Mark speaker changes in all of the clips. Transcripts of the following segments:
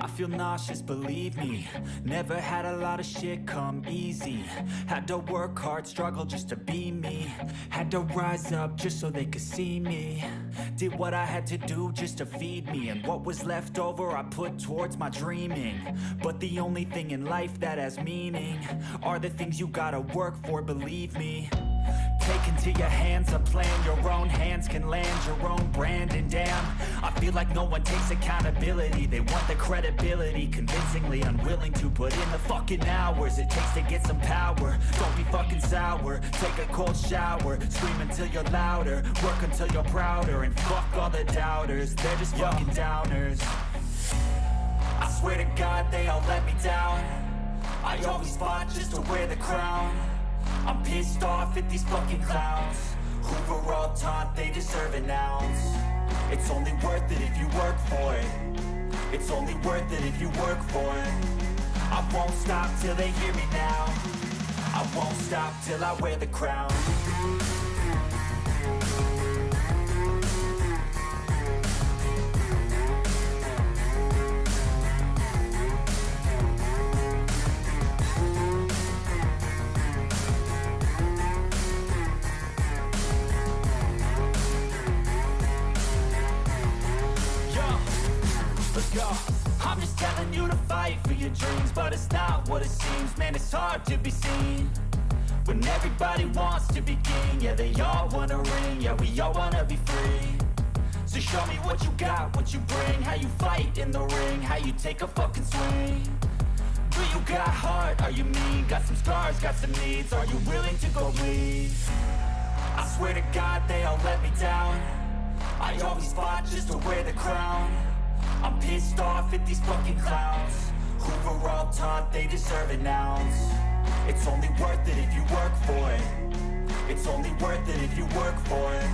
Speaker 1: feel nauseous, believe me. Never had a lot of shit come easy. Had to work hard, struggle just to be me. Had to rise up just so they could see me. Did what I had to do just to feed me. And what was left over I put towards my dreaming. But the only thing in life that has meaning are the things you gotta work for, believe me. Take into your hands a plan, your own hands can land your own brand. And damn, I feel like no one takes accountability. They want the credibility, convincingly unwilling to put in the fucking hours it takes to get some power. Don't be fucking sour, take a cold shower. Scream until you're louder, work until you're prouder. And fuck all the doubters, they're just fucking downers. I swear to God they all let me down. I always fought just to wear the crown. I'm pissed off at these fucking clowns who were all taught they deserve an ounce. It's only worth it if you work for it. It's only worth it if you work for it. I won't stop till they hear me now. I won't stop till I wear the crown. I'm just telling you to fight for your dreams, but it's not what it seems. Man, it's hard to be seen when everybody wants to be king. Yeah, they all wanna ring, yeah, we all wanna be free. So show me what you got, what you bring, how you fight in the ring, how you take a fucking swing. Do you got heart, are you mean? Got some scars, got some needs, are you willing to go bleed? I swear to God they all let me down. I always fought just to wear the crown. I'm pissed off at these fucking clowns who were all taught they deserve an ounce. It's only worth it if you work for it. It's only worth it if you work for it.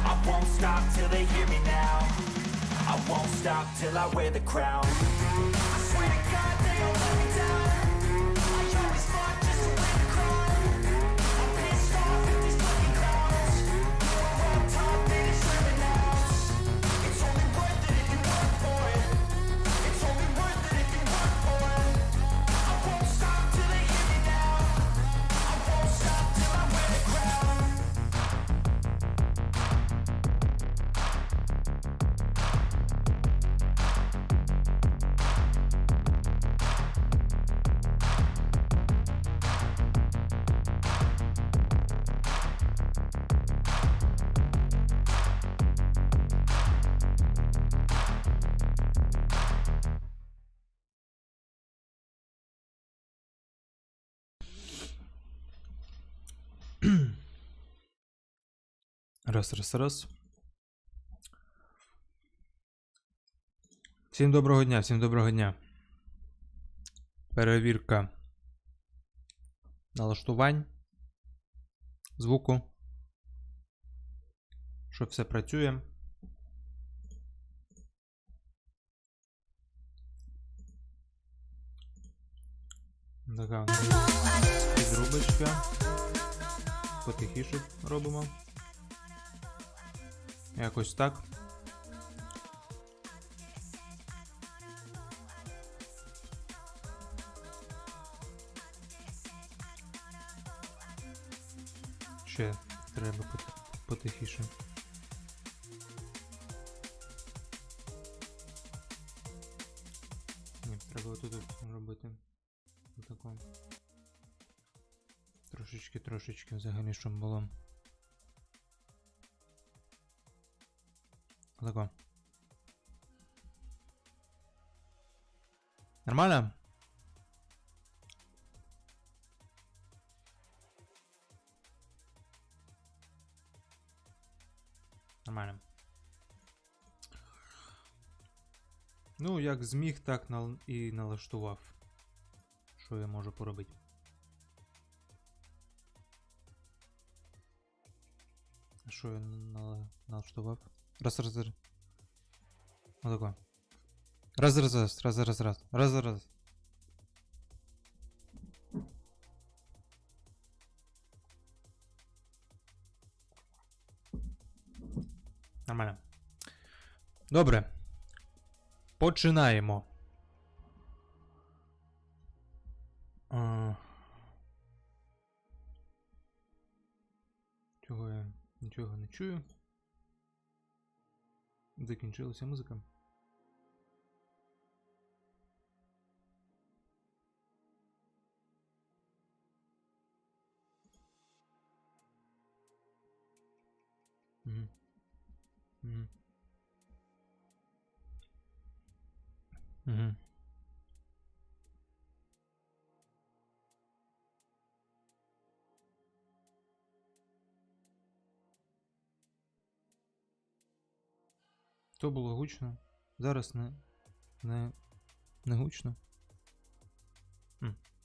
Speaker 1: I won't stop till they hear me now. I won't stop till I wear the crown. I swear to God they all let me down. I always fought just to wear the crown. I'm pissed off at these fucking clowns who were all taught they deserve an ounce. It's only worth it if you work for it. It's only worth it if you work for it. I won't stop till they hear me now. I won't stop till I wear the crown.
Speaker 2: Раз. Всім доброго дня, всім доброго дня. Перевірка налаштувань звуку. Що все працює. Така підрубочка. Потихіше робимо. Якось так. Ще треба потихіше. Ні, треба отут робити. Отако. Трошечки взагалі, щоб було. Отако. Нормально? Нормально. Ну, як зміг, так і налаштував. Що я можу поробити? Що я налаштував? Раз. Отако. Раз. Нормально. Добре. Починаємо. Чого я нічого не чую. Закінчилася музика. Угу. Угу. Угу. То було гучно. Зараз не гучно.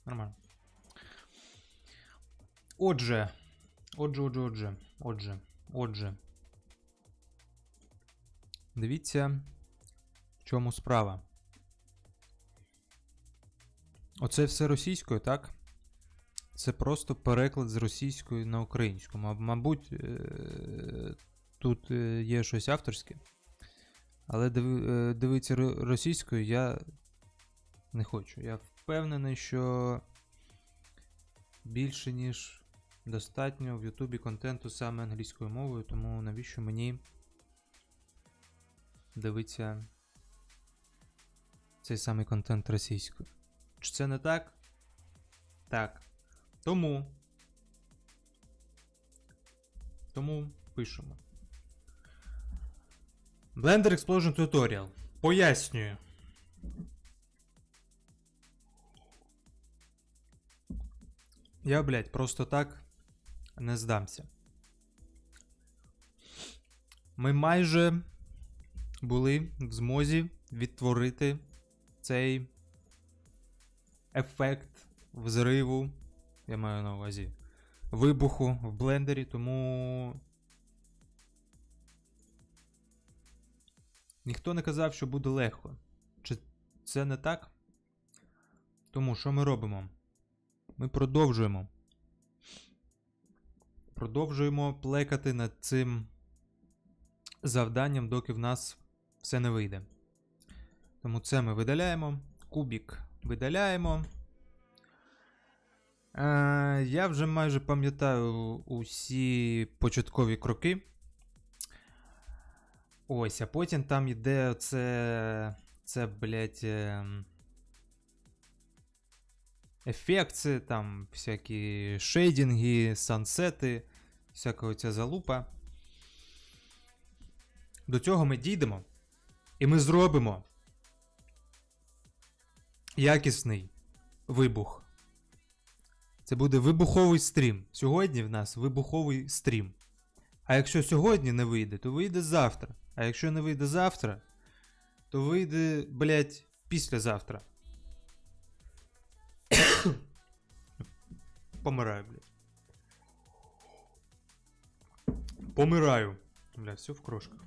Speaker 2: Нормально. Отже. Дивіться, в чому справа. Оце все російською, так? Це просто переклад з російської на українську. Мабуть, тут є щось авторське. Але дивитися російською я не хочу. Я впевнений, що більше ніж достатньо в Ютубі контенту саме англійською мовою, тому навіщо мені дивитися цей самий контент російською? Чи це не так? Так. Тому пишемо. Blender Explosion Tutorial. Пояснюю. Я, блядь, просто так не здамся. Ми майже були в змозі відтворити цей ефект взриву, я маю на увазі, вибуху в блендері, тому ніхто не казав, що буде легко. Чи це не так? Тому що ми робимо? Ми продовжуємо плекати над цим завданням, доки в нас все не вийде. Тому це ми видаляємо. Кубік видаляємо. Я вже майже пам'ятаю усі початкові кроки. Ось, а потім там йде це, блядь, ефекти, там всякі шейдинги, сансети, всяка оця залупа. До цього ми дійдемо. І ми зробимо якісний вибух. Це буде вибуховий стрім. Сьогодні в нас вибуховий стрім. А якщо сьогодні не вийде, то вийде завтра. А якщо не вийде завтра, то вийде, блядь, післязавтра. Помираю, блядь. Помираю. Блядь, все в крошках.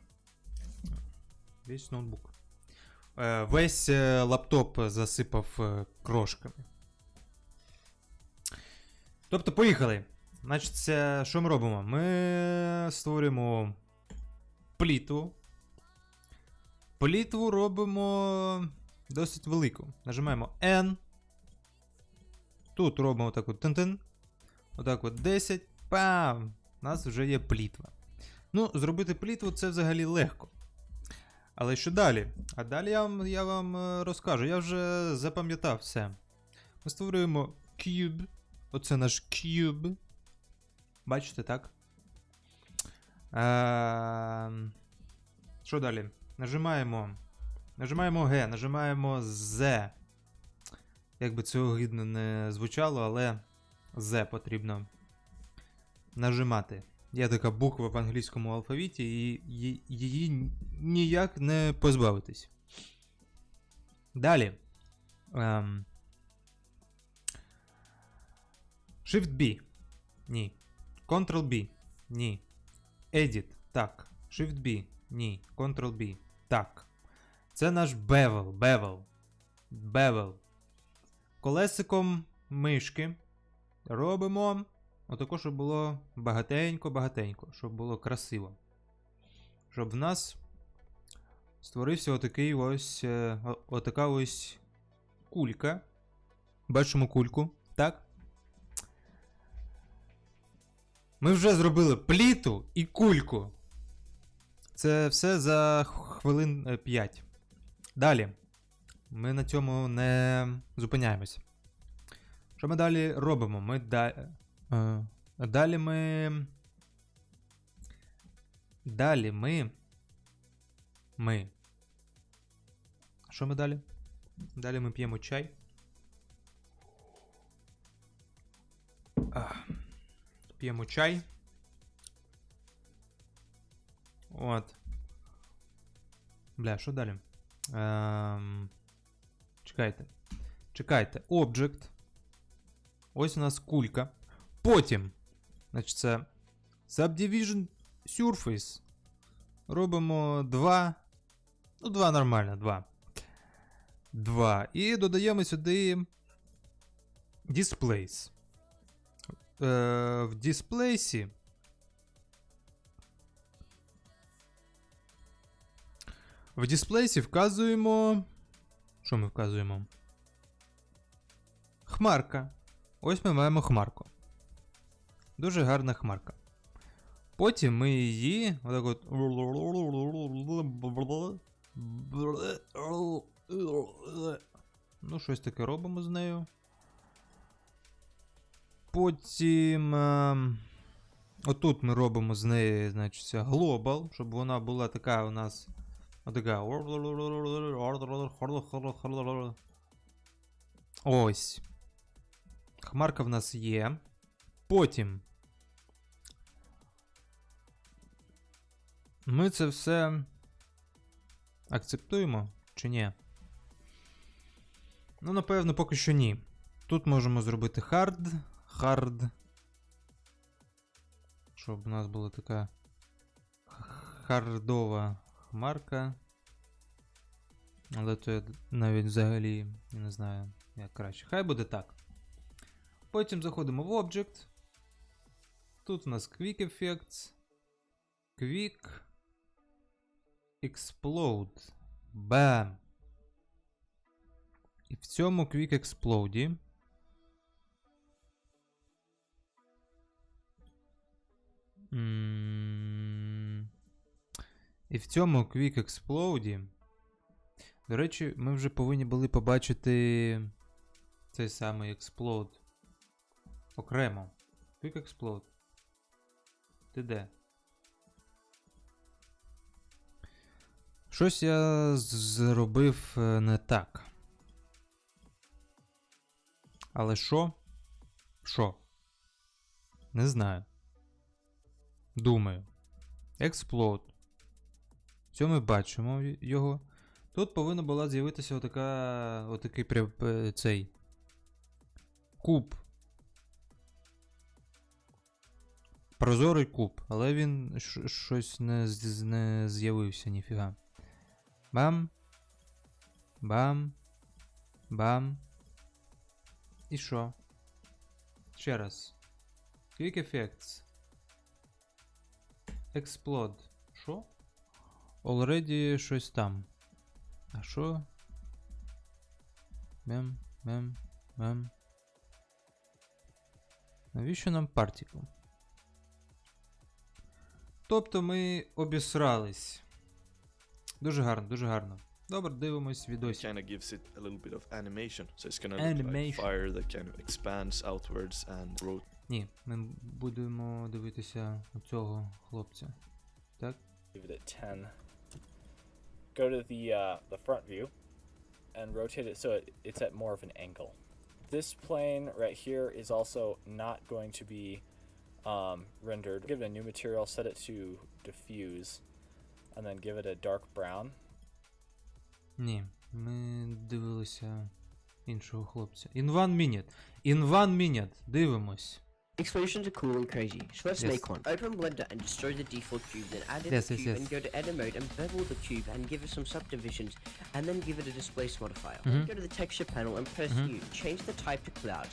Speaker 2: Весь ноутбук. Весь лаптоп засипав крошками. Тобто, поїхали. Значить, що ми робимо? Ми створюємо плітву. Плітву робимо досить велику. Нажимаємо N. Тут робимо отак от тин-тин. Отак от 10. Пам! У нас вже є плітва. Ну, зробити плітву це взагалі легко. Але що далі? А далі я вам розкажу. Я вже запам'ятав все. Ми створюємо cube. Оце наш cube. Бачите, так? Що далі? Нажимаємо G, нажимаємо Z. Як би це огидно не звучало, але Z потрібно нажимати. Є така буква в англійському алфавіті, і її ніяк не позбавитись. Далі. Shift-B. Ні. Ctrl-B. Ні. Edit. Так. Shift-B. Ні. Ctrl-B. Так. Це наш bevel. Колесиком мишки робимо отако, щоб було багатенько, щоб було красиво. Щоб в нас створився отака ось кулька. Бачимо кульку, так? Ми вже зробили пліту і кульку. Це все за хвилин 5. Далі. Ми на цьому не зупиняємось. Що ми далі робимо? Далі ми. Що ми далі? Далі ми п'ємо чай. П'ємо чай. От. Бля, що далі? Чекайте. Object. Ось у нас кулька. Потім. Значить, це Subdivision Surface. Робимо 2. Ну, 2 нормально, 2. 2. І додаємо сюди Displays. В Displays вказуємо. Що ми вказуємо? Хмарка. Ось ми маємо хмарку. Дуже гарна хмарка. Потім ми її отак от. Ну, щось таке робимо з нею. Потім. Отут ми робимо з неї, значить, Global, щоб вона була така у нас. Отака. Ось. Хмарка в нас є. Потім. Ми це все акцептуємо чи ні? Ну, напевно, поки що ні. Тут можемо зробити hard. Щоб у нас була така хардова хмарка. Але то я навіть взагалі не знаю, як краще. Хай буде так. Потім заходимо в Object. Тут у нас Quick Effects. Quick Explode. Бам! І в цьому Quick Explode Quick Explode, до речі, ми вже повинні були побачити цей самий Explode окремо. Quick Explode. Ти де? Щось я зробив не так. Але що? Що? Не знаю. Думаю. Explode. Все ми бачимо його. Тут повинна була з'явитися отакий цей куб. Прозорий куб. Але він щось не з'явився, ніфіга. Бам. Бам. Бам. І що? Ще раз. Quick Effects. Explode. Що? Already щось там. А що? Мем. Навіщо нам Particle? Тобто ми обісрались. Дуже гарно, дуже гарно. Добре, дивимось відосик.
Speaker 3: Kind of gives it a little bit of animation. So it's gonna look like fire that kind of expands outwards and rotates.
Speaker 2: Ні, ми будемо дивитися цього хлопця. Так?
Speaker 4: Leave it at 10. Go to the front view and rotate it so it's at more of an angle. This plane right here is also not going to be rendered. Give it a new material, set it to diffuse, and then give it a dark brown.
Speaker 2: Ні, ми дивилися іншого хлопця. In 1 minute. Дивимось.
Speaker 5: Explosions are cool and crazy, so let's
Speaker 2: Yes.
Speaker 5: make one. Open Blender and destroy the default cube, then add in
Speaker 2: Yes,
Speaker 5: the
Speaker 2: yes,
Speaker 5: cube
Speaker 2: yes.
Speaker 5: and go to edit mode and bevel the cube and give it some subdivisions and then give it a displace modifier. Go to the texture panel and press U. Change the type to cloud.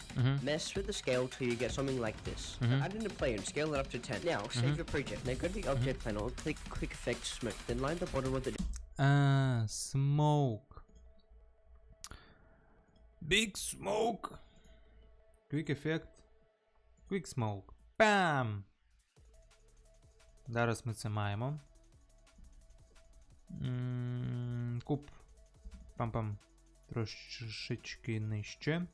Speaker 5: Mess with the scale till you get something like this. Add in a player and scale it up to 10. Now save your project. Now go to the object panel and click Quick Effects Smoke. Then line the bottom of the
Speaker 2: Smoke. Big smoke. Quick effect. Quick smoke. Bam! Зараз ми це маємо. Куб. Пам-пам. Трошечки нижче.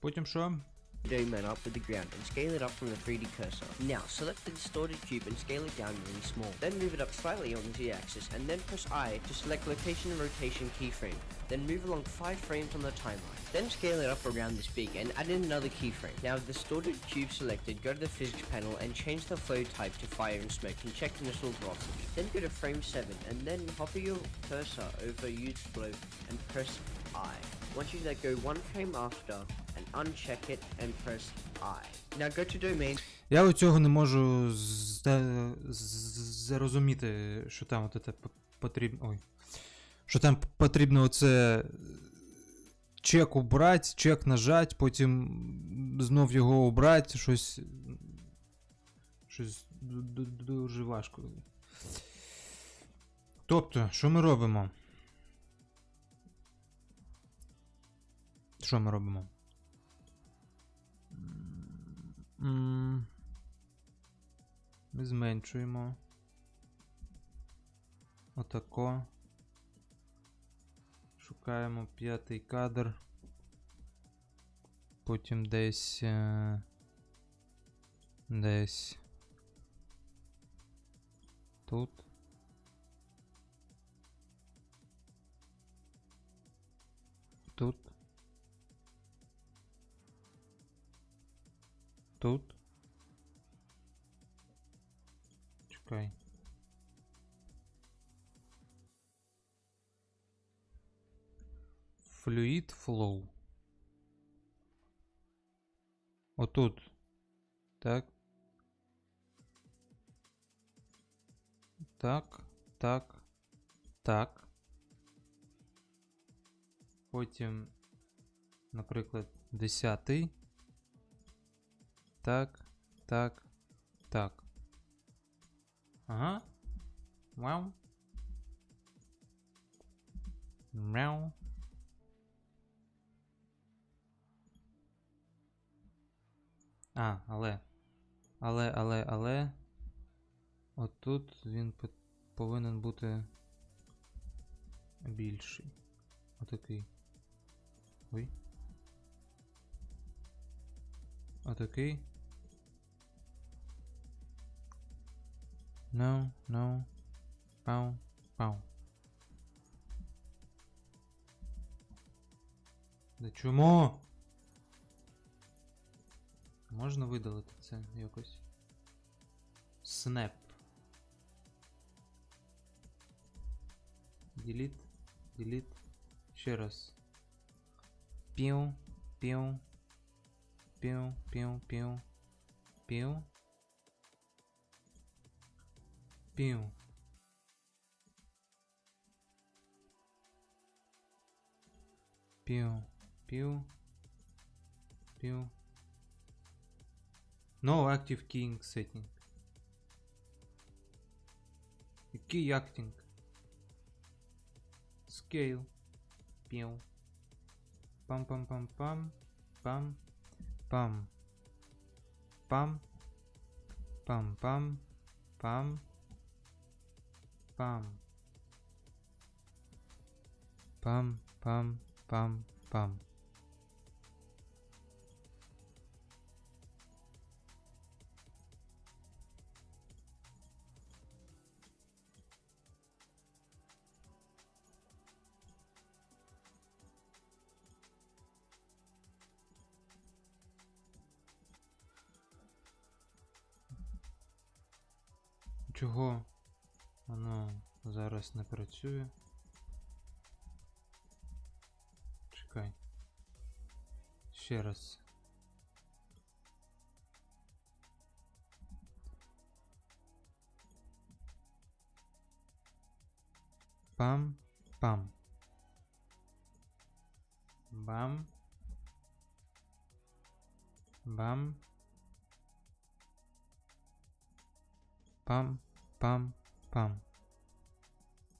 Speaker 2: Потім що?
Speaker 5: Domain up with the ground and scale it up from the 3D cursor. Now select the distorted cube and scale it down really small. Then move it up slightly on the Z-axis and then press I to select location and rotation keyframe. Then move along 5 frames on the timeline. Then scale it up around this big and add in another keyframe. Now with the distorted cube selected, go to the physics panel and change the flow type to fire and smoke and check initial velocity. Then go to frame 7 and then hover your cursor over used flow and press I. Once you let go 1 frame after and uncheck it and press I. Now go to domain.
Speaker 2: Я у цього не можу зрозуміти, що там от це потрібно. Ой. Що там потрібно оце чек убрати, чек нажати, потім знов його убрати, щось дуже важко. Тобто, що ми робимо? Що ми робимо? Ми зменшуємо. Отако. Шукаємо 5-й кадр. Потім десь тут. Тут. Тут. Чекай. Fluid flow. Отут. Так. Так. Так. Так. Потім, наприклад, 10-й. Так. Так. Так. Ага. Вау. Мяу. Але. Отут він повинен бути більший. Отакий. Ой. Отакий. No. Пау. Да чому? Можна видалити це якось? Snap. Delete. Ще раз. Піу. Піу. No active keying setting. Key acting. Scale. Піу. Пам. Чого воно зараз не працює? Чекай. Ще раз. Пам. Бам. Пам.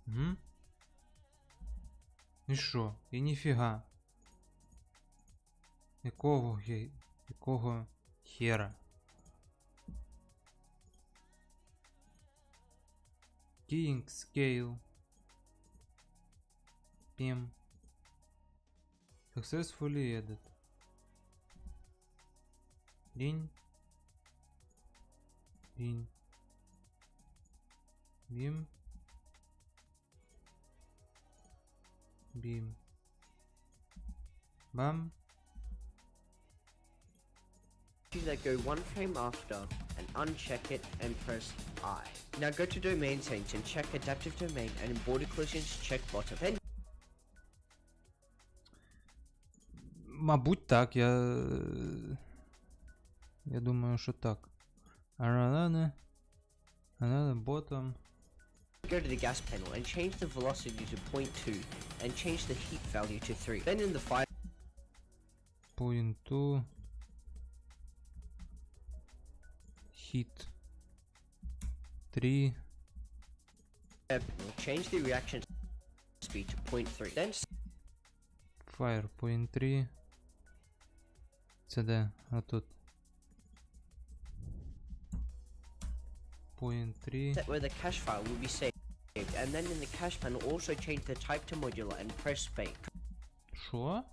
Speaker 2: Угу. І що? І ніфіга. Якого хера? Keying scale. Pim. Successfully added. День. День. Бим. Бим. Bam.
Speaker 5: That go one frame after and uncheck it and press I. Now go to domain settings and check adaptive domain and in border collisions check bottom. Then
Speaker 2: Мабуть, так, я думаю, що так. Another bottom.
Speaker 5: go to the gas panel and change the velocity to 0.2 and change the heat value to 3. Then in the fire
Speaker 2: 0.2 heat 3
Speaker 5: panel, change the reaction speed to 0.3. Then
Speaker 2: fire 0.3. Це де? А тут 0.3.
Speaker 5: set where the cache file will be saved. And then in the cache panel also change the type to modular and press space.
Speaker 2: Що?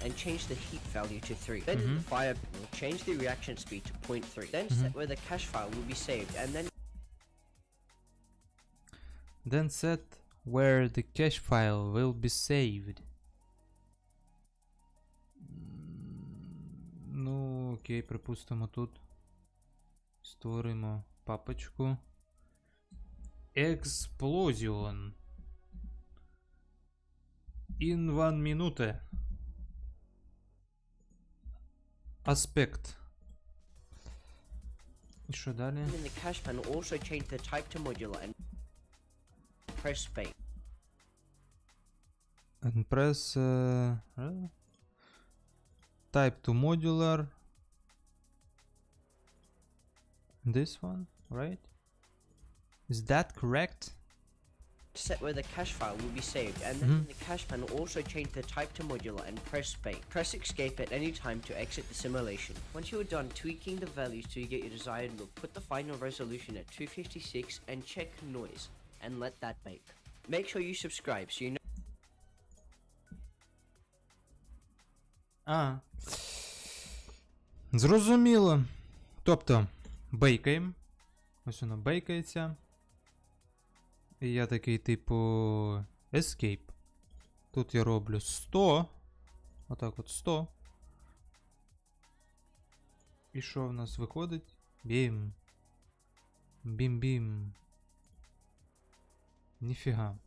Speaker 5: And change the heat value to 3. Then in the fire panel, change the reaction speed to 0.3. Then set where the cache file will be saved and
Speaker 2: Then set where the cache file will be saved. Ну, окей, припустимо тут. Створимо папочку. Explosion. In 1 minute. Aspect. І що далі?
Speaker 5: in the cache panel also change the type to modular and press space.
Speaker 2: And press type to modular. This one, right? Is that correct?
Speaker 5: Set where the cache file will be saved and then in the cache panel also change the type to modular and press space. Press escape at any time to exit the simulation. Once you are done tweaking the values to get your desired look, put the final resolution at 256 and check noise and let that bake. Make sure you subscribe so you know.
Speaker 2: Зрозуміло. Тобто, бейкаємо. Ось воно бейкається. І я такий, типу, escape. Тут я роблю 100. Отак от 100. І що в нас виходить? Бім. Бім-бім. Ніфіга.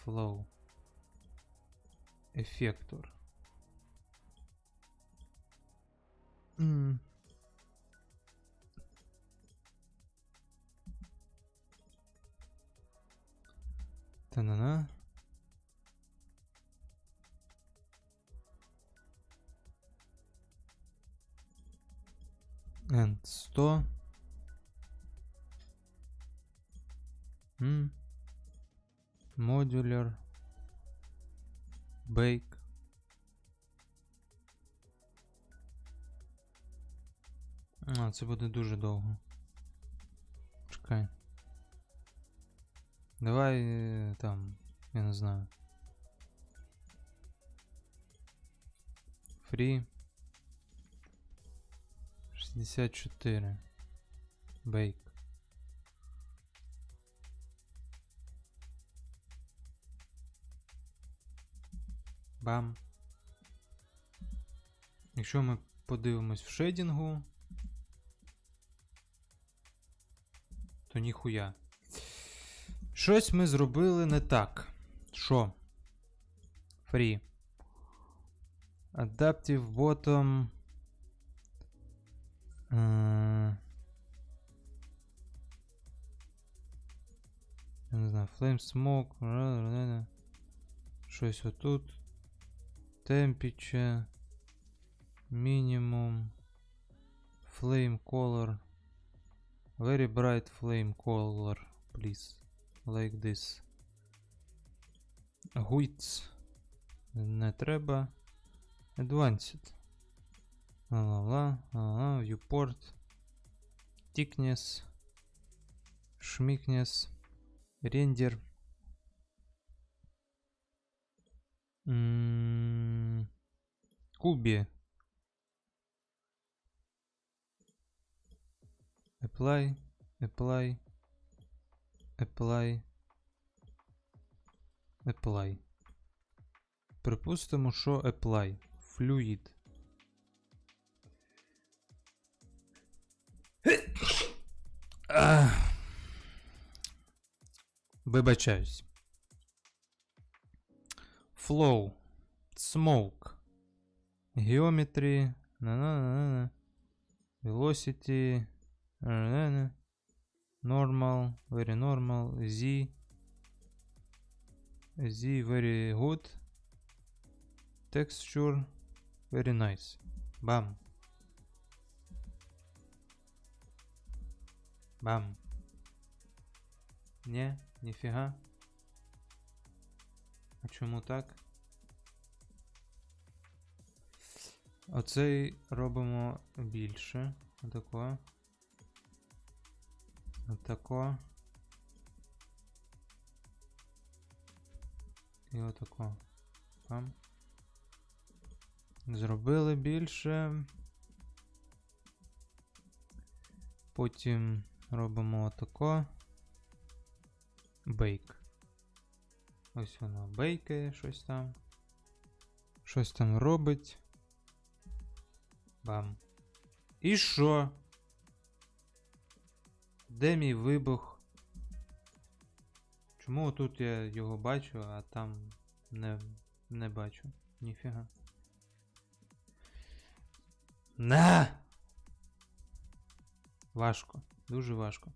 Speaker 2: Flow. Ефектор. Та-на-на. And 100. Modular. Bake. Це буде дуже довго. Чекай. Давай там, я не знаю. Free. 64. Bake. Бам. Якщо ми подивимось в шейдінгу, то ніхуя. Щось ми зробили не так. Що? Free. Adaptive bottom. Я не знаю, flame smoke. Щось отут. Temperature. Minimum. Flame color. Very bright flame color, please. like this. Width. Не треба. Advanced. Viewport. Thickness. Schmickness. Render. Кубі. Apply. Apply. Apply. Apply. Припустимо, що apply. Fluid. Вибачаюсь. Flow. Smoke. Geometry. Velocity. Normal. Very normal. Z. Z very good. Texture. Very nice. Бам. Бам. Ні, ніфіга. А чому так? Оцей робимо більше. Отако. Отако. І отако. Бам. Зробили більше. Потім робимо отако. Бейк. Ось воно бейкає щось там. Щось там робить. Бам. І що? Де мій вибух? Чому тут я його бачу, а там не бачу? Ніфіга. На! Важко. Дуже важко.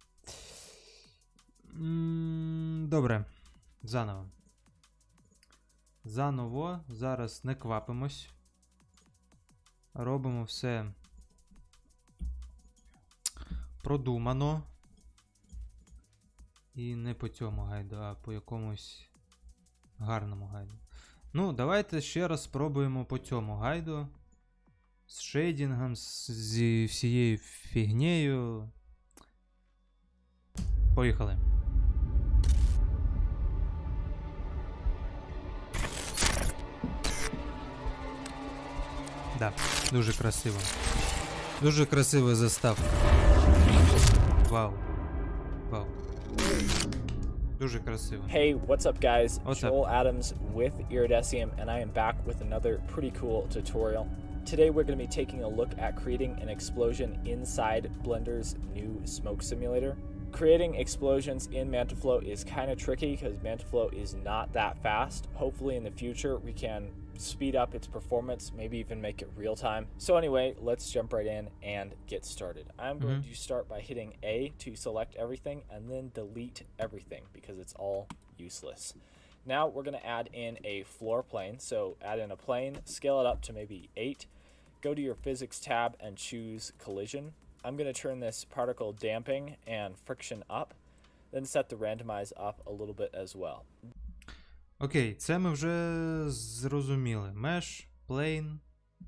Speaker 2: Добре. Заново. Заново. Зараз не квапимось. Робимо все продумано. І не по цьому гайду, а по якомусь гарному гайду. Ну, давайте ще раз спробуємо по цьому гайду. З шейдингом, зі всією фігнею. Поїхали. Да, дуже красиво. Дуже красива заставка. Вау. Вау. Дуже красиво.
Speaker 4: Hey, what's up guys?
Speaker 2: What's
Speaker 4: Joel Adams with Iridesium, and I am back with another pretty cool tutorial. Today we're going to be taking a look at creating an explosion inside Blender's new smoke simulator. Creating explosions in Mantaflow is kind of tricky because Mantaflow is not that fast. Hopefully in the future we can speed up its performance, maybe even make it real time. So anyway, let's jump right in and get started. I'm going to start by hitting A to select everything and then delete everything because it's all useless. Now we're going to add in a floor plane. So add in a plane, scale it up to maybe 8. Go to your physics tab and choose collision. I'm going to turn this particle damping and friction up, then set the randomize up a little bit as well.
Speaker 2: Окей, це ми вже зрозуміли. Mesh, plane,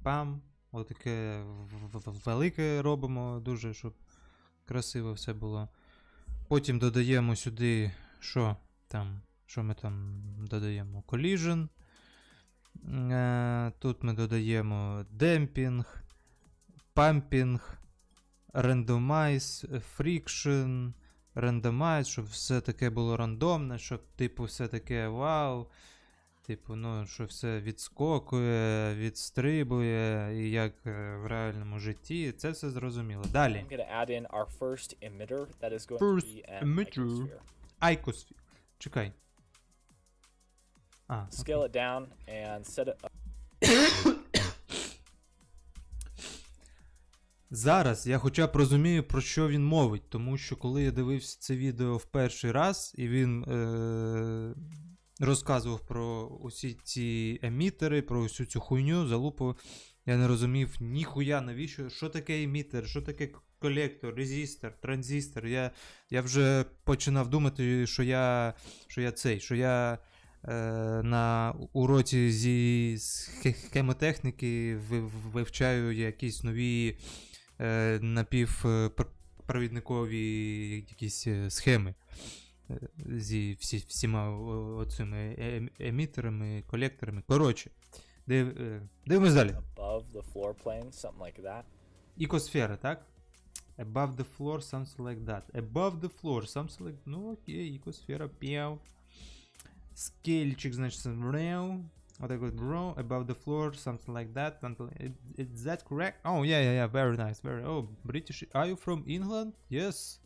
Speaker 2: PAM. Отаке велике робимо дуже, щоб красиво все було. Потім додаємо сюди, що ми там додаємо? Collision. Тут ми додаємо damping, pumping, randomize, friction, randomize, щоб все таке було рандомне, щоб типу все таке вау. Типу, ну, що все відскокує, відстрибує, і як в реальному житті. Це все зрозуміло. Далі.
Speaker 4: I'm going to add in our first emitter that is going to be an icosphere.
Speaker 2: Icosphere. Чекай.
Speaker 4: Scale it down and set it up.
Speaker 2: Зараз я хоча б розумію, про що він мовить, тому що коли я дивився це відео в перший раз, і він розказував про усі ці емітери, про усю цю хуйню, залупу, я не розумів ніхуя навіщо, що таке емітер, що таке колектор, резистор, транзистор. Я вже починав думати, що я на уроці зі схемотехніки вивчаю якісь нові напівпровідникові якісь схеми зі всіма оцими емітерами, колекторами. Коротше, дивимось далі.
Speaker 4: Above the floor plane, something like that.
Speaker 2: Ікосфера, так? Above the floor, something like that. Above the floor, something like... Ну окей, ікосфера, п'яв. Скельчик, значить, row. Отак от row, above the floor, something like that. Is that correct? Oh, yeah, very nice. Oh, British. Are you from England? Yes.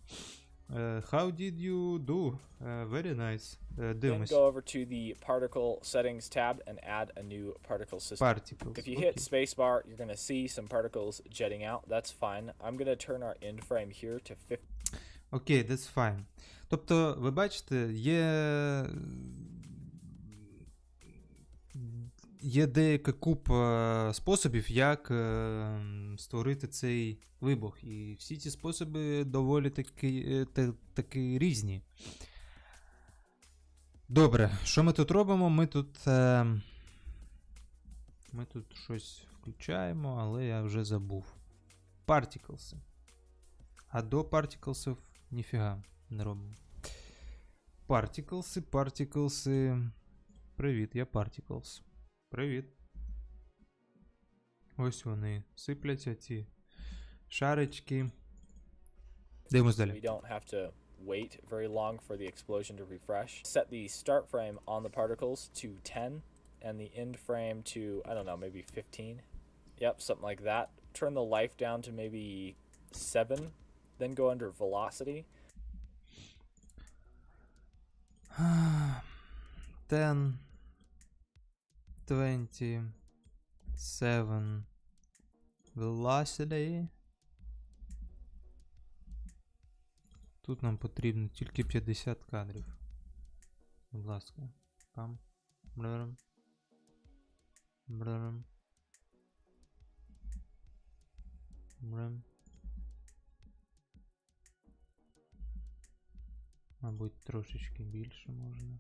Speaker 2: How did you do? Very nice.
Speaker 4: Then
Speaker 2: Дивимось.
Speaker 4: go over to the particle settings tab and add a new particle system.
Speaker 2: Particles.
Speaker 4: If you hit spacebar, you're going to see some particles jetting out. That's fine. I'm going to turn our end frame here to 50.
Speaker 2: Окей, that's fine. Тобто, ви бачите, є деяка купа способів, як створити цей вибух. І всі ці способи доволі таки різні. Добре, що ми тут робимо? Ми тут щось включаємо, але я вже забув. Particles. А до particles ніфіга не робимо. Particles. Привіт, я Particles. Привіт. Ось вони сипляться, ці шарички. Дивимось далі.
Speaker 4: We don't have to wait very long for the explosion to refresh. Set the start frame on the particles to 10 and the end frame to, I don't know, maybe 15. Yep, something like that. Turn the life down to maybe 7, then go under velocity.
Speaker 2: 10, 27 velocity. Тут нам потрібно тільки 50 кадрів. Будь ласка. Пам. Брррм. Брррм. Брррм. Мабуть, трошечки більше можна.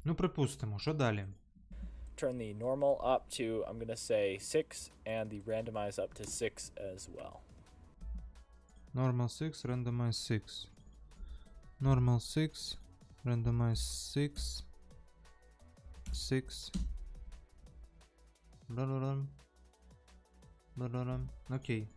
Speaker 2: Ну, припустимо, що далі?
Speaker 4: Turn the normal up to, I'm going to say 6, and the randomize up to 6 as well.
Speaker 2: Normal 6, randomize 6. Normal 6, randomize 6. 6. Blablabla. Blablabla. Окей.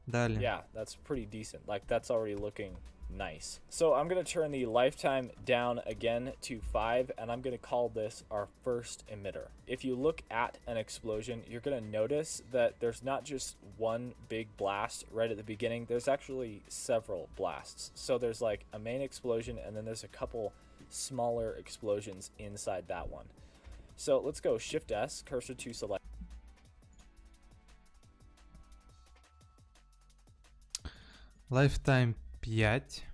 Speaker 2: Далі.
Speaker 4: Yeah, that's pretty decent. Like, that's already looking nice. So I'm going to turn the lifetime down again to 5, and I'm going to call this our first emitter. If you look at an explosion, you're going to notice that there's not just one big blast right at the beginning. There's actually several blasts. So there's like a main explosion, and then there's a couple smaller explosions inside that one. So let's go Shift S, cursor to select.
Speaker 2: Lifetime 5.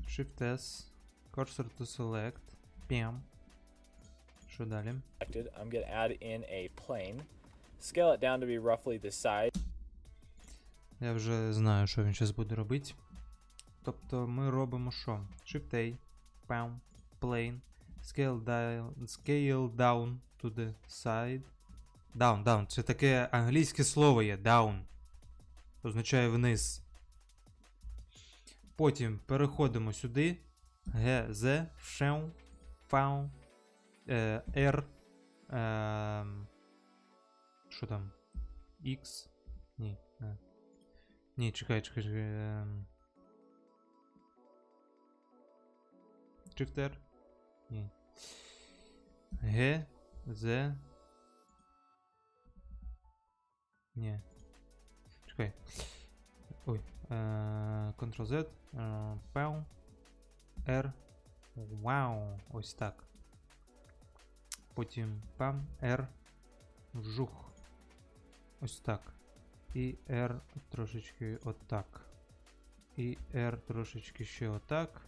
Speaker 2: Shift S. Cursor to select. Пям. Що далі?
Speaker 4: I'm going to add in a plane. Scale it down to be roughly the size.
Speaker 2: Я вже знаю, що він зараз буде робити. Тобто ми робимо що? Shift A. Пам. Plane. Scale down to the side. Down. Це таке англійське слово є. Down. Означає вниз. Потім переходимо сюди. Г, З, Шеу, Фау, Р. Що там? X. Ні. Ні, чекай. Shift R. Ні. Г, З. Ні. Чекай. Ой. Ctrl-Z. Пау. R. Вау. Ось так. Потім пам. R. Вжух. Ось так. І R трошечки отак. І R трошечки ще отак.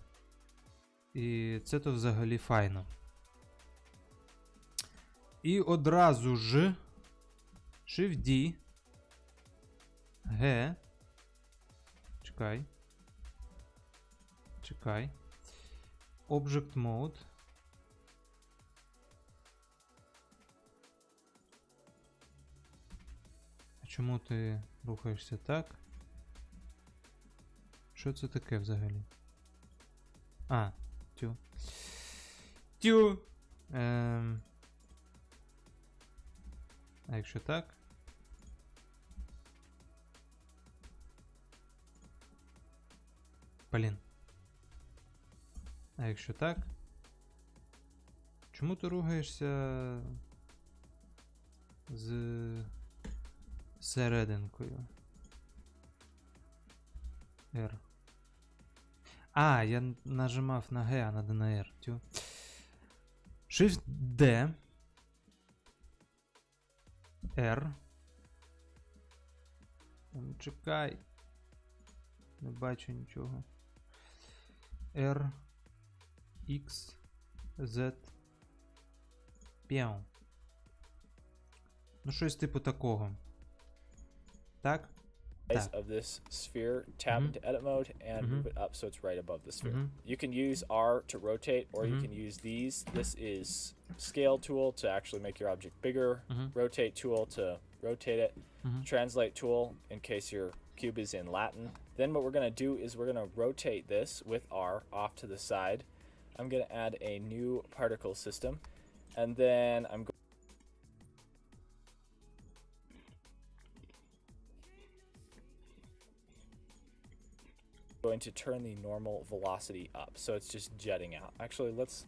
Speaker 2: І це то взагалі файно. І одразу ж Shift-D. G. Чекай. Чекай. Object Mode. А чому ти рухаєшся так? Що це таке взагалі? А, тю. Тю! А якщо так? Блін. А якщо так? Чому ти рухаєшся з серединкою? R. А, я нажимав на G, а не на R. Тю. Shift D. R. Чекай. Не бачу нічого. R. X. Z. П'яу. Ну, щось типу такого. Так?
Speaker 4: Size of this sphere, tab into edit mode, and move it up so it's right above the sphere. You can use R to rotate, or you can use these. This is scale tool to actually make your object bigger, rotate tool to rotate it, translate tool in case your cube is in Latin. Then what we're going to do is we're going to rotate this with R off to the side. I'm going to add a new particle system, and then I'm going to turn the normal velocity up, so it's just jetting out. Actually, let's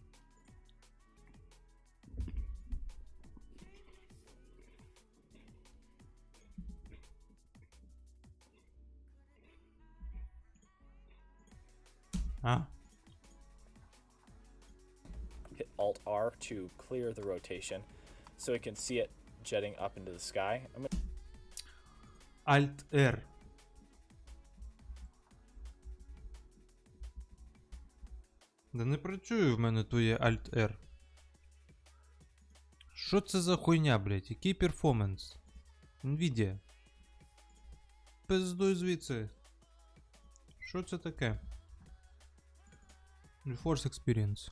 Speaker 4: hit Alt R to clear the rotation so we can see it jetting up into the sky.
Speaker 2: Alt R. Да не працює в мене твоє Alt-R. Що це за хуйня, блять? Який перформанс? Nvidia. Пиздуй звідси. Що це таке? GeForce Experience.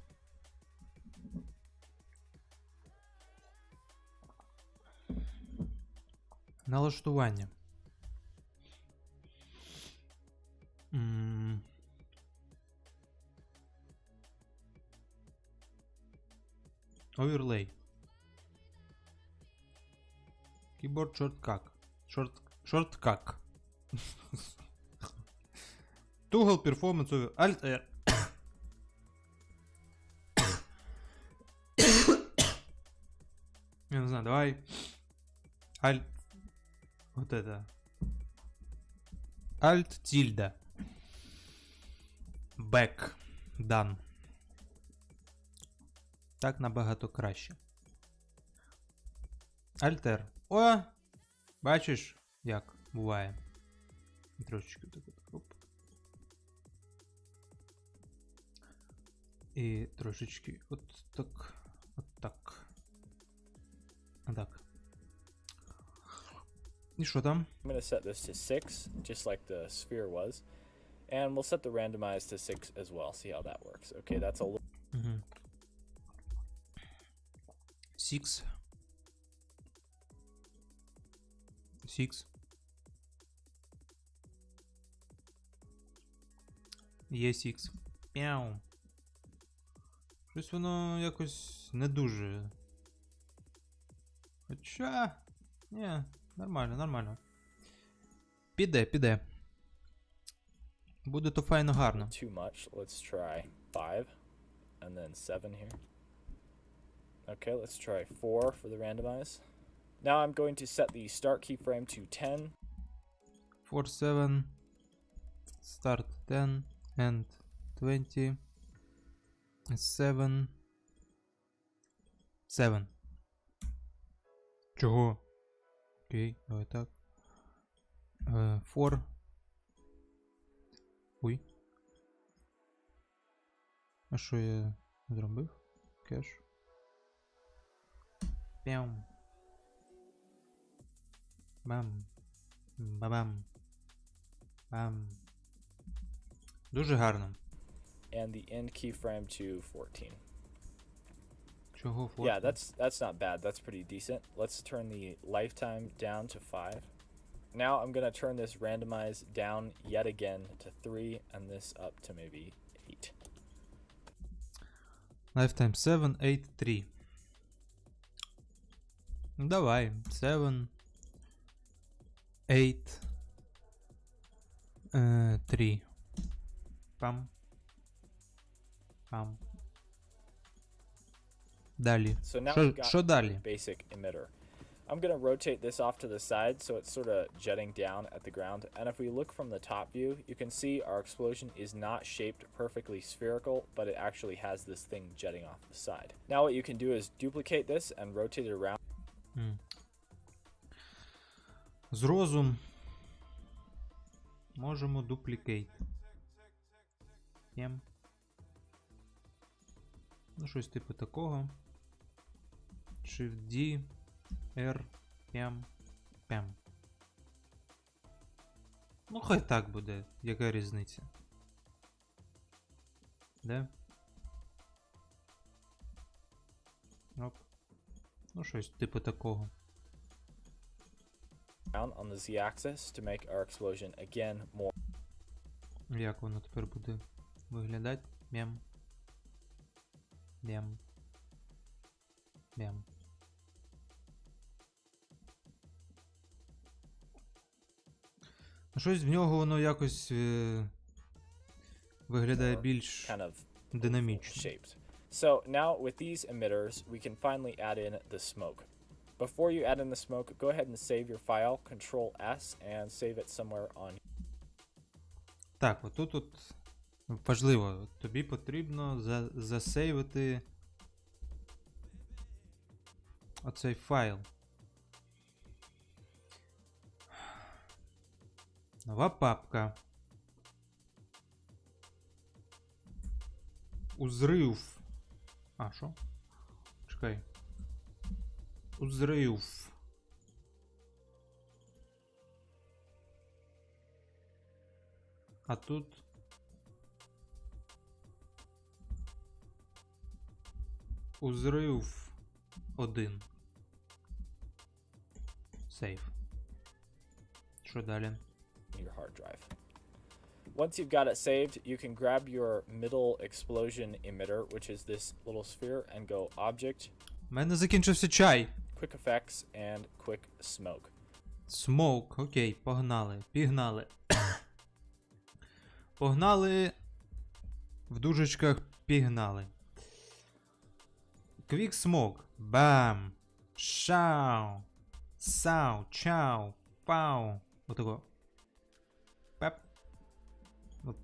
Speaker 2: Налаштування. Overlay. Keyboard shortcut. Shortcut. Toggle performance over Alt R. Я не знаю, давай. Alt. Вот это. Alt tilde. Back. Done. Так набагато краще. Альтер. О! Бачиш, як буває. Трошечки так от. Оп. І трошечки от так. От так. Отак. І що там?
Speaker 4: I'm going to set this to 6, just like the sphere was. And we'll set the randomize to 6 as well. See how that works. Okay, that's a little...
Speaker 2: 6. 6. Є 6. Пяу. Щось воно якось не дуже. Хоча... Ні, нормально, нормально. Піде. Буде то файно гарно.
Speaker 4: Too much. Let's try 5. And then 7 here. Okay, let's try 4 for the randomize. Now I'm going to set the start keyframe to 10.
Speaker 2: 4, 7, start 10, and 20, 7, 7. Чого? Окей, давай так. 4, Ой. А що я зробив? Кеш. Пям. Бам. Бабам. Бам. Дуже гарно.
Speaker 4: And the end keyframe to 14.
Speaker 2: Чого фото?
Speaker 4: Yeah, that's not bad. That's pretty decent. Let's turn the lifetime down to 5. Now I'm gonna turn this randomize down yet again to 3 and this up to maybe 8.
Speaker 2: Lifetime 7, 8, 3. Ну давай. 7, 8, 3. Пам. Пам. Далі.
Speaker 4: So now we've got
Speaker 2: Що далі?
Speaker 4: basic emitter. I'm going to rotate this off to the side so it's sort of jetting down at the ground. And if we look from the top view, you can see our explosion is not shaped perfectly spherical, but it actually has this thing jetting off the side. Now what you can do is duplicate this and rotate it around.
Speaker 2: З розум можемо duplicate. Єм. Ну, щось типу такого. Shift-D, R, M, P. Ну, хай так буде. Яка різниця? Де? Оп. Ну, щось типу такого.
Speaker 4: On the z-axis to make our explosion again more.
Speaker 2: Як воно тепер буде виглядати? Мем. Мем. Мем. Щось в нього воно якось виглядає
Speaker 4: More
Speaker 2: більш
Speaker 4: kind of
Speaker 2: динамічно.
Speaker 4: shaped. So now with these emitters, we can finally add in the smoke. Before you add in the smoke, go ahead and save your file, Control S, and save it somewhere on.
Speaker 2: Так, отут от важливо, тобі потрібно засейвити оцей файл. Нова папка. Узрив. А, що? Чекай. Узрив. А тут узрив 1. Сейв. Що далі?
Speaker 4: Your hard drive. Once you've got it saved, you can grab your middle explosion emitter, which is this little sphere, and go Object,
Speaker 2: У мене закінчився чай.
Speaker 4: Quick Effects, and Quick Smoke.
Speaker 2: Smoke. Окей, погнали. Пігнали. Погнали. В дужечках пігнали. Quick Smoke. Бам. Шау. Сау. Чау. Пау. Отако. Пеп. От.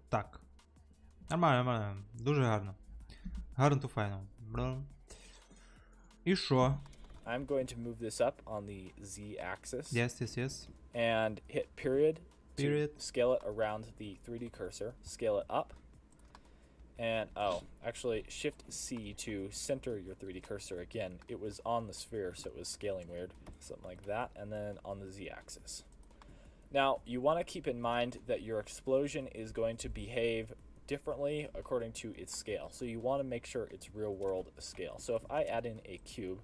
Speaker 2: Так. Нормально, нормально. Дуже гарно. Гарно то файно. І що?
Speaker 4: I'm going to move this up on the z-axis.
Speaker 2: Yes, yes, yes.
Speaker 4: And hit period.
Speaker 2: Period.
Speaker 4: To scale it around the 3D cursor. Scale it up. And, oh, actually, Shift C to center your 3D cursor again. It was on the sphere, so it was scaling weird. Something like that. And then on the z-axis. Now, you want to keep in mind that your explosion is going to behave differently according to its scale. So you want to make sure it's real world scale. So if I add in a cube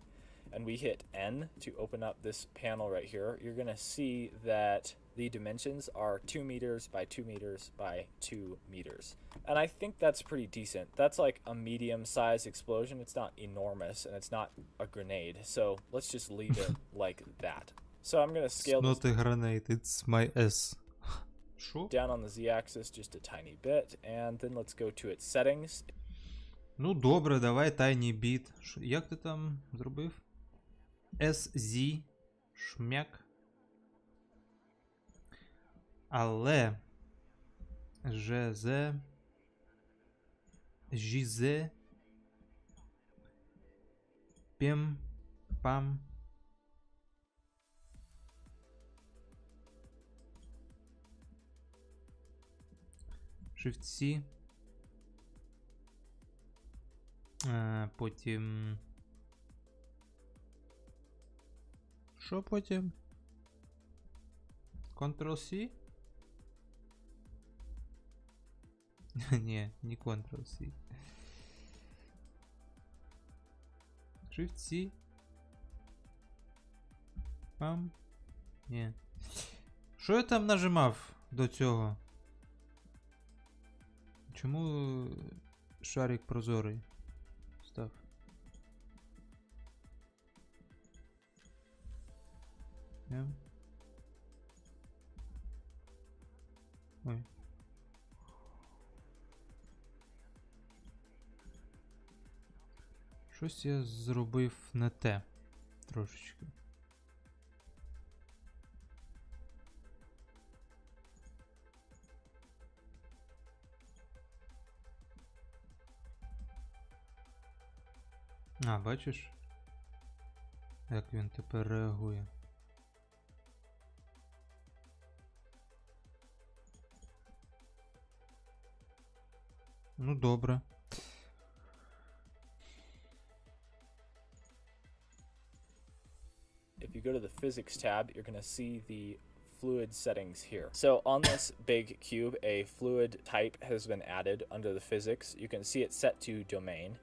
Speaker 4: and we hit N to open up this panel right here, you're going to see that the dimensions are 2 meters by 2 meters by 2 meters. And I think that's pretty decent. That's like a medium size explosion. It's not enormous and it's not a grenade. So let's just leave it like that. So I'm going to scale
Speaker 2: It's
Speaker 4: this
Speaker 2: not a grenade, it's my S. Що?
Speaker 4: down on the z-axis just a tiny bit, and then let's go to its settings.
Speaker 2: Ну добре, давай tiny bit. Як ти там зробив? SZ. Шмяк. Але. ЖЗ. ЖЗ. Пем. Пам. Shift-C. Потім. Що потім? Ctrl-C? Ні, не Ctrl-C. Shift-C. Пам. Ні. Що я там нажимав до цього? Чому шарик прозорий став? Ой. Щось я зробив не те. Трошечки. А, бачиш? Як він тепер реагує. Ну, добре.
Speaker 4: If you go to the physics tab, you're going to see the fluid settings here. So on this big cube, a fluid type has been added under the physics. You can see it set to domain.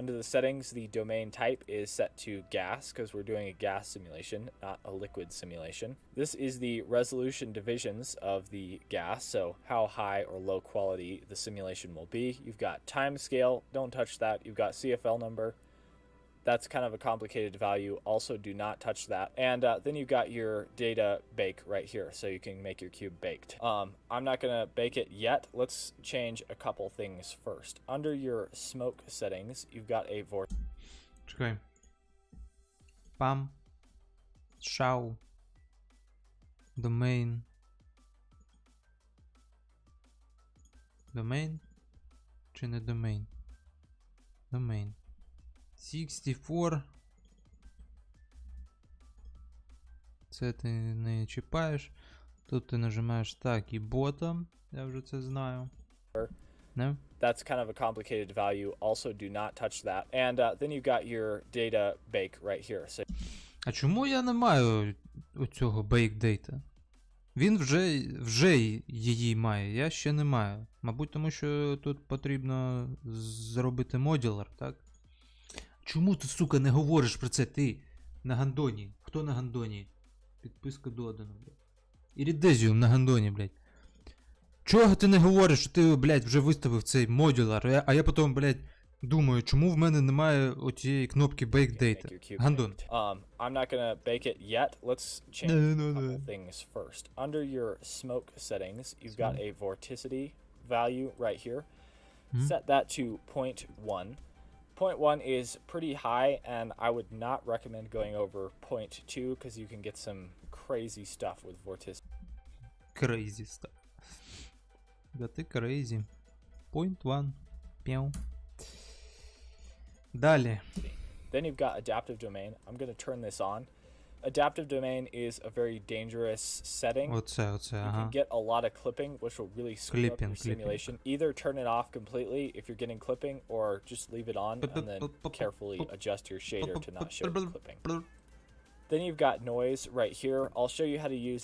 Speaker 4: Under the settings, the domain type is set to gas because we're doing a gas simulation, not a liquid simulation. This is the resolution divisions of the gas, so how high or low quality the simulation will be. You've got time scale, don't touch that. You've got CFL number. That's kind of a complicated value. Also do not touch that. And then you've got your data bake right here, so you can make your cube baked. I'm not gonna bake it yet. Let's change a couple things first. Under your smoke settings, you've got a vortex.
Speaker 2: Чекай. Пам. Шау. Domain. Domain? Чи не domain? Domain. 64. Це ти не чіпаєш. Тут ти нажимаєш так і bottom. Я вже це знаю. Не?
Speaker 4: That's kind of a complicated value. Also do not touch that. And then you've got your data bake right here. So
Speaker 2: А чому я не маю оцього bake data? Він вже її має, я ще не маю. Мабуть, тому що тут потрібно зробити модулер, так? Чому ти, сука, не говориш про це? Ти на гандоні. Хто на гандоні? Підписка додана, блядь. Іридезіум на гандоні, блядь. Чого ти не говориш, що ти, блядь, вже виставив цей модулер, а я потім, блядь, думаю, чому в мене немає оцієї кнопки Bake Data? Гандон.
Speaker 4: I'm not gonna bake it yet. Let's change a couple things first. Under your smoke settings, you've got a vorticity value right here. Set that to 0.1. 0.1 is pretty high, and I would not recommend going over 0.2 because you can get some crazy stuff with vorticity.
Speaker 2: Crazy stuff. Да ти crazy. 0.1. П'яу. Далі.
Speaker 4: Then you've got adaptive domain. I'm going to turn this on. Adaptive domain is a very dangerous setting.
Speaker 2: Оце,
Speaker 4: You
Speaker 2: ага.
Speaker 4: can get a lot of clipping, which will really screw up your simulation. Either turn it off completely if you're getting clipping, or just leave it on and then carefully adjust your shader to not show the clipping. Then you've got noise right here. I'll show you how to use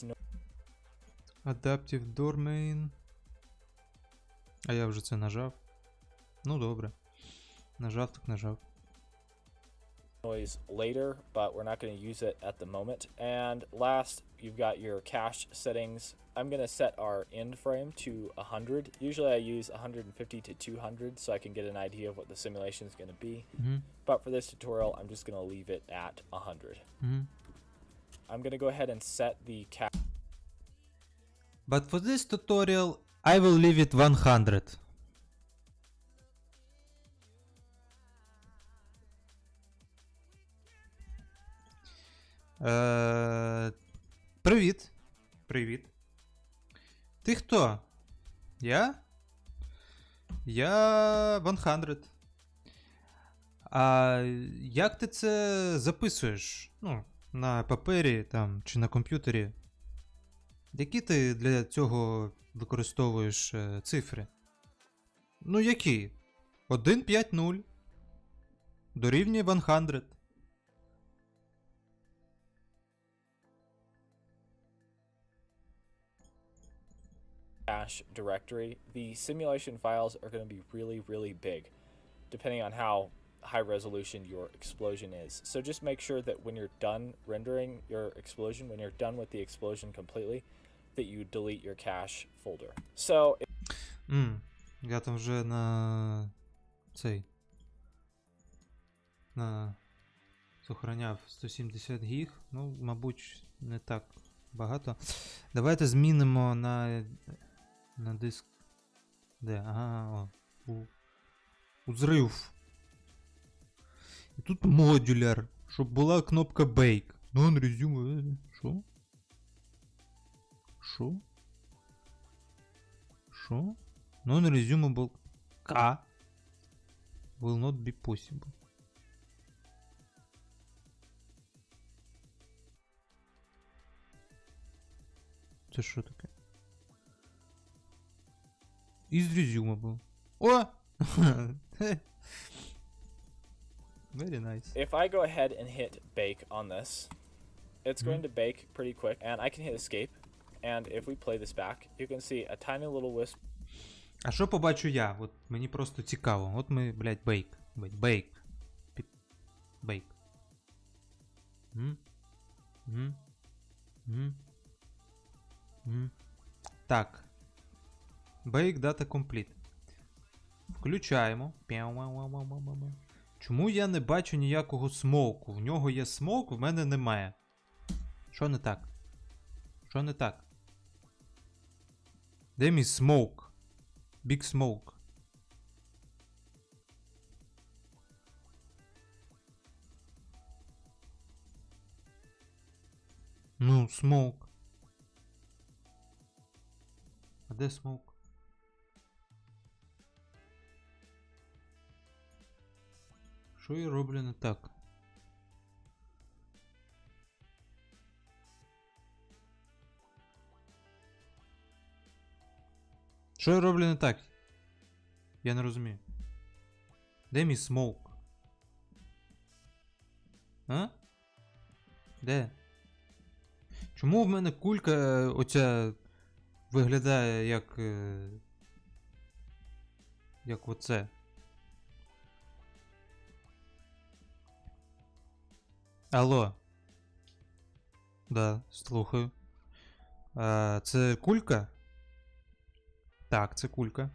Speaker 2: Adaptive domain. А я вже це нажав. Ну добре. Нажав, так нажав.
Speaker 4: noise later, but we're not going to use it at the moment. And last, you've got your cache settings. I'm going to set our end frame to 100. Usually I use 150 to 200 so I can get an idea of what the simulation is going to be. But for this tutorial, I'm just going to leave it at 100. I'm going to go ahead and set the cache.
Speaker 2: But for this tutorial, I will leave it 100. Привіт. Привіт. Ти хто? Я? Я 100. А як ти це записуєш? Ну, на папері там чи на комп'ютері? Які ти для цього використовуєш цифри? Ну які? 1.5.0. Дорівнює 100.
Speaker 4: Cache directory, the simulation files are going to be really, really big, depending on how high resolution your explosion is. So just make sure that when you're done rendering your explosion, when you're done with the explosion completely, that you delete your cache folder. So
Speaker 2: Я там вже на цей. Сохраняв 170 гіг. Ну, мабуть, не так багато. Давайте змінимо на диск. Де? Ага, у зрив. І тут модуляр, щоб була кнопка Bake. Non-resume. Що? Що? Що? Non-resumable K will not be possible. Це що таке? Is resumable. О! Very nice.
Speaker 4: if I go ahead and hit bake on this, it's going to bake pretty quick, and I can hit escape. And if we play this back, you can see a tiny little wisp.
Speaker 2: А що побачу я? От мені просто цікаво. От ми, блядь, бейк. Бейк. Так. Bake data complete. Включаємо. Чому я не бачу ніякого смоуку? В нього є смоук, в мене немає. Що не так? Що не так? Де мій смоук? Big smoke. Ну, смоук. А де смоук? Що я роблю не так? Що я роблю не так? Я не розумію. Де мій смоук? А? Де? Чому в мене кулька оця виглядає як оце? Алло. Да, слухаю. Це кулька? Так, це кулька.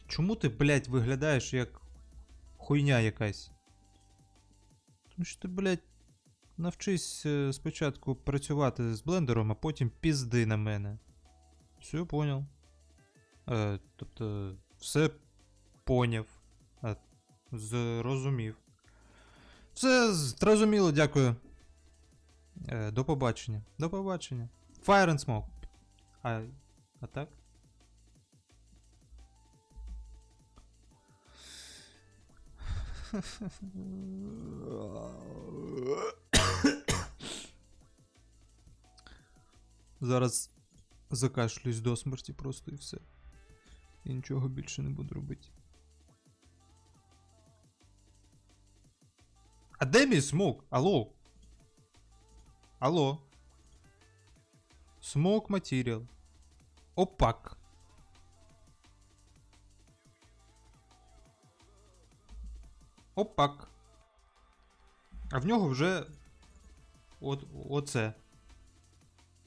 Speaker 2: Чому ти, блядь, виглядаєш як хуйня якась? Тому що ти, блядь, навчись спочатку працювати з блендером, а потім пізди на мене. Все, понял. Тобто, все поняв. Зрозумів. Все зрозуміло, дякую. До побачення. До побачення. Fire and smoke. А так? Зараз закашлюсь до смерті просто і все. І нічого більше не буду робити. А де мій смок? Алло? Алло? Smoke material. Опак. Опак. А в нього вже оце.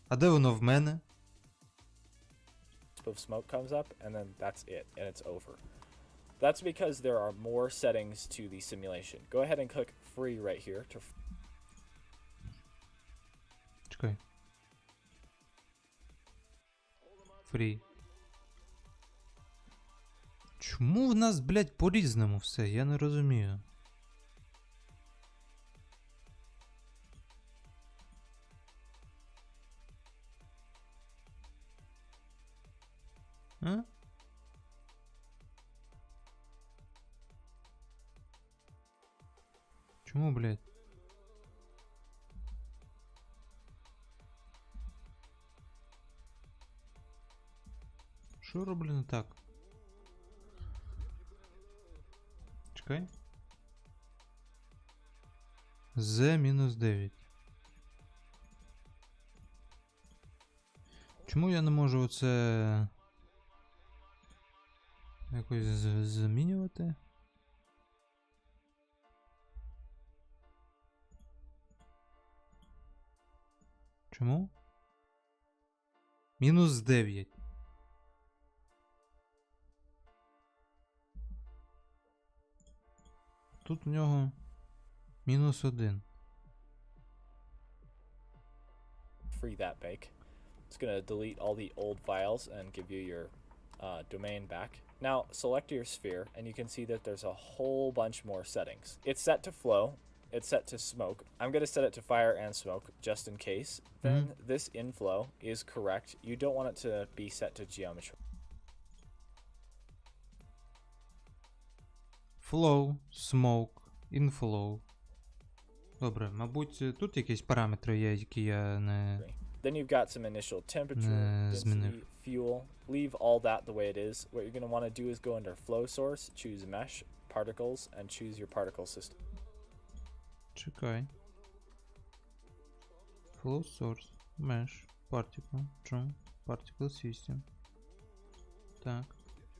Speaker 2: А де воно в мене?
Speaker 4: Of smoke comes up, and then that's it, and it's over. That's because there are more settings to the simulation. Go ahead and click free right here to
Speaker 2: Чекай. Free. Чому в нас, блядь, по-різному все? Я не розумію. А? Чому, блядь? Що роблю не так? Чекай. Z-9. Чому я не можу оце якось змінювати? Чому? Мінус 9. Тут у нього мінус 1.
Speaker 4: Free that bake. It's going to delete all the old files and give you your domain back. Now select your sphere and you can see that there's a whole bunch more settings. It's set to flow. It's set to smoke. I'm going to set it to fire and smoke just in case. Then this inflow is correct. You don't want it to be set to geometry.
Speaker 2: Flow, smoke, inflow. Добре, мабуть, тут якісь параметри є, які я не...
Speaker 4: Then you've got some initial temperature, density, fuel. Leave all that the way it is. What you're going to want to do is go under flow source, choose mesh, particles, and choose your particle system.
Speaker 2: Чекай. Flow source, mesh, particle, true, particle system. Так.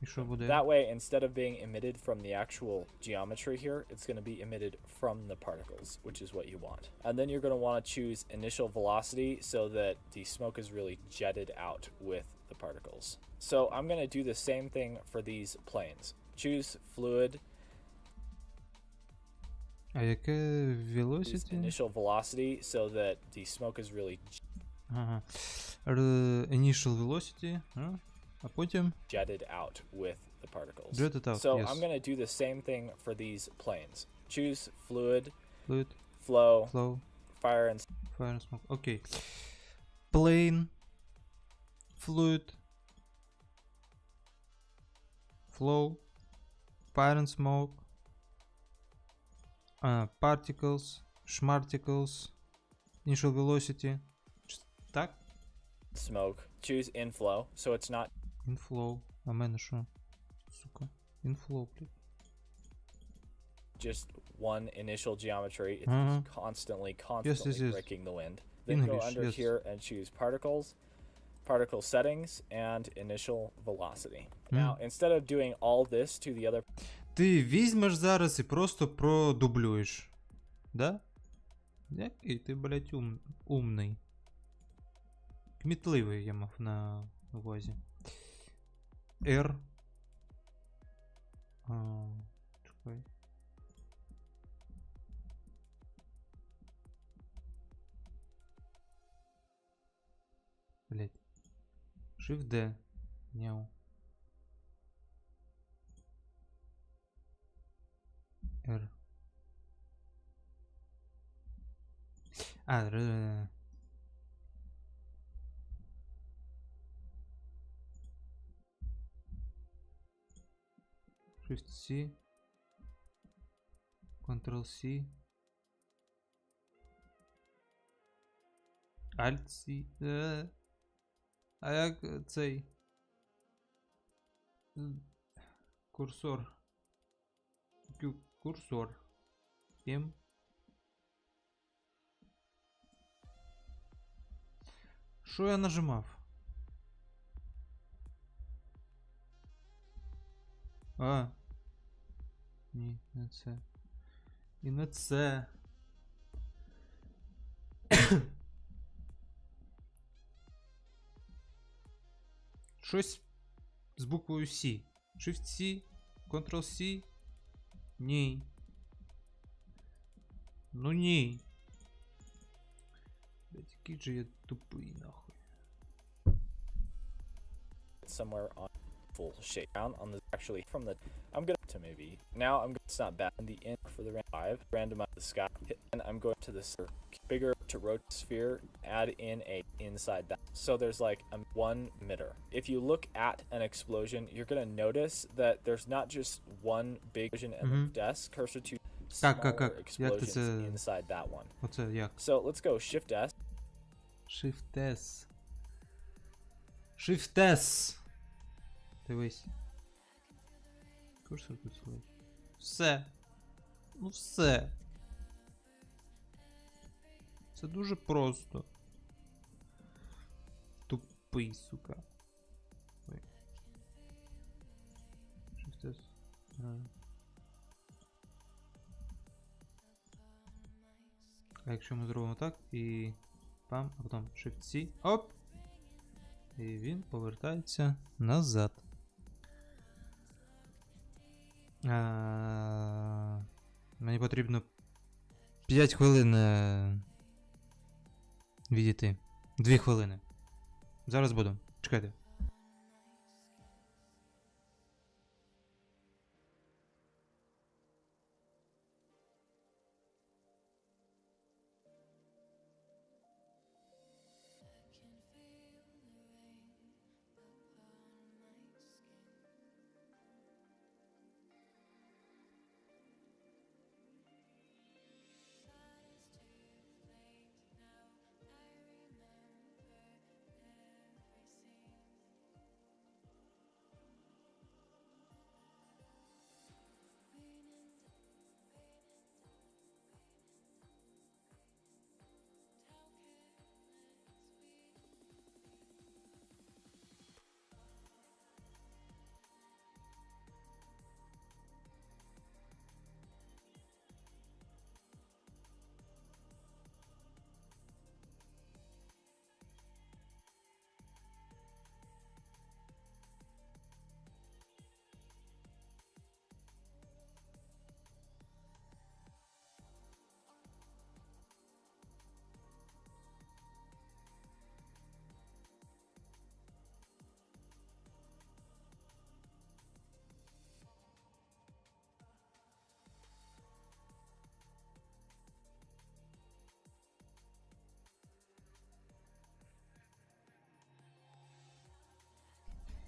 Speaker 2: І що буде?
Speaker 4: That way, instead of being emitted from the actual geometry here, it's going to be emitted from the particles, which is what you want. And then you're going to want to choose initial velocity so that the smoke is really jetted out with the particles. So I'm going to do the same thing for these planes. Choose fluid.
Speaker 2: А яке velocity?
Speaker 4: Initial velocity so that the smoke is really
Speaker 2: Ага. Initial velocity. А потім?
Speaker 4: jetted out with the particles.
Speaker 2: Jetted out,
Speaker 4: So
Speaker 2: yes.
Speaker 4: I'm going to do the same thing for these planes. Choose fluid,
Speaker 2: Fluid,
Speaker 4: flow,
Speaker 2: flow,
Speaker 4: fire and
Speaker 2: fire and smoke. Окей. Plane, fluid, flow, fire and smoke, particles, schmarticles, initial velocity. Так?
Speaker 4: smoke. Choose inflow so it's not
Speaker 2: Inflow. А в мене що? Сука. Inflow, блядь.
Speaker 4: just one initial geometry. It's
Speaker 2: Uh-huh.
Speaker 4: just constantly
Speaker 2: yes.
Speaker 4: breaking the wind. Then go
Speaker 2: English,
Speaker 4: under
Speaker 2: yes.
Speaker 4: here and choose particles, particle settings, and initial velocity. Now, instead of doing all this to the other
Speaker 2: Ти візьмеш зараз і просто продублюєш. Да? Який ти, блядь, умний. Кмітливий я мав на увазі. R. Чекай. Блядь. Shift D. Няу. R. Shift C. Ctrl C. Alt C. А як цей? Курсор. Курсор. Ким? Що я нажимав? Ні, не це. І не це. Щось з буквою C. Shift C, Ctrl C. Ні. Ну ні. Блять, який же я тупий, нахуй.
Speaker 4: somewhere on full shakedown on the actually from the I'm gonna to maybe now it's not bad. The in for the 5 randomize the sky and I'm going to this bigger to rotate sphere, add in a inside that, so there's like a 1 emitter. If you look at an explosion, you're gonna notice that there's not just one big explosion and the desk cursor to smaller explosions inside that one.
Speaker 2: Оце як?
Speaker 4: So let's go Shift S.
Speaker 2: Shift S. Shift S. Дивись. Курсор тут стоїть. Все. Ну все. Це дуже просто. Тупий, сука. Ой. Shift-S. А якщо ми зробимо так і пам, а потім Shift-C, оп! І він повертається назад. Мені потрібно 5 хвилин відійти. 2 хвилини. Зараз буду. Чекайте.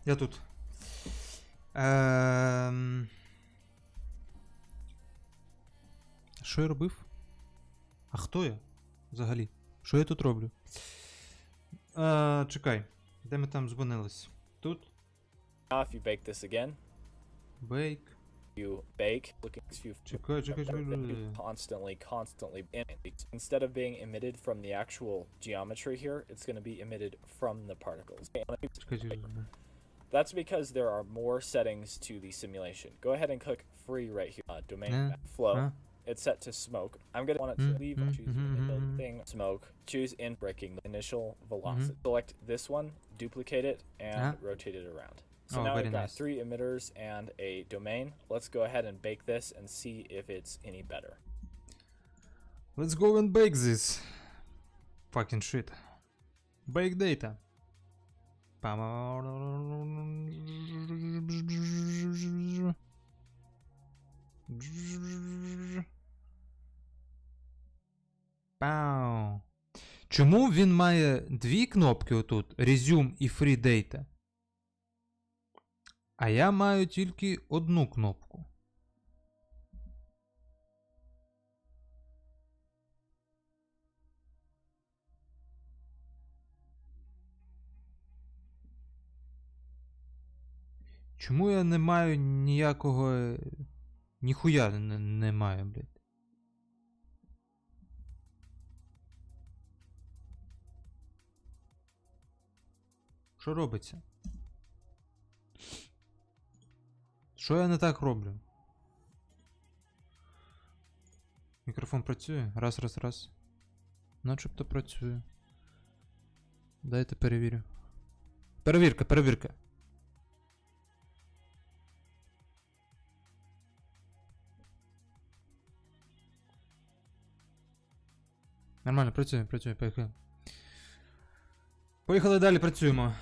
Speaker 2: Я тут. Що я робив? А хто я? Взагалі? Що я тут роблю? Чекай. Де ми там зупинились? Тут?
Speaker 4: Now, if you bake this again,
Speaker 2: Bake.
Speaker 4: you bake, looking if you
Speaker 2: Чекай.
Speaker 4: constantly instead of being emitted from the actual geometry here, it's going to be emitted from the particles.
Speaker 2: Чекай.
Speaker 4: That's because there are more settings to the simulation. Go ahead and click free right here. Domain flow. It's set to smoke. I'm going to want it to leave. Choose the middle thing. Smoke. Choose in breaking the initial velocity. Select this one, duplicate it, and rotate it around. So now we've got 3 emitters and a domain. Let's go ahead and bake this and see if it's any better.
Speaker 2: Let's go and bake this. Fucking shit. Bake data. Пау. Чому він має 2 кнопки отут? Resume і Free Data. А я маю тільки 1 кнопку. Чому я не маю ніякого... Ніхуя не маю, блядь. Що робиться? Що я не так роблю? Мікрофон працює? Раз. Начебто працює. Дайте перевірю. Перевірка. Нормально, працює, поїхали. Поїхали далі, працюємо.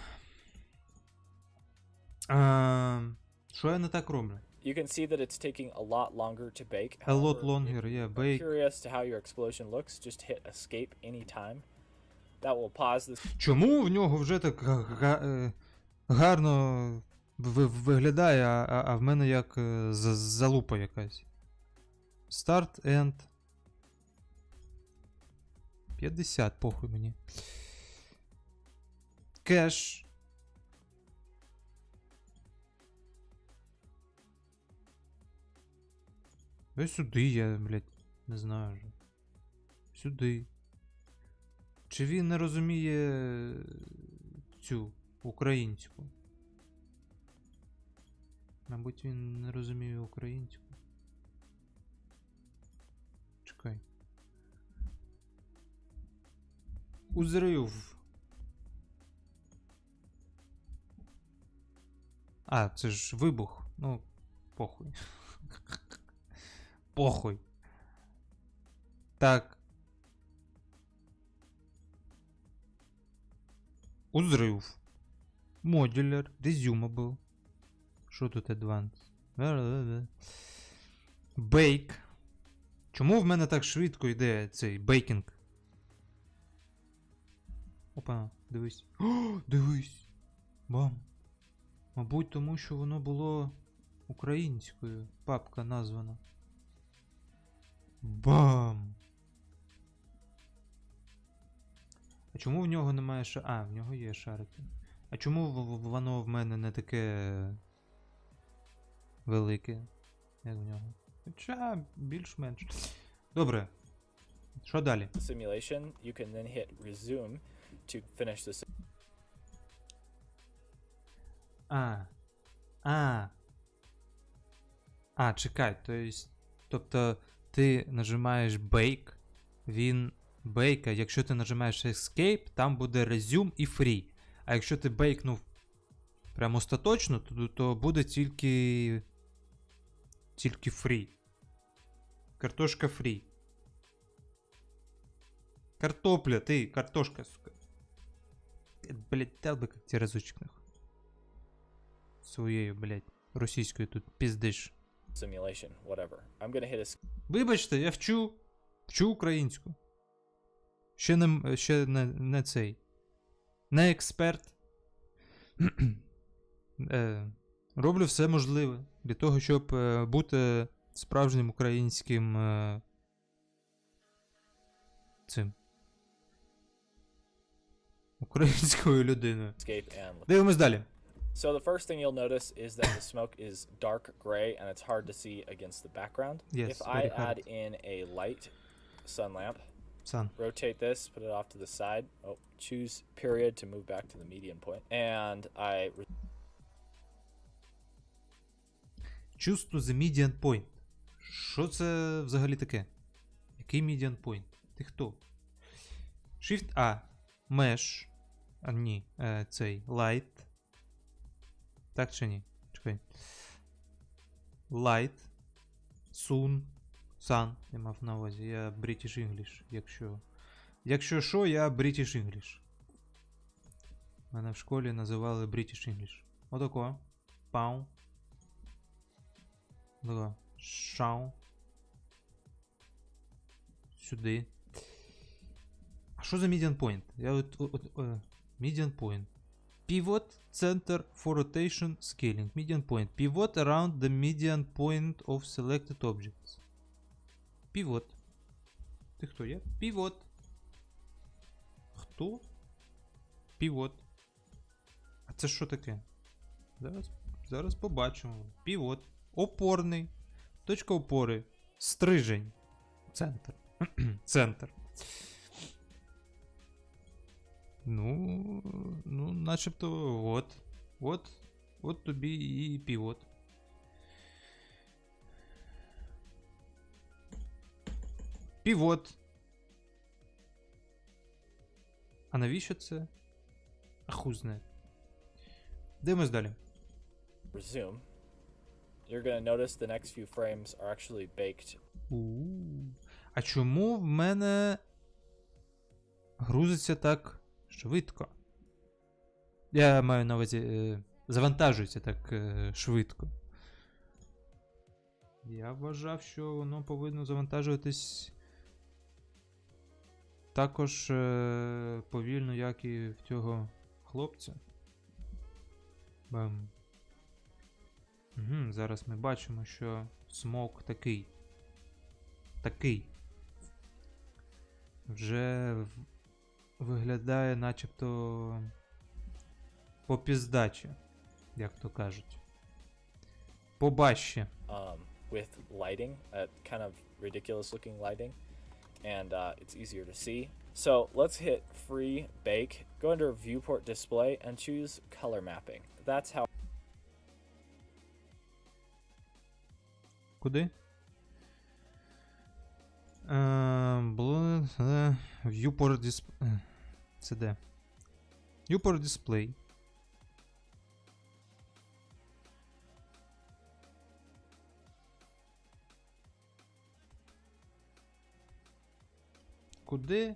Speaker 2: Що я не так роблю?
Speaker 4: You can see that it's taking a lot longer to bake.
Speaker 2: A lot
Speaker 4: However,
Speaker 2: longer,
Speaker 4: if
Speaker 2: yeah,
Speaker 4: you're
Speaker 2: bake.
Speaker 4: curious to how your explosion looks, just hit escape anytime. That will pause this.
Speaker 2: Чому в нього вже так гарно виглядає, а в мене як залупа якась? Start, end. 50, похуй мені. Кеш. Ви сюди, я, блядь, не знаю вже. Сюди. Чи він не розуміє цю українську? Мабуть, він не розуміє українську. Чекай. Узрив. А, це ж вибух. Ну, похуй. Похуй. Так. Узрив. Modular. Resumable. Що тут advanced? Bake. Чому в мене так швидко йде цей бейкінг? Опа, дивись. О, дивись. Бам. Мабуть, тому що воно було українською. Папка названа. Бам! А чому в нього немає А, в нього є шарики. А чому воно в мене не таке велике, як в нього? Хоча більш-менш. Добре. Що далі?
Speaker 4: Simulation, you can then hit resume to finish the
Speaker 2: Чекай, тобто ти нажимаєш Bake, він бейка, якщо ти нажимаєш Escape, там буде Resume і Free. А якщо ти бейкнув прямо остаточно, то буде тільки Free. Картошка Free. Картопля, ти, картошка, сука. Блять, дал би як ті разочек нахуй. Своєю, блять, російською тут піздиш.
Speaker 4: simulation, whatever. I'm gonna hit
Speaker 2: Вибачте, я вчу українську. Ще не цей. Не експерт. Роблю все можливе для того, щоб бути справжнім українським цим. Українською людиною.
Speaker 4: escape and
Speaker 2: Дивимось далі.
Speaker 4: So the first thing you'll notice is that the smoke is dark gray and it's hard to see against the background.
Speaker 2: Yes,
Speaker 4: If I
Speaker 2: very
Speaker 4: add
Speaker 2: hard.
Speaker 4: in a light sun lamp,
Speaker 2: Sun.
Speaker 4: rotate this, put it off to the side. Oh, choose period to move back to the median point. And I
Speaker 2: Choose to the median point. Що це взагалі таке? Який median point? Ти хто? Shift A. Mesh. А ні, цей. Light. Так чи ні? Чекай. Light. Sun. Sun. Я мав на увазі. Я British English. Якщо що, я British English. Мене в школі називали British English. Отако. Пау. Отако. Шау. Сюди. А що за median point? Я median point. Pivot center for rotation scaling. Median point. Pivot around the median point of selected objects. Pivot. Ти хто є? Pivot. Хто? Pivot. А це що таке? Зараз побачимо. Pivot. Опорний. Точка опори. Стрижень. Центр. Центр. Ну, начебто, от тобі і півот. Півот. А навіщо це? А хуй знає. Дивимось далі.
Speaker 4: resume. You're gonna notice the next few frames are actually baked.
Speaker 2: А чому в мене грузиться так швидко? Я маю на увазі, завантажується так швидко. Я вважав, що воно повинно завантажуватись також повільно, як і в цього хлопця. Бам. Зараз ми бачимо, що смок такий. Вже виглядає начебто попіздаче, як то кажуть. Побаще.
Speaker 4: with lighting, kind of ridiculous looking lighting, and it's easier to see. So let's hit free bake, go under viewport display and choose color mapping. That's how
Speaker 2: Куди? Viewport display. Це де? Viewport display. Куди?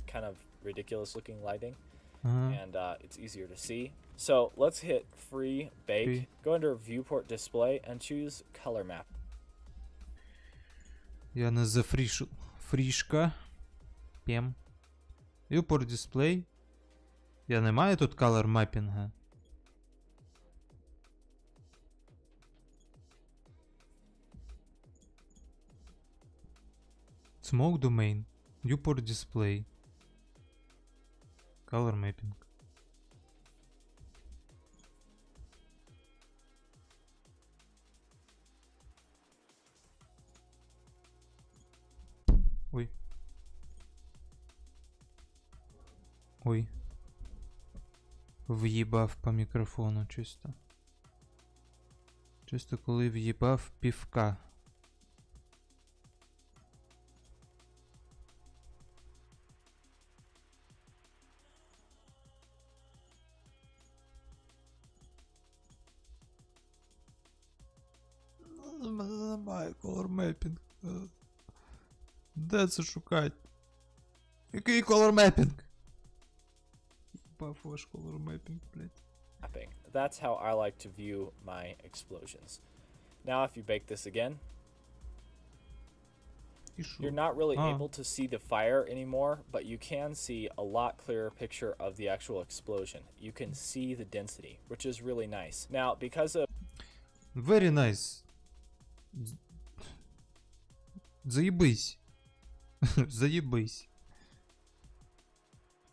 Speaker 4: kind of ridiculous looking lighting,
Speaker 2: Ага.
Speaker 4: and it's easier to see. So let's hit free bake,
Speaker 2: Free.
Speaker 4: go under viewport display and choose color map.
Speaker 2: Я не зафрішив. Фрішка. Пем. Viewport display. Я не маю тут color mapping. Smoke domain. Viewport display. Color mapping. Ой. Ой. В'їбав по мікрофону чисто. Чисто коли в'їбав півка. Немає color mapping. Де це шукать? Який color mapping? Ебав ваш color mapping, блядь.
Speaker 4: Mapping. That's how I like to view my explosions. Now if you bake this again,
Speaker 2: І шо?
Speaker 4: you're not really
Speaker 2: Ah.
Speaker 4: able to see the fire anymore, but you can see a lot clearer picture of the actual explosion. You can see the density, which is really nice. Now, because of
Speaker 2: Very nice. Заєбись. Заєбись.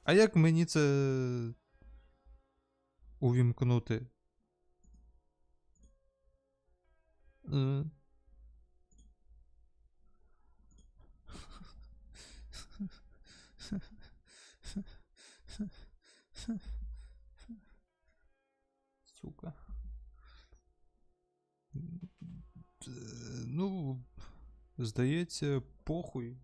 Speaker 2: А як мені це увімкнути? Сука. Ну, здається, похуй.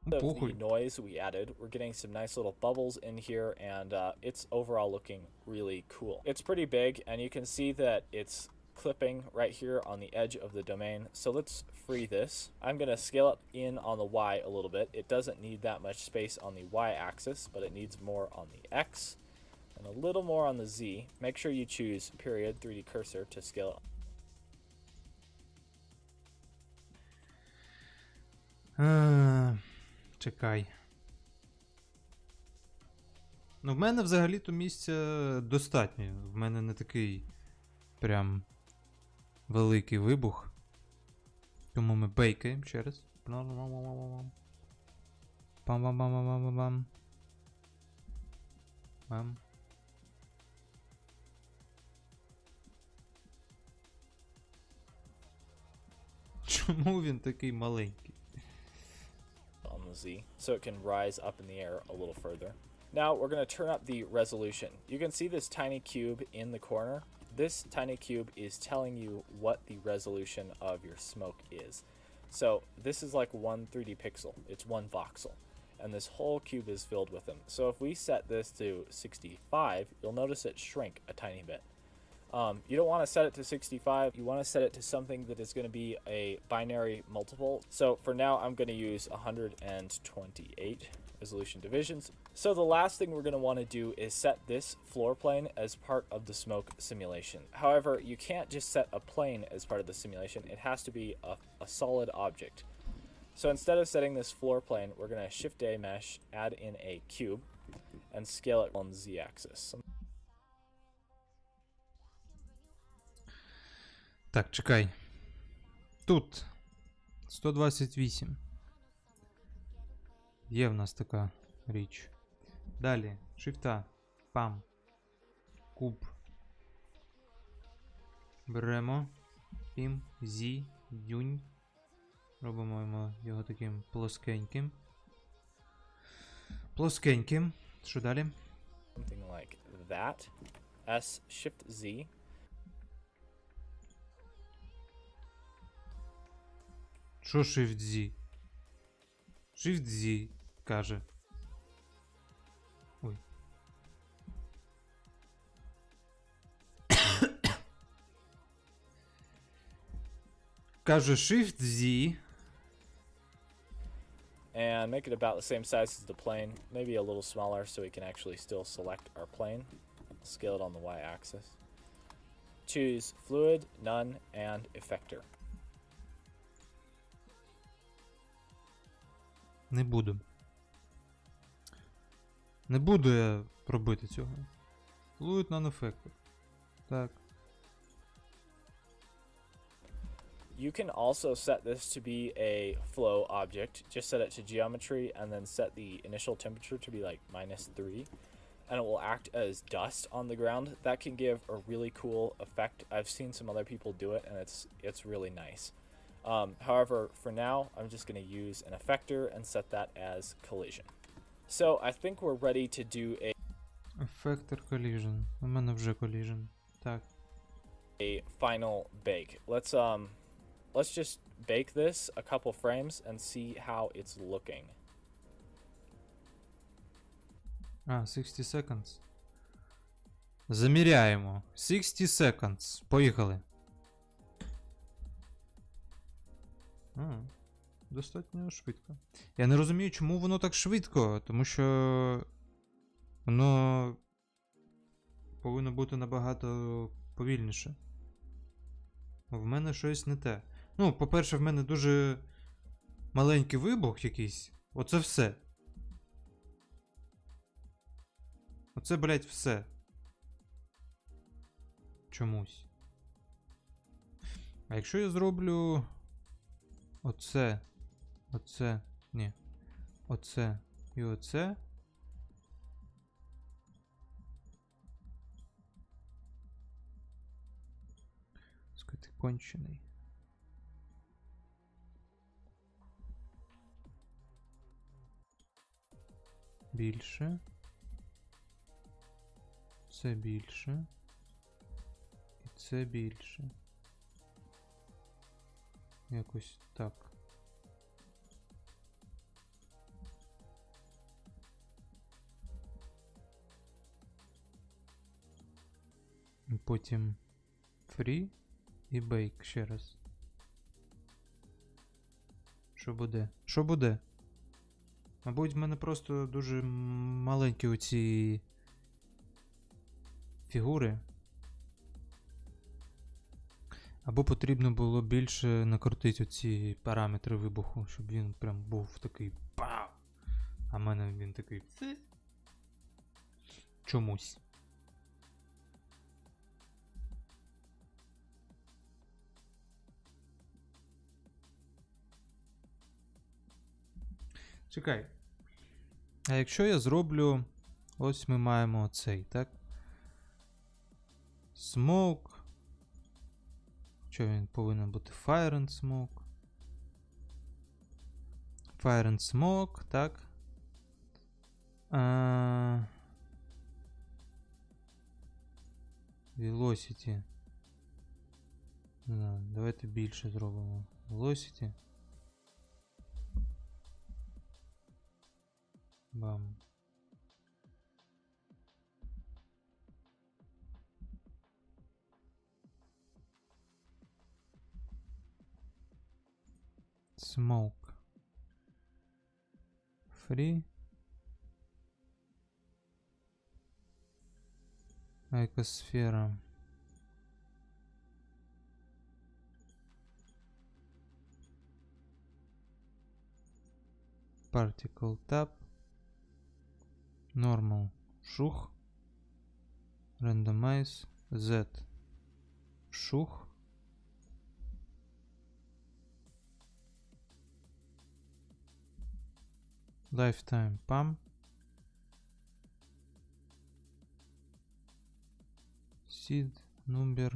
Speaker 2: Ну,
Speaker 4: of the
Speaker 2: похуй.
Speaker 4: noise we added, we're getting some nice little bubbles in here, and it's overall looking really cool. It's pretty big, and you can see that it's clipping right here on the edge of the domain. So let's free this. I'm going to scale up in on the Y a little bit. It doesn't need that much space on the Y axis, but it needs more on the X and a little more on the Z. Make sure you choose period 3D cursor to scale up.
Speaker 2: Чекай. Ну, в мене взагалі-то місця достатньо. В мене не такий прям великий вибух. Тому ми бейкаємо ще раз. Пам-пам-пам-пам-пам-пам. Пам. Чому він такий маленький?
Speaker 4: On the Z, so it can rise up in the air a little further. Now we're going to turn up the resolution. You can see this tiny cube in the corner. This tiny cube is telling you what the resolution of your smoke is. So this is like one 3D pixel. It's one voxel. And this whole cube is filled with them. So if we set this to 65, you'll notice it shrink a tiny bit. You don't want to set it to 65. You want to set it to something that is going to be a binary multiple. So for now, I'm going to use 128 resolution divisions. So the last thing we're going to want to do is set this floor plane as part of the smoke simulation. However, you can't just set a plane as part of the simulation. It has to be a solid object. So instead of setting this floor plane, we're going to Shift A mesh, add in a cube, and scale it on the Z-axis.
Speaker 2: Так, чекай. Тут 128. Є в нас така річ. Далі. Shift-A. Пам. Куб. Беремо. Пім. Зі. Дюнь. Робимо його таким плоскеньким. Плоскеньким. Що далі?
Speaker 4: Something like that. S, Shift Z.
Speaker 2: Що Shift-Z? Shift-Z, каже. Ой. Каже Shift-Z.
Speaker 4: And make it about the same size as the plane. Maybe a little smaller so we can actually still select our plane. Scale it on the y-axis. Choose Fluid, None, and Effector.
Speaker 2: Не буду. Не буду я робити цього. Fluid None-Effector. Так.
Speaker 4: You can also set this to be a flow object. Just set it to geometry and then set the initial temperature to be like -3. And it will act as dust on the ground. That can give a really cool effect. I've seen some other people do it and it's really nice. However, for now, I'm just going to use an effector and set that as collision. So I think we're ready to do
Speaker 2: Effector Collision. У мене вже Collision. Так.
Speaker 4: a final bake. Let's just bake this a couple frames and see how it's looking.
Speaker 2: 60 seconds. Заміряємо. 60 seconds. Поїхали. Достатньо швидко. Я не розумію, чому воно так швидко, тому що воно повинно бути набагато повільніше. В мене щось не те. Ну, по-перше, в мене дуже маленький вибух якийсь. Оце все. Оце, блять, все. Чомусь. А якщо я зроблю оце, ні. Оце і оце. Скажи, ти кончений. Більше. Це більше. І це більше. Якось так. Потім free і bake ще раз. Що буде? Що буде? Мабуть, в мене просто дуже маленькі оці фігури. Або потрібно було більше накрутити оці параметри вибуху, щоб він прям був такий пау. А в мене він такий чомусь. Чекай. А якщо я зроблю... Ось ми маємо оцей, так? Smoke. Що він повинен бути? Fire and Smoke. Fire and Smoke, так. Velocity. Не знаю, давайте більше зробимо. Velocity. Бам. Smoke. Free. Екосфера. Particle Tab. Normal. Шух. Randomize. Z. Шух. Lifetime PAM. Seed number.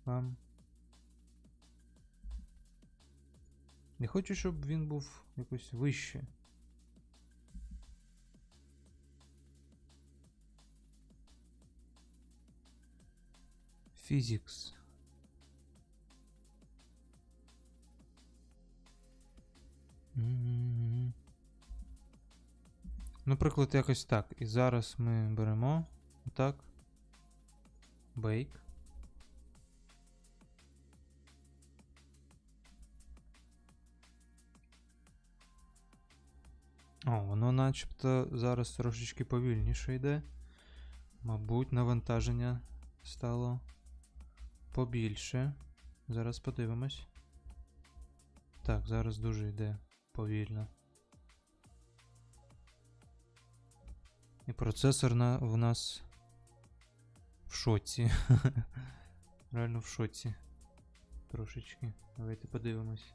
Speaker 2: Вам. Не хочу, щоб він був якось вище. Physics. Наприклад, якось так. І зараз ми беремо отак. Bake. О, воно начебто зараз трошечки повільніше йде. Мабуть, навантаження стало побільше. Зараз подивимось. Так, зараз дуже йде повільно. І процесор в нас в шоці. Реально в шоці. Трошечки. Давайте подивимось.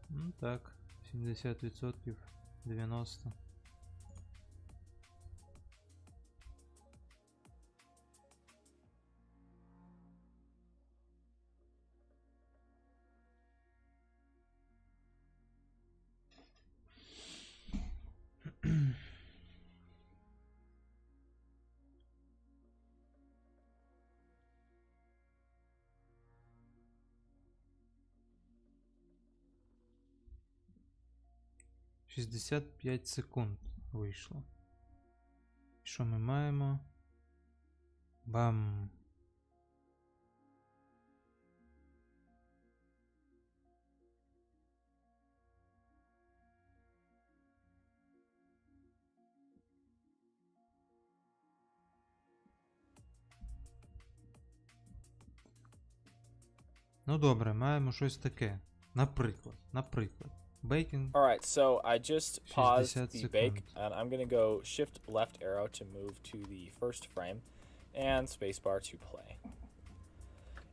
Speaker 2: Ну так, 70%, 90%. — 65 секунд вийшло. Що ми маємо? Бам! Ну добре, маємо щось таке. Наприклад. Baking.
Speaker 4: Alright, so I just paused
Speaker 2: 60
Speaker 4: the bake,
Speaker 2: seconds.
Speaker 4: and I'm gonna go shift left arrow to move to the first frame, and spacebar to play.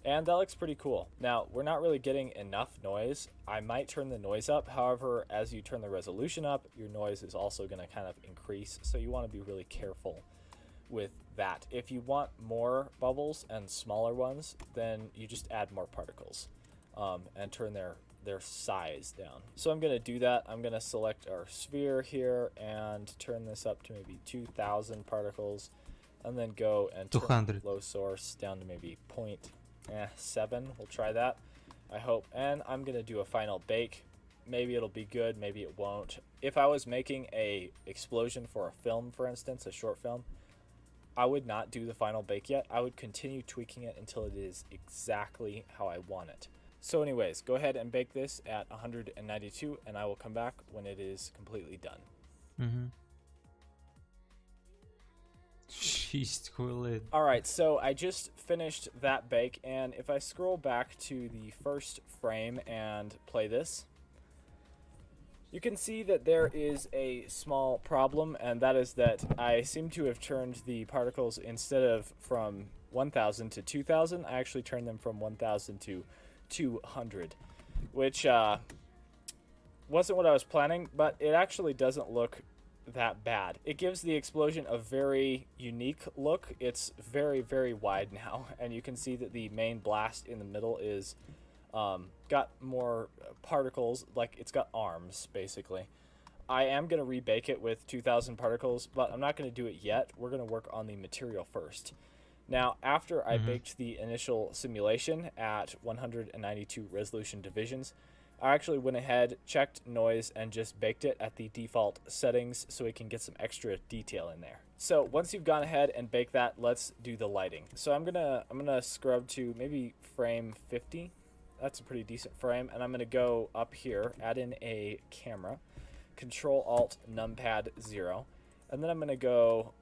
Speaker 4: And that looks pretty cool. Now, we're not really getting enough noise. I might turn the noise up, however, as you turn the resolution up, your noise is also gonna kind of increase, so you wanna be really careful with that. If you want more bubbles and smaller ones, then you just add more particles, and turn their size down. So I'm going to do that. I'm going to select our sphere here and turn this up to maybe 2,000 particles, and then go and turn
Speaker 2: 200.
Speaker 4: low source down to maybe 0.7. We'll try that, I hope. And I'm going to do a final bake. Maybe it'll be good, maybe it won't. If I was making a explosion for a film, for instance, a short film, I would not do the final bake yet. I would continue tweaking it until it is exactly how I want it. So anyways, go ahead and bake this at 192, and I will come back when it is completely done.
Speaker 2: 6 хвилин.
Speaker 4: Alright, so I just finished that bake, and if I scroll back to the first frame and play this, you can see that there is a small problem, and that is that I seem to have turned the particles, instead of from 1000 to 2000, I actually turned them from 1000 to 200, which wasn't what I was planning, but it actually doesn't look that bad. It gives the explosion a very unique look. It's very, very wide now, and you can see that the main blast in the middle is got more particles, like it's got arms, basically. I am going to rebake it with 2,000 particles, but I'm not going to do it yet. We're going to work on the material first. Now, after I baked the initial simulation at 192 resolution divisions, I actually went ahead, checked noise, and just baked it at the default settings so we can get some extra detail in there. So once you've gone ahead and baked that, let's do the lighting. So I'm gonna scrub to maybe frame 50. That's a pretty decent frame, and I'm gonna go up here, add in a camera, Control Alt Numpad 0, and then I'm gonna go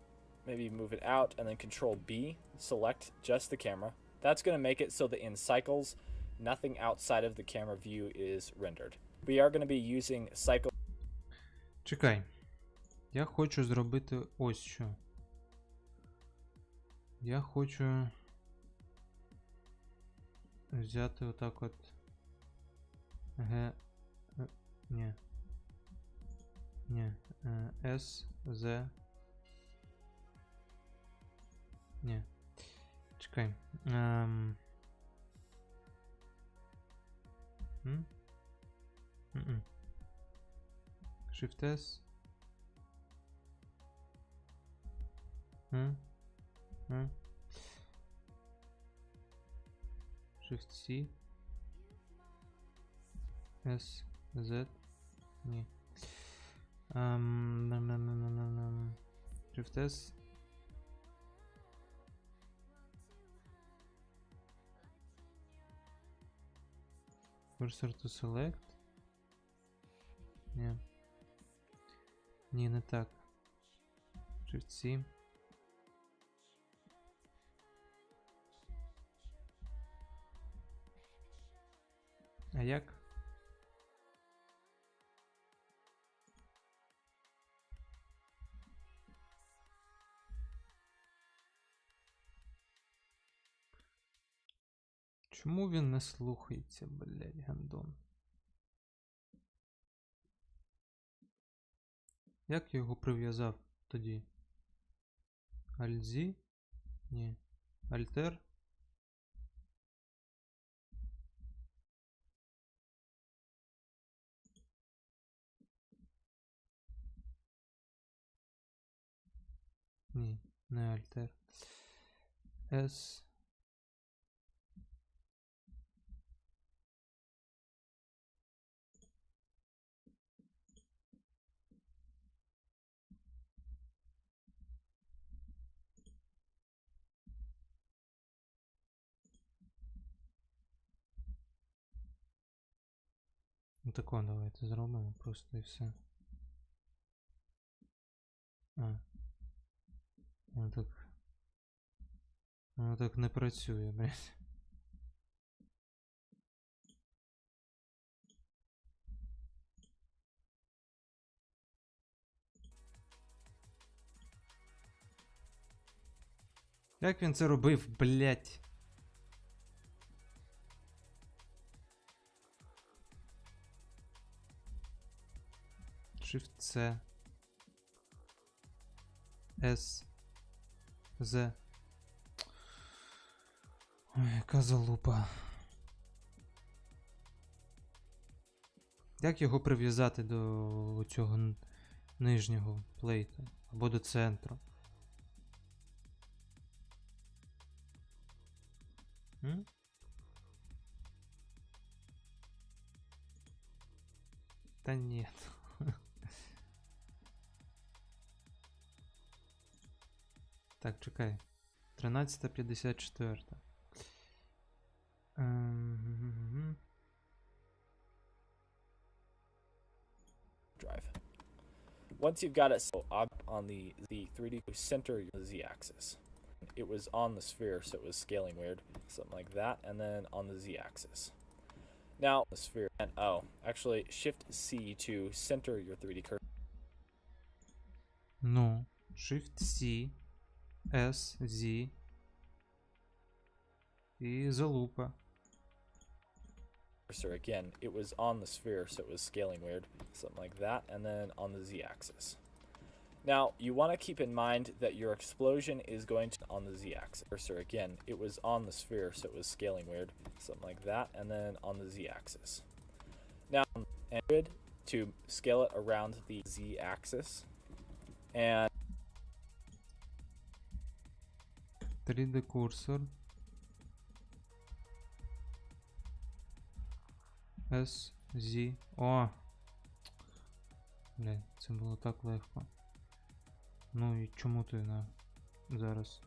Speaker 4: maybe move it out, and then Control B, select just the camera. That's going to make it so that in cycles, nothing outside of the camera view is rendered. We are going to be using cycle.
Speaker 2: Чекай. Я хочу зробити ось що. Я хочу взяти отак от S, Z, Ні. Чекай. Shift S. Shift C. S. Z. Ні. Shift S. Cursor to select. Ні. Ні, не так. Shift C. А як? Чому він не слухається, блядь, гандон? Як я його прив'язав тоді? Alt-Z? Ні. Альтер? Ні, не альтер. S. Тако давайте зробимо просто і все. Воно так не працює, блядь. Як він це робив, блядь? Shift C. S. Z. Ой, яка залупа. Як його прив'язати до цього нижнього плейта? Або до центру? Та ні. Так, чекай. 13:54.
Speaker 4: Drive. Once you've got it so up on the 3D center the Z-axis. It was on the sphere, so it was scaling weird, something like that, and then on the Z-axis. Now the sphere and actually Shift C to center your 3D cursor.
Speaker 2: Ну, Shift C, S, Z і залупа.
Speaker 4: Again, it was on the sphere, so it was scaling weird, something like that, and then on the Z-axis. Now, you want to keep in mind that your explosion is going to on the Z-axis. Again, it was on the sphere, so it was scaling weird, something like that, and then on the Z-axis. Now, and good to scale it around the Z-axis, and
Speaker 2: 3D курсор. S, Z. О! Бля, це було так легко. Ну і чому ти зараз?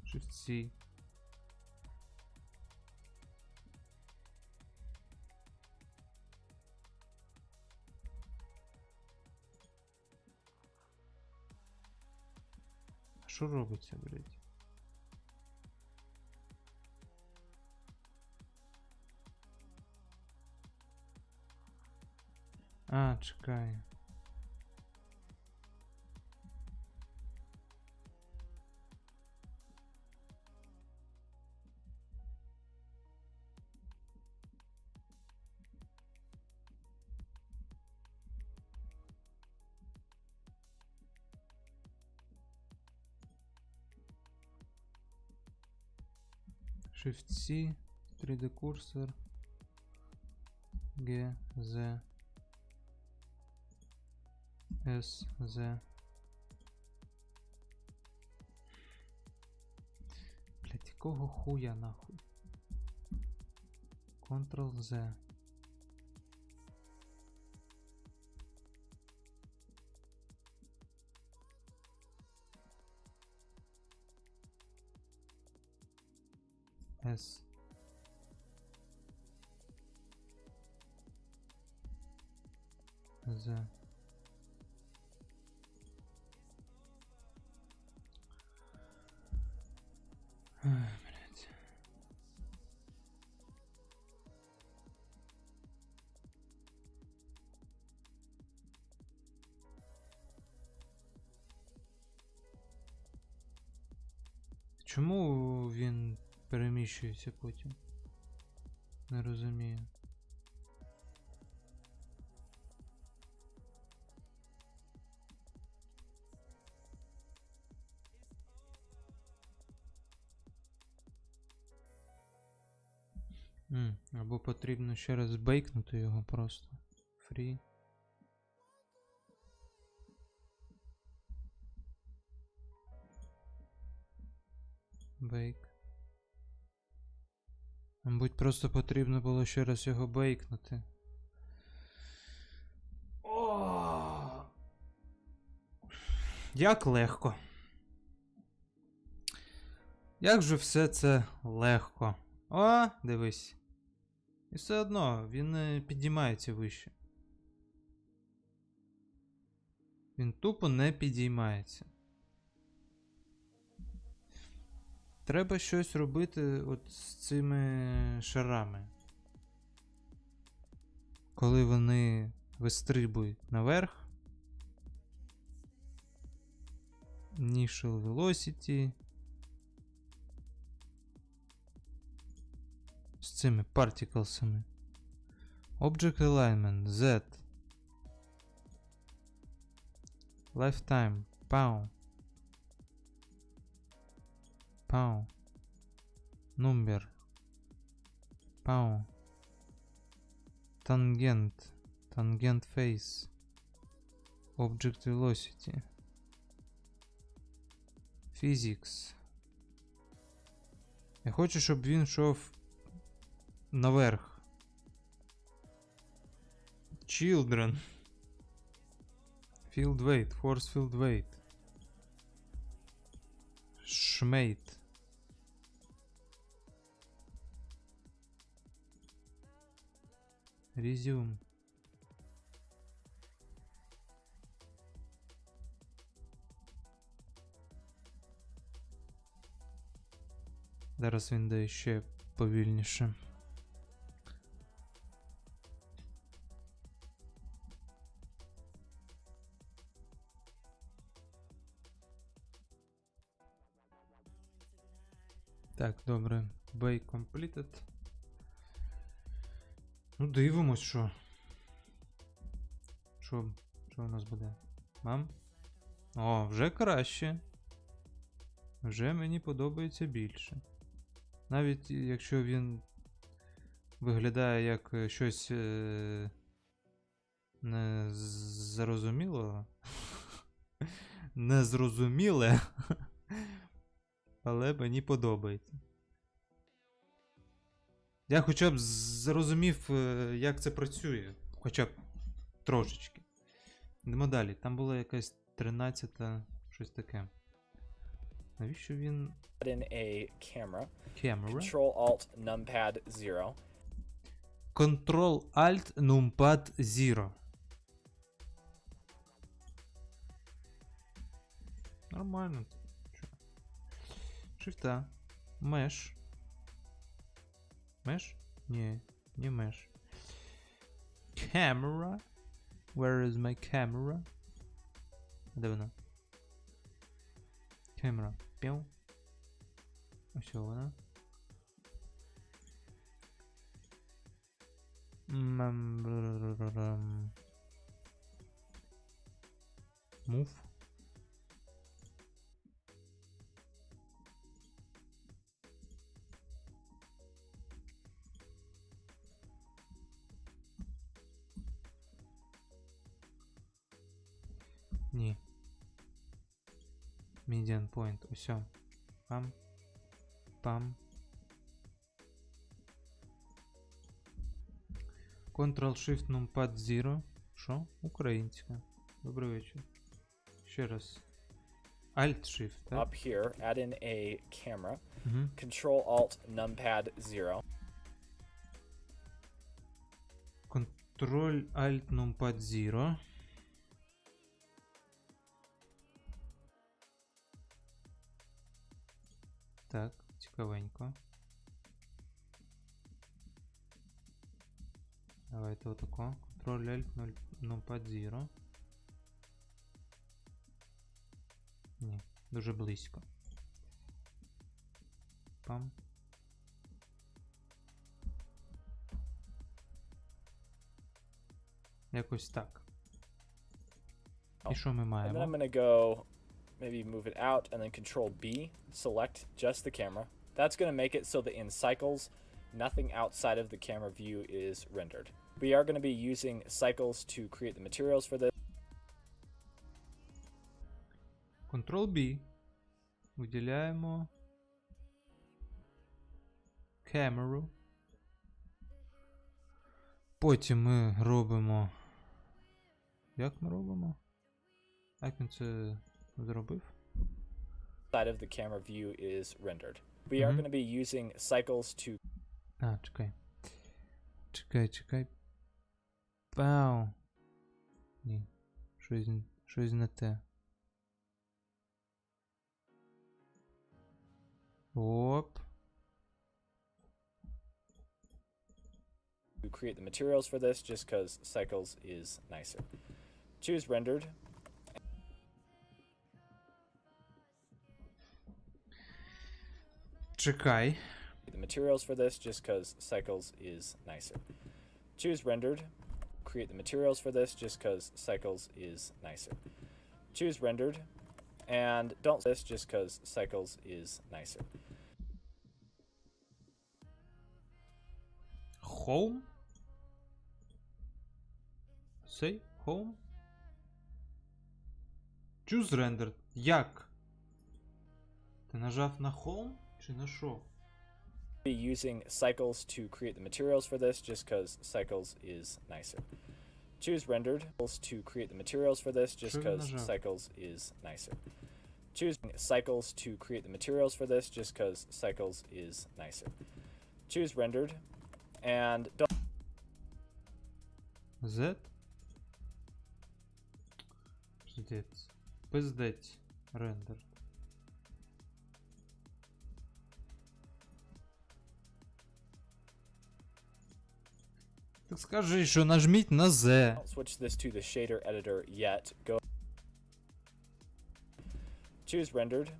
Speaker 2: Shift C. А що робиться, блядь? А, чекай. Shift-C, 3D курсор, G, Z, S, Z. Блять, якого хуя нахуй? Ctrl-Z. S. Z. Блять. Чому він переміщується потім? Не розумію. Або потрібно ще раз бейкнути його просто. Free. Бейк. Мабуть, просто потрібно було ще раз його бейкнути. О! Як легко. Як же все це легко. О, дивись. І все одно він не підіймається вище. Він тупо не підіймається. Треба щось робити от з цими шарами. Коли вони вистрибують наверх. Initial Velocity. З цими партиклсами. Object Alignment, Z. Lifetime, Pow. Pow. Number. Pow. Tangent. Tangent Face. Object Velocity. Physics. Я хочу, щоб він йшов наверх. Children. Field weight. Force field weight. Schmate. Resume. Зараз він дає ще повільніше. Так, добре. Bake completed. Ну, дивимось, що. Що у нас буде? Мам? О, вже краще. Вже мені подобається більше. Навіть якщо він виглядає як щось незрозуміло. Незрозуміле. Але мені подобається. Я хоча б зрозумів, як це працює. Хоча б трошечки. Йдемо далі. Там була якась 13-та, щось таке. Навіщо він...
Speaker 4: In a camera.
Speaker 2: Camera.
Speaker 4: Control-Alt-Numpad 0.
Speaker 2: Control-Alt-Numpad 0. Нормально. Шифта. Mesh. Mesh? Ні, не mesh. Camera. Where is my camera? Де вона? Camera. Пів. Ось вона. Move. Median point. Усьо. Пам. Пам. Ctrl-Shift Numpad 0. Що? Українська. Добрий вечір. Ще раз. Alt-Shift, так?
Speaker 4: Up here, add in a camera.
Speaker 2: Угу.
Speaker 4: Control-Alt Numpad 0.
Speaker 2: Ctrl-Alt Numpad 0. Так, цікавенько. Давайте отако. Ctrl-Alt Numpad 0. Ні, дуже близько. Пам. Якось так. І що ми
Speaker 4: And then I'm
Speaker 2: маємо?
Speaker 4: going to go maybe move it out and then Control B, select just the camera. That's going to make it so that in cycles, nothing outside of the camera view is rendered. We are going to be using cycles to create the materials for this.
Speaker 2: Ctrl-B. Виділяємо камеру. Потім ми робимо. Як ми робимо? Як він це зробив?
Speaker 4: Side of the camera view is rendered. We are going to be using cycles to
Speaker 2: А, чекай. Чекай. Пау. Ні. Щось не те. Оп.
Speaker 4: create the materials for this just because cycles is nicer. Choose rendered.
Speaker 2: Чекай.
Speaker 4: The materials for this just because cycles is nicer. Choose rendered. Create the materials for this just because cycles is nicer. Choose rendered. And don't this just because cycles is nicer.
Speaker 2: Home? Say home? Choose rendered. Як? Ти нажав на home чи на що?
Speaker 4: Be using cycles to create the materials for this just because cycles is nicer. Choose rendered to create the materials for this just because cycles is nicer. Choose cycles to create the materials for this just because cycles is nicer. Choose rendered and don't
Speaker 2: Z? Пиздець. Пиздець. Рендер. Так скажи, що нажміть на Z.
Speaker 4: switch this to the shader editor yet. Go choose rendered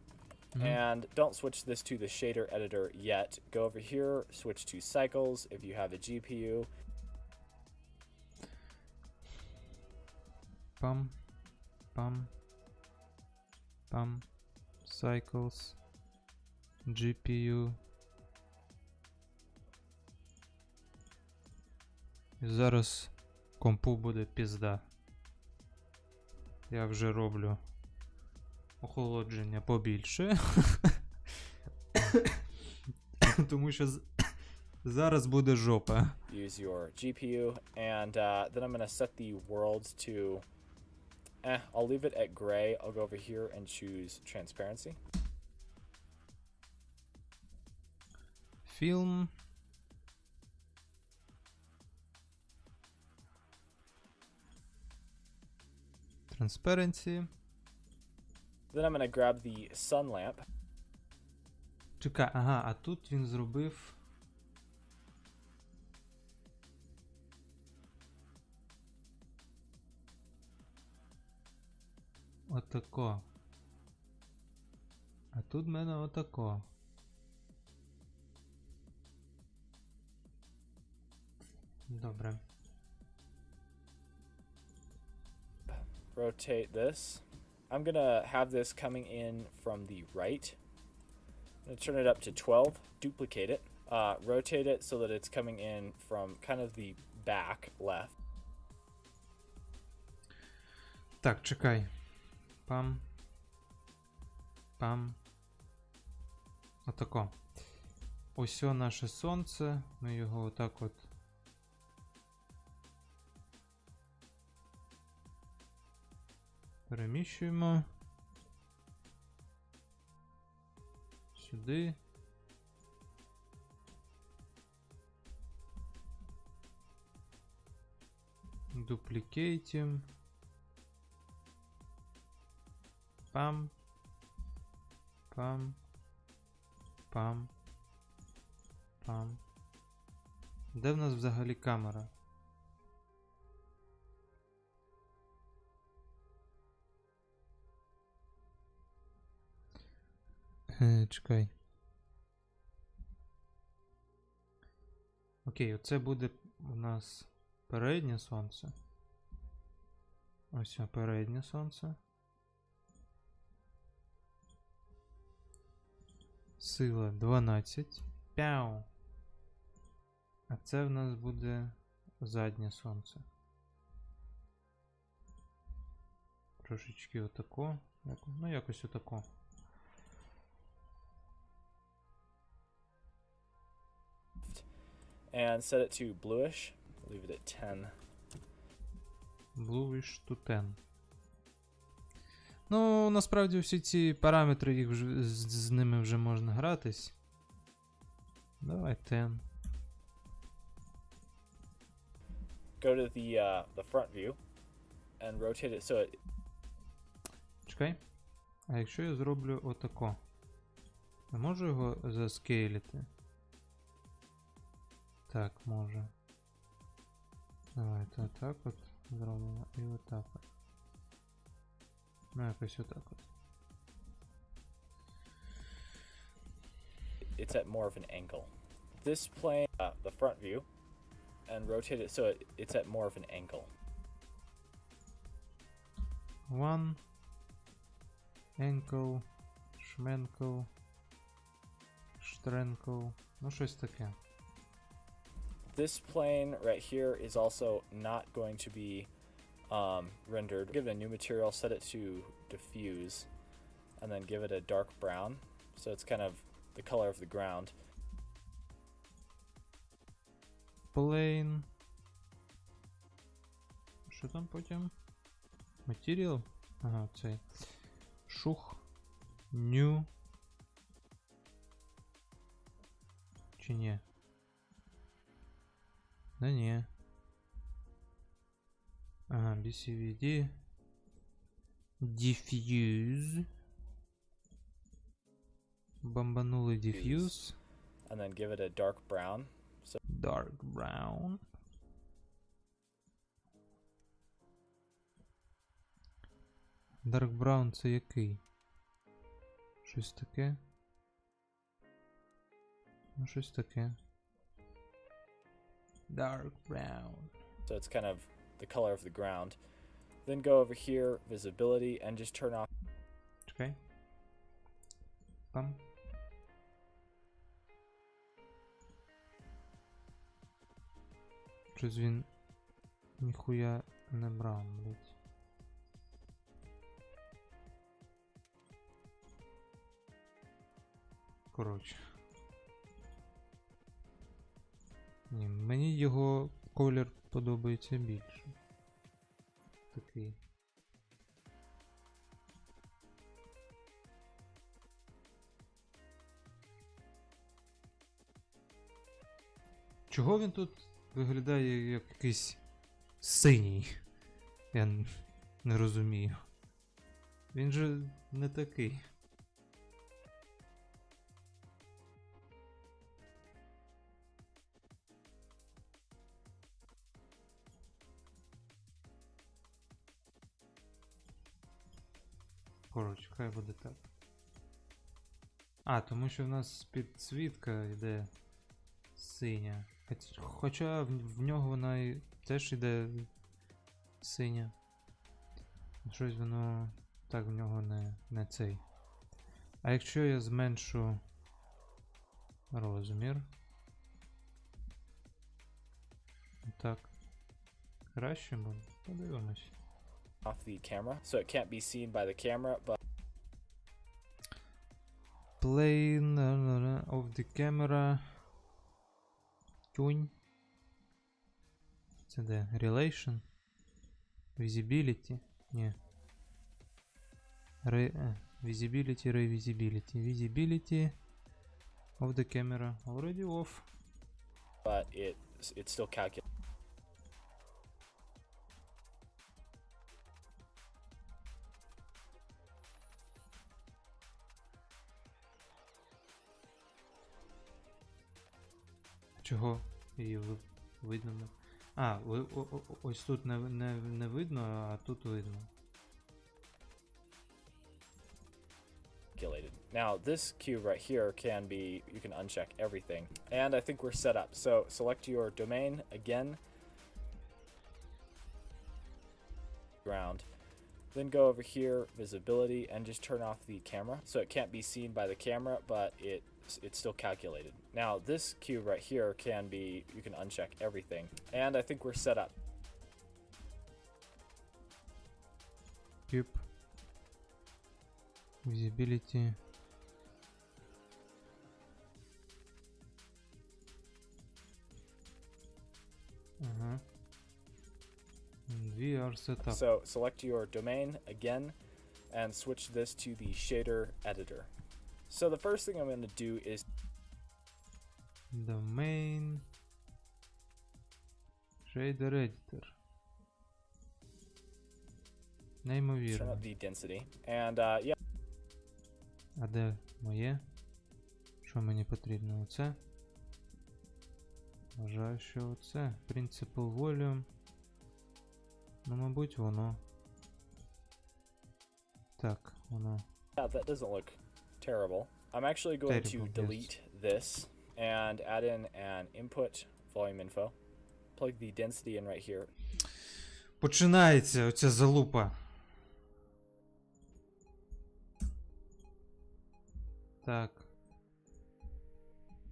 Speaker 4: and don't switch this to the shader editor yet. Go over here, switch to cycles if you have a GPU.
Speaker 2: Pam. Pam. Pam. Cycles. GPU. І зараз компу буде пізда. Я вже роблю охолодження побільше. Тому що зараз буде жопа.
Speaker 4: Use your GPU and then I'm going to set the worlds to I'll leave it at gray. I'll go over here and choose transparency.
Speaker 2: Film. Transparency.
Speaker 4: Then I'm going to grab the sun lamp.
Speaker 2: Чекай, ага, а тут він зробив. Отако. А тут в мене отако. Добре.
Speaker 4: Rotate this. I'm going to have this coming in from the right. I'm going to turn it up to 12, duplicate it, rotate it so that it's coming in from kind of the back left.
Speaker 2: Так, чекай. Пам. Пам. Отако. Ось о наше сонце. Ми його отак от. Переміщуємо. Сюди. Дуплікейтім. Пам. Пам. Пам. Пам. Де в нас взагалі камера? Чекай. Окей, оце буде у нас переднє сонце. Ось переднє сонце. Сила 12. Пяу. А це в нас буде заднє сонце. Трошечки отако. Ну, якось отако.
Speaker 4: And set it to bluish. Leave it at 10.
Speaker 2: Bluish to 10. Ну, насправді всі ці параметри, їх вже, з ними вже можна гратись. Давай 10.
Speaker 4: Go to the front view and rotate it so it.
Speaker 2: Чекай. А якщо я зроблю отако? Я можу його заскейлити? Так, може. Давайте отак от зробимо і отак от. Ну, якось отак от.
Speaker 4: It's at more of an angle. This plane, the front view, and rotate it so it's at more of an angle.
Speaker 2: One. Ankle. Шменкл. Штренкл. Ну, щось таке.
Speaker 4: This plane right here is also not going to be rendered. Give it a new material, set it to diffuse, and then give it a dark brown. So it's kind of the color of the ground.
Speaker 2: Plane. Що там потім? Material? Ага, цей. Шух. New. Чи ні? Да ні. Ага, BCVD. Diffuse. Бомбанули diffuse.
Speaker 4: And then give it a dark brown. So
Speaker 2: Dark brown. Dark brown це який? Щось таке? Ну, щось таке. Dark brown.
Speaker 4: so it's kind of the color of the ground. Then go over here, visibility, and just turn off.
Speaker 2: Чекай. Пам. Щось він ніхуя не брав, блять. Коротше. Ні, мені його колір подобається більше. Такий. Чого він тут виглядає як якийсь синій? Я не розумію. Він же не такий. Коротше, хай буде так. А, тому що в нас підсвітка йде синя. Хоча в нього вона і теж йде синя. Щось воно так в нього не цей. А якщо я зменшу розмір. Так. Краще буде. Подивимось.
Speaker 4: Off the camera, so it can't be seen by the camera, but
Speaker 2: plane of the camera. Тюнь. Це де? Relation? Visibility? Ні. Visibility, revisibility. Visibility of the camera. Already off.
Speaker 4: but it's still calculated.
Speaker 2: Чого її видно? А, ось тут не видно, а тут видно.
Speaker 4: Now this cube right here can be, you can uncheck everything. And I think we're set up. So select your domain again. Ground. Then go over here, visibility, and just turn off the camera. So it can't be seen by the camera, but it's still calculated. Now this cube right here can be, you can uncheck everything. And I think we're set up.
Speaker 2: Cube. Visibility. And we are set up.
Speaker 4: So select your domain again and switch this to the shader editor. So the first thing I'm going to do is
Speaker 2: Domain. Shader editor.
Speaker 4: turn
Speaker 2: Неймовірно.
Speaker 4: up the density. And yeah,
Speaker 2: А де моє? Що мені потрібно? Оце? Вважаю, що оце. Principal volume. Ну, мабуть, воно. Так, воно.
Speaker 4: yeah, that doesn't look terrible. I'm actually going to
Speaker 2: Terrible, yes.
Speaker 4: delete this and add in an input volume info. Plug the density in right here.
Speaker 2: Починається оця залупа. Так.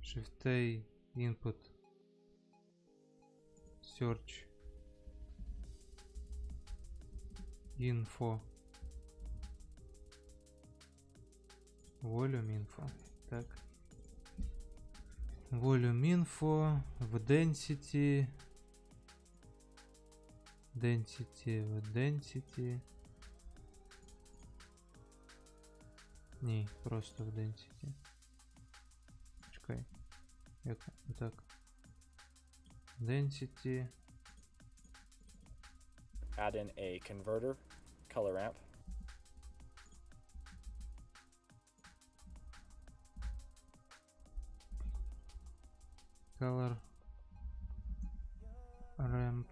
Speaker 2: Shift-A, input. Search. Info. Volume info. Так. Volume info в density. Density в density. Ні, просто в density. Чекай. Як? Отак. Density.
Speaker 4: Add in a converter, color ramp.
Speaker 2: Color ramp.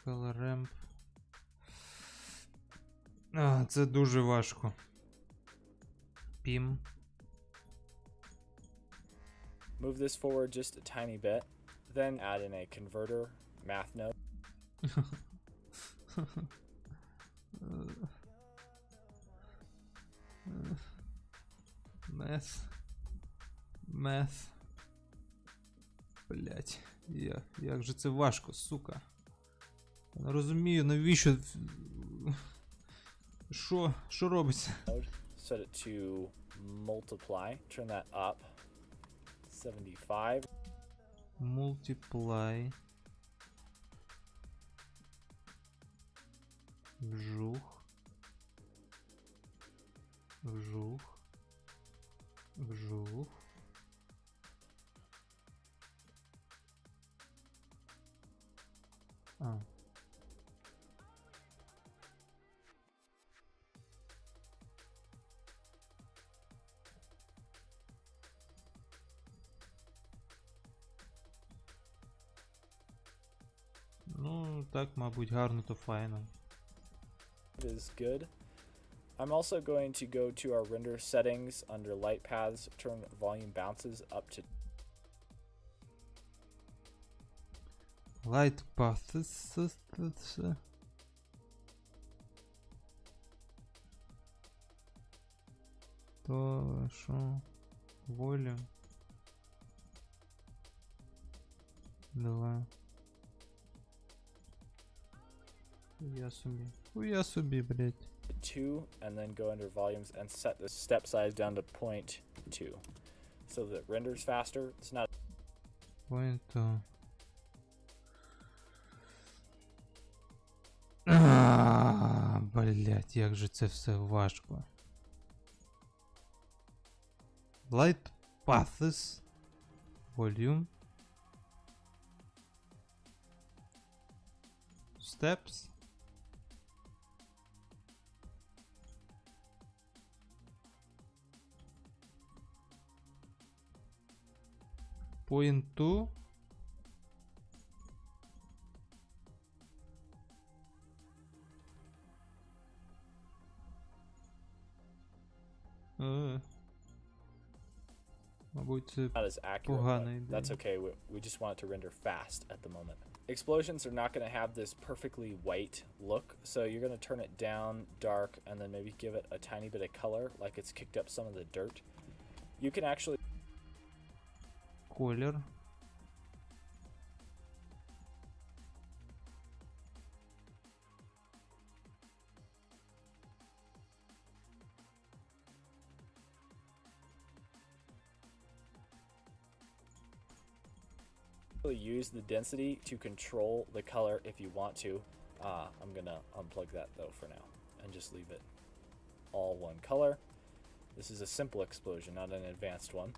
Speaker 2: Color ramp. А, це дуже важко. Pim.
Speaker 4: Move this forward just a tiny bit. Then add in a converter, math node.
Speaker 2: Math. Блять. Як же це важко, сука. Я не розумію, навіщо. Що робиться?
Speaker 4: Set it to multiply. Turn that up. 75.
Speaker 2: Multiply. Вжух. Вжух. Вжух. А. Ну, так, мабуть, гарно то файно.
Speaker 4: Is good. I'm also going to go to our render settings under light paths, turn volume bounces up to
Speaker 2: Light paths. То що? Volume. 2. Хуя собі, блять.
Speaker 4: 2 and then go under volumes and set the step size down to 0.2 so that it renders faster. It's not
Speaker 2: Point. Блять, як же це все важко. Light Paths. Volume. Steps. Point 2. Мабуть, це
Speaker 4: as accurate,
Speaker 2: погана
Speaker 4: but
Speaker 2: ідея.
Speaker 4: that's okay. We just want it to render fast at the moment. Explosions are not going to have this perfectly white look, so you're going to turn it down dark and then maybe give it a tiny bit of color, like it's kicked up some of the dirt. You can actually
Speaker 2: Колір.
Speaker 4: use the density to control the color if you want to. I'm gonna unplug that though for now and just leave it all one color. This is a simple explosion, not an advanced one.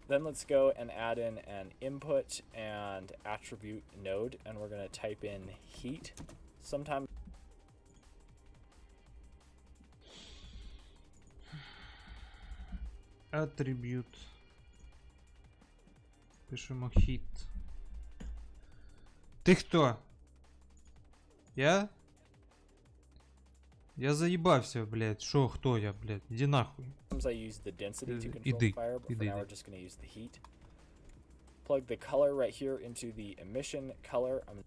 Speaker 4: Then let's go and add in an input and attribute node, and we're gonna type in heat. Sometimes
Speaker 2: Attribute. Пишемо hit. Ти хто? Я? Я заїбався, блядь. Шо, хто я, блядь? Іди нахуй.
Speaker 4: I use the density to control
Speaker 2: Іди,
Speaker 4: fire, but for
Speaker 2: іди,
Speaker 4: now
Speaker 2: іди.
Speaker 4: we're just gonna use the heat. Plug the color right here into the emission color. I'm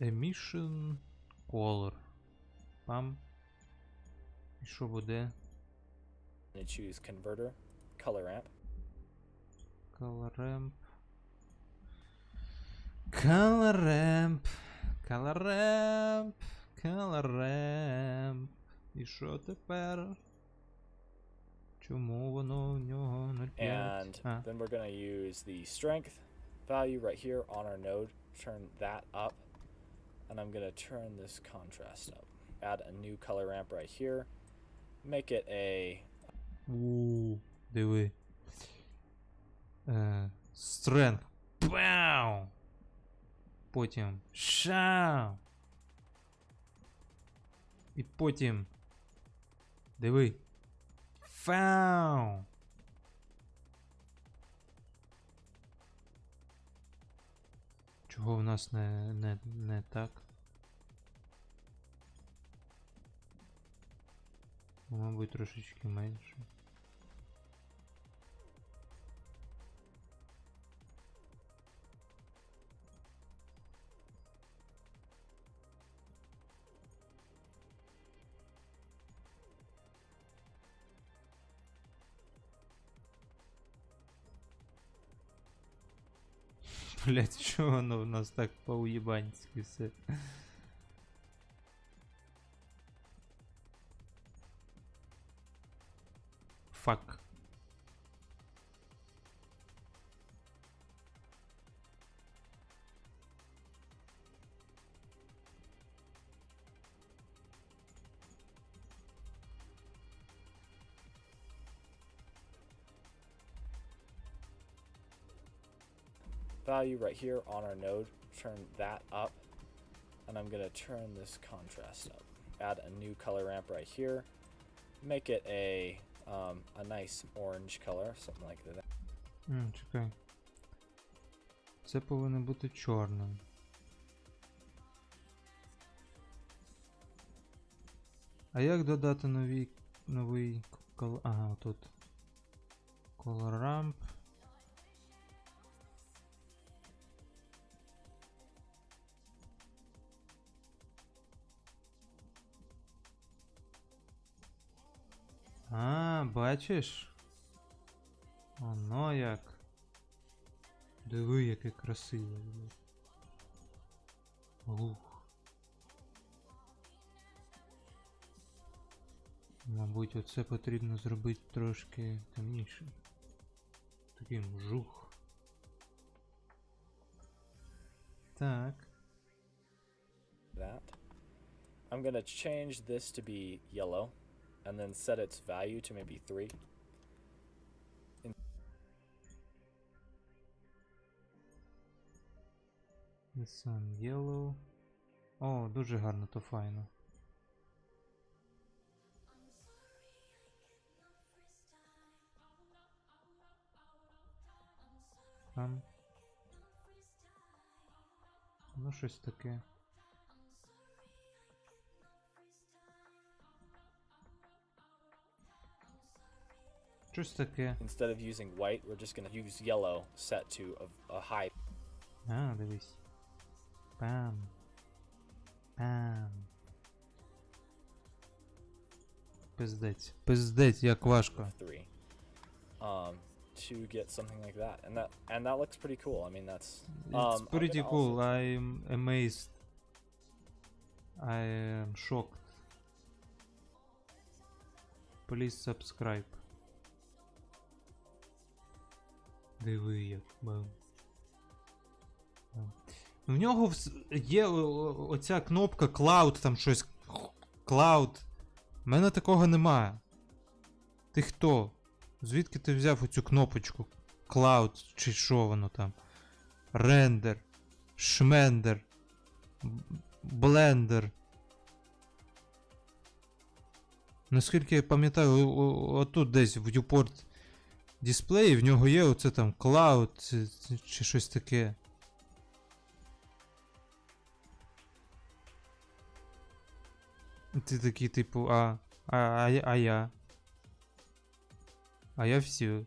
Speaker 2: Emission color. Пам. І що буде?
Speaker 4: gonna choose converter, color ramp.
Speaker 2: Color ramp. Color ramp. Color ramp. Color ramp. І що тепер? Чому воно в нього 0,5?
Speaker 4: And
Speaker 2: А.
Speaker 4: then we're going to use the strength value right here on our node, turn that up, and I'm going to turn this contrast up. Add a new color ramp right here, make it a
Speaker 2: Диви. Strength. Пау! Потім шау! І потім. Диви. Фау! Чого в нас не так? Мабуть, трошечки менше. Блять, що воно в нас так по-уєбанськи все? Фак.
Speaker 4: value right here on our node, turn that up, and I'm going to turn this contrast up. Add a new color ramp right here, make it a nice orange color, something like that.
Speaker 2: Чекай. Це повинно бути чорним. А як додати новий колор? Ага, тут. Color ramp. А, бачиш? Оно як. Диви, яке красиве. Ух. Мабуть, оце потрібно зробити трошки темніше. Таким жух. Так.
Speaker 4: That. I'm gonna change this to be yellow, and then set its value to maybe 3.
Speaker 2: The sun yellow. О, дуже гарно, то файно. Там. Ну, щось таке. Щось таке.
Speaker 4: Instead of using white, we're just gonna use yellow set to a high.
Speaker 2: А, дивись. Пам. Пам. Пиздець. Пиздець, як важко.
Speaker 4: 3. To get something like that, and that looks pretty cool. I mean, that's
Speaker 2: It's
Speaker 4: I'm
Speaker 2: pretty
Speaker 4: gonna
Speaker 2: cool.
Speaker 4: also-
Speaker 2: I'm amazed. I am shocked. Please subscribe. Диви як. Бам. Бам. В нього є оця кнопка Cloud, там щось. Cloud. У мене такого немає. Ти хто? Звідки ти взяв оцю кнопочку? Cloud, чи що воно там? Рендер. Шмендер. Блендер. Наскільки я пам'ятаю, отут десь в viewport дисплеї в нього є оце там Cloud чи щось таке. Ти такий типу, я? А я все.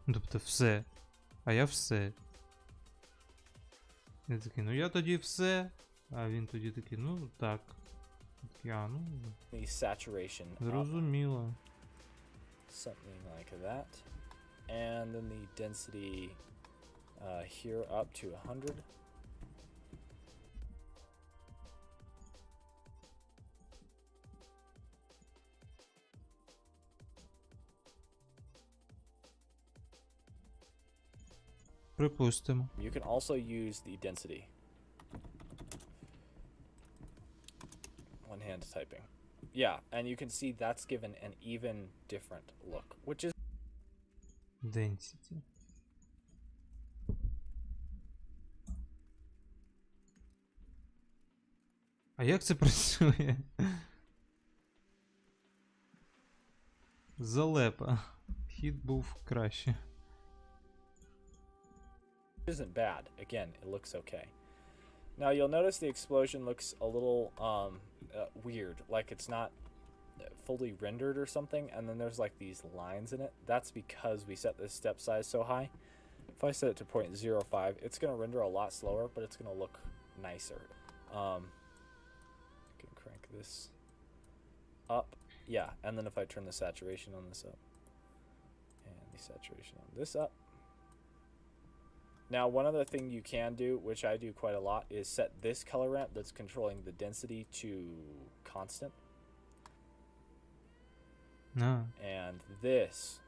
Speaker 2: Тобто все. А я все. Я такий, ну я тоді все. А він тоді такий, ну так. Я, ну.
Speaker 4: the saturation up,
Speaker 2: Зрозуміло.
Speaker 4: something like that, and then the density here up to 100.
Speaker 2: Припустимо.
Speaker 4: You can also use the density. One hand typing. Yeah, and you can see that's given an even different look, which is
Speaker 2: Density. А як це працює? Залепа. Хід був краще.
Speaker 4: isn't bad. Again, it looks okay. Now you'll notice the explosion looks a little weird, like it's not fully rendered or something, and then there's like these lines in it. That's because we set this step size so high. If I set it to 0.05, it's going to render a lot slower, but it's going to look nicer. I can crank this up. Yeah, and then if I turn the saturation on this up, and the saturation on this up. Now, one other thing you can do, which I do quite a lot, is set this color ramp that's controlling the density to constant. And this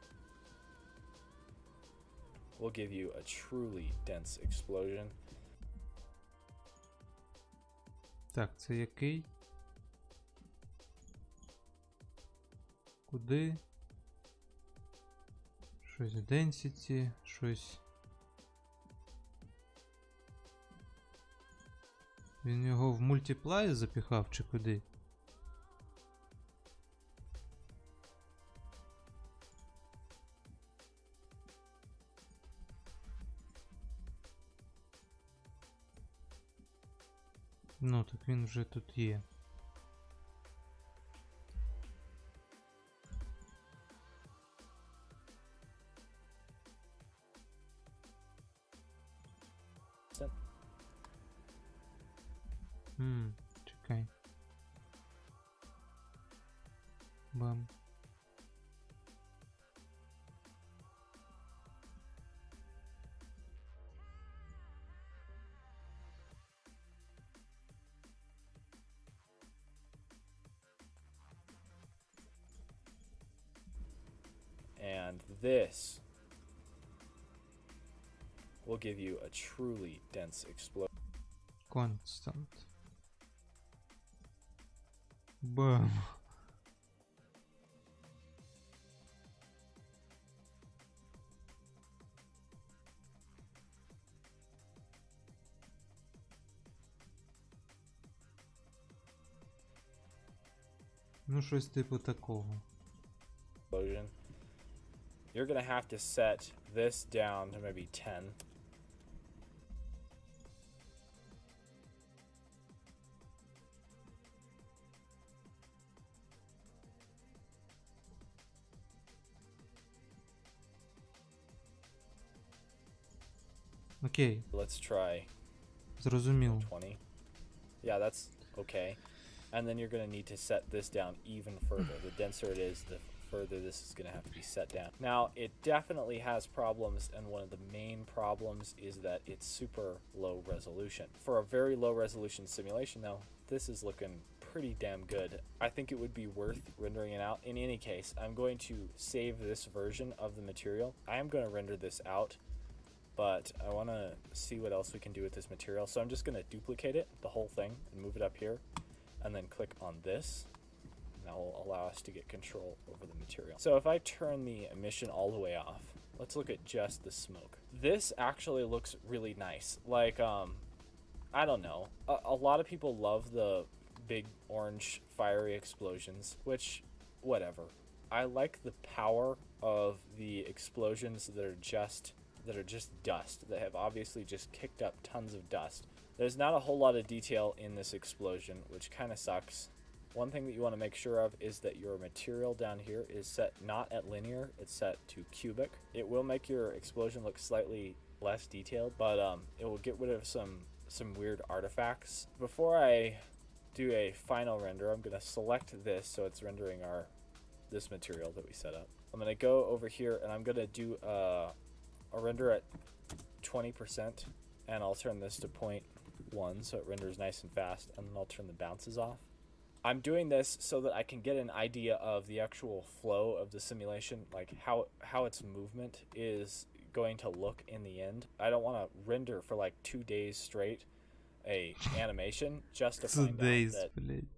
Speaker 4: will give you a truly dense explosion.
Speaker 2: Так, це який? Куди? Щось density, щось. Він його в мультиплай запіхав чи куди? Ну, так він вже тут є. Чекай. Бам.
Speaker 4: this will give you a truly dense explosion.
Speaker 2: Constant. Бам. Ну, щось типу такого.
Speaker 4: You're gonna have to set this down to maybe 10.
Speaker 2: Окей,
Speaker 4: Let's try
Speaker 2: зрозуміло.
Speaker 4: 20. Yeah, that's okay. And then you're going to need to set this down even further. The denser it is, the further this is going to have to be set down. Now, it definitely has problems, and one of the main problems is that it's super low resolution. For a very low resolution simulation, though, this is looking pretty damn good. I think it would be worth rendering it out. In any case, I'm going to save this version of the material. I am going to render this out, but I want to see what else we can do with this material. So I'm just going to duplicate it, the whole thing, and move it up here, and then click on this. And that will allow us to get control over the material. So if I turn the emission all the way off, let's look at just the smoke. This actually looks really nice. Like, I don't know. A lot of people love the big orange fiery explosions, which, whatever. I like the power of the explosions that are just dust, that have obviously just kicked up tons of dust. There's not a whole lot of detail in this explosion, which kind of sucks. One thing that you want to make sure of is that your material down here is set not at linear, it's set to cubic. It will make your explosion look slightly less detailed, but it will get rid of some weird artifacts. Before I do a final render, I'm going to select this so it's rendering this material that we set up. I'm going to go over here and I'm going to do a render at 20%, and I'll turn this to 0.1 so it renders nice and fast, and then I'll turn the bounces off. I'm doing this so that I can get an idea of the actual flow of the simulation, like how its movement is going to look in the end. I don't want to render for like 2 days straight a animation just to find out that...
Speaker 2: Блядь.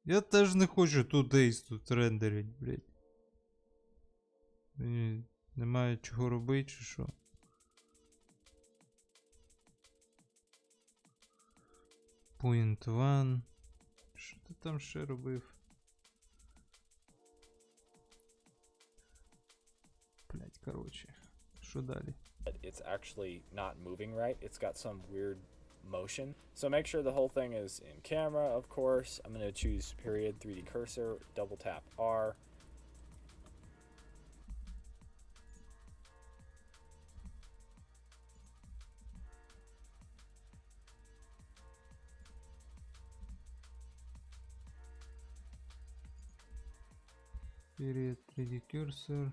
Speaker 2: Я теж не хочу 2 days тут рендерить, блядь. Немає чого робити, чи що? Point 1. Що ти там ще робив? Блять, короче. Що далі?
Speaker 4: It's actually not moving right. It's got some weird motion. So make sure the whole thing is in camera, of course. I'm going to choose period 3D cursor, double tap R.
Speaker 2: Period 3D cursor.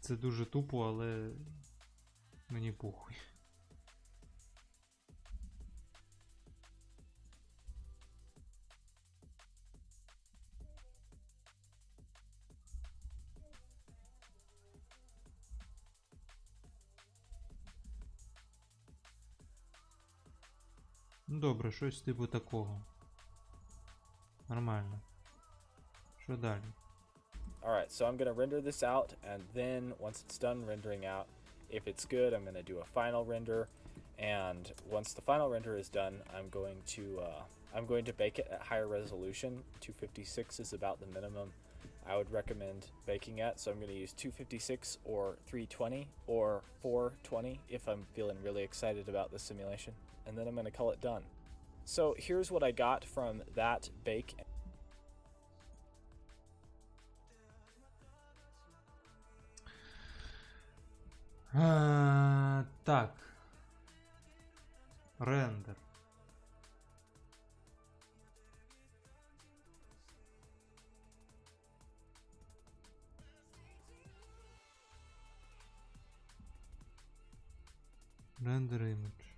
Speaker 2: Це дуже тупо, але мені похуй. Ну добре, щось типу такого. Нормально. Що далі?
Speaker 4: Alright, so I'm going to render this out, and then once it's done rendering out, if it's good, I'm going to do a final render, and once the final render is done, I'm going to bake it at higher resolution. 256 is about the minimum I would recommend baking at, so I'm going to use 256 or 320 or 420 if I'm feeling really excited about the simulation, and then I'm going to call it done. So here's what I got from that bake.
Speaker 2: Так. Рендер. Render image.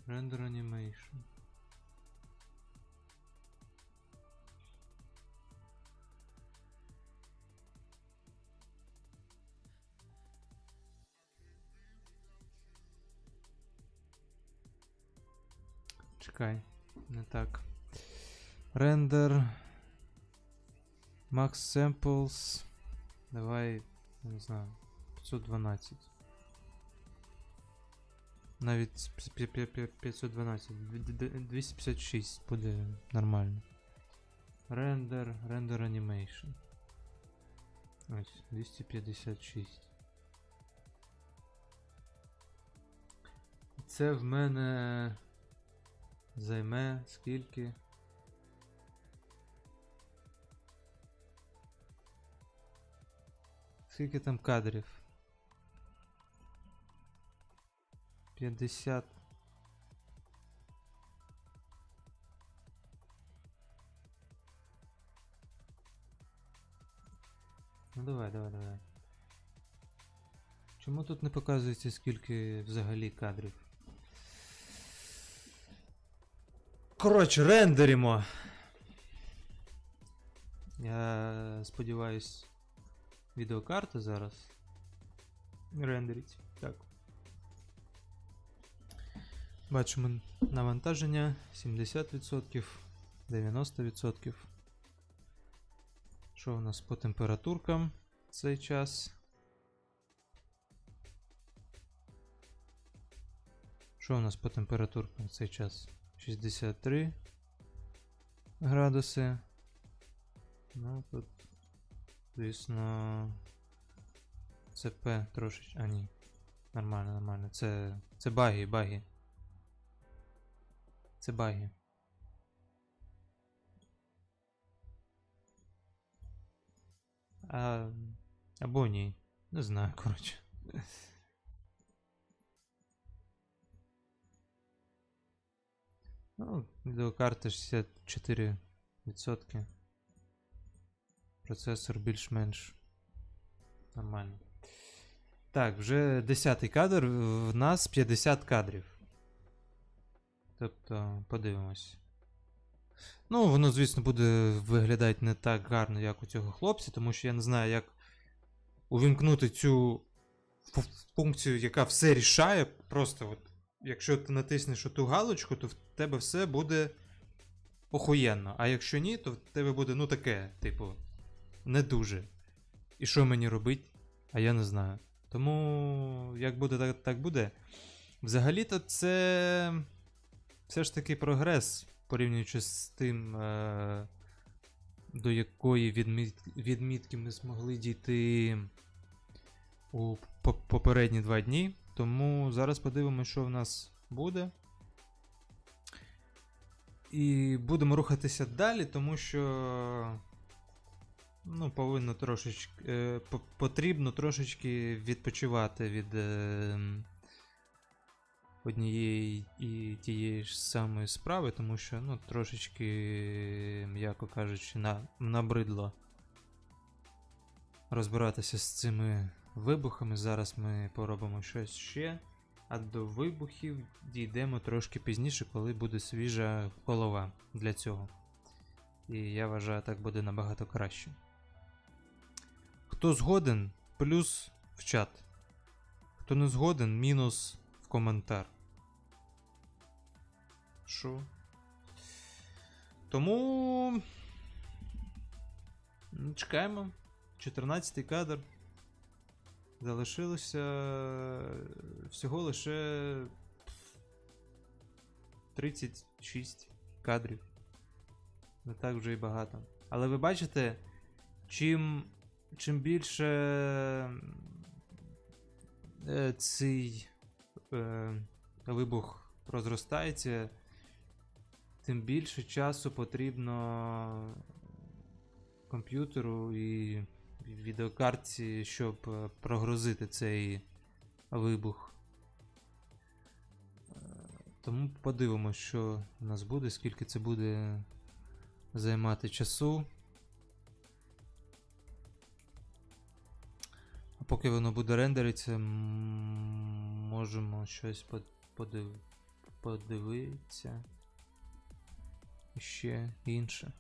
Speaker 2: Render animation. Чекай, не так. Render. Max samples. Давай, не знаю, 512. Навіть 512. 256 буде нормально. Render animation. Ось, 256. Це в мене займе скільки? Скільки там кадрів? 50. Ну давай. Чому тут не показується скільки взагалі кадрів? Коротше, рендеримо. Я сподіваюсь, відеокарта зараз рендерить. Так. Бачимо навантаження 70%, 90%. Що у нас по температуркам в цей час? Що у нас по температуркам в цей час? 63 градуси. Ну, тут, звісно, ЦП трошечки. А, ні. Нормально. Це баги. Це баги. Або ні. Не знаю, коротше. Ну, відеокарта 64%. Процесор більш-менш нормально. Так, вже 10-й кадр, в нас 50 кадрів. Тобто, подивимось. Ну, воно, звісно, буде виглядати не так гарно, як у цього хлопця, тому що я не знаю, як увімкнути цю функцію, яка все рішає. Просто, от, якщо ти натиснеш оту галочку, то в тебе все буде охуєнно. А якщо ні, то в тебе буде, ну, таке, типу, не дуже. І що мені робити? А я не знаю. Тому, як буде, так буде. Взагалі-то це все ж таки прогрес, порівнюючи з тим, до якої відмітки ми змогли дійти у попередні 2 дні. Тому зараз подивимося, що в нас буде. І будемо рухатися далі, тому що ну, потрібно трошечки відпочивати від однієї і тієї ж самої справи, тому що, ну, трошечки, м'яко кажучи, набридло розбиратися з цими вибухами. Зараз ми поробимо щось ще, а до вибухів дійдемо трошки пізніше, коли буде свіжа голова для цього. І я вважаю, так буде набагато краще. Хто згоден, плюс в чат. Хто не згоден, мінус в коментар. Що? Тому. Чекаємо. 14-й кадр. Залишилося всього лише 36 кадрів. Не так вже і багато. Але ви бачите, чим більше цей вибух розростається, тим більше часу потрібно комп'ютеру і відеокартці, щоб прогрузити цей вибух. Тому подивимось, що у нас буде, скільки це буде займати часу. А поки воно буде рендеритися, можемо щось подивитися. Ще інше.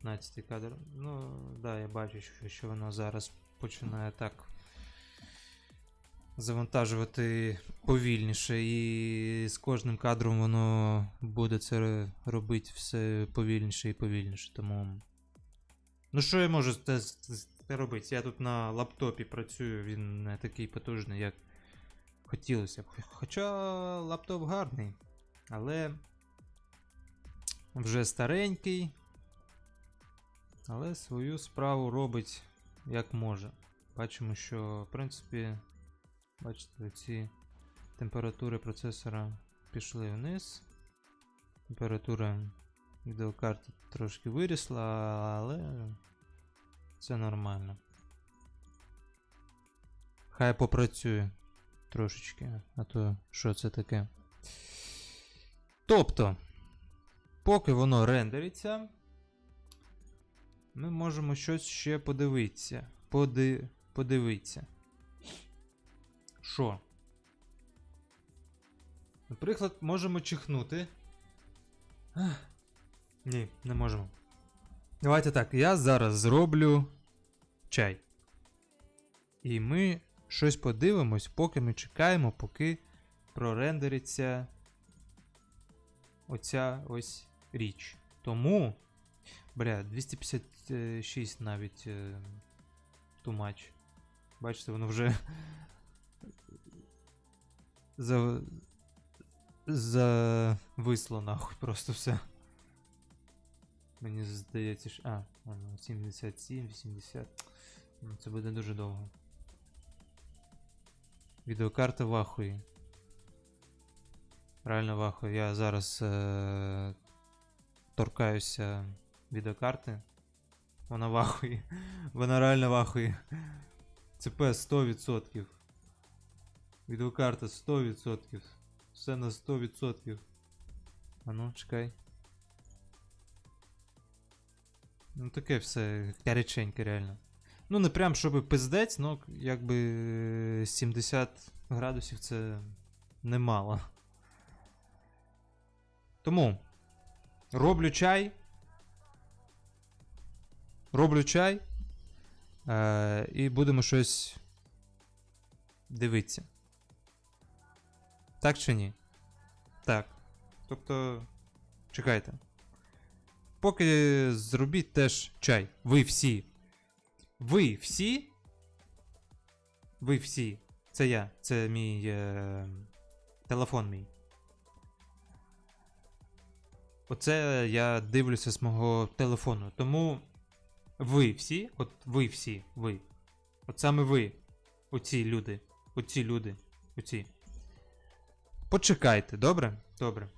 Speaker 2: 15 кадр. Ну, да, я бачу, що воно зараз починає так завантажувати повільніше, і з кожним кадром воно буде це робити все повільніше і повільніше. Тому. Ну, що я можу робити? Я тут на лаптопі працюю, він не такий потужний, як хотілося б. Хоча лаптоп гарний, але вже старенький. Але свою справу робить як може. Бачимо, що, в принципі, бачите, ці температури процесора пішли вниз. Температура відеокарти трошки вирісла, але це нормально. Хай попрацює трошечки, а то що це таке. Тобто, поки воно рендериться, ми можемо щось ще подивитися. Подивитися. Що? Наприклад, можемо чихнути. Ні, не можемо. Давайте так, я зараз зроблю чай. І ми щось подивимось, поки ми чекаємо, поки прорендериться оця ось річ. Тому, 256 навіть too much. Бачите, воно вже зависло нахуй просто все. Мені здається, що... 77, 80. Це буде дуже довго. Відеокарта в ахуї. Реально в ахуї. Я зараз торкаюся відеокарти. Вона в ахуї. Вона реально в ахуї. ЦП 100%. Відеокарта 100%. Все на 100%. А ну, чекай. Ну таке все каряченьке реально. Ну не прям щоб пиздець, но якби 70 градусів це немало. Тому роблю чай. І будемо щось дивитися. Так чи ні? Так. Тобто, чекайте. Поки зробіть теж чай. Ви всі. Це я. Це мій телефон мій. Оце я дивлюся з мого телефону. Тому ви всі. От саме ви. Оці люди. Почекайте, добре? Добре.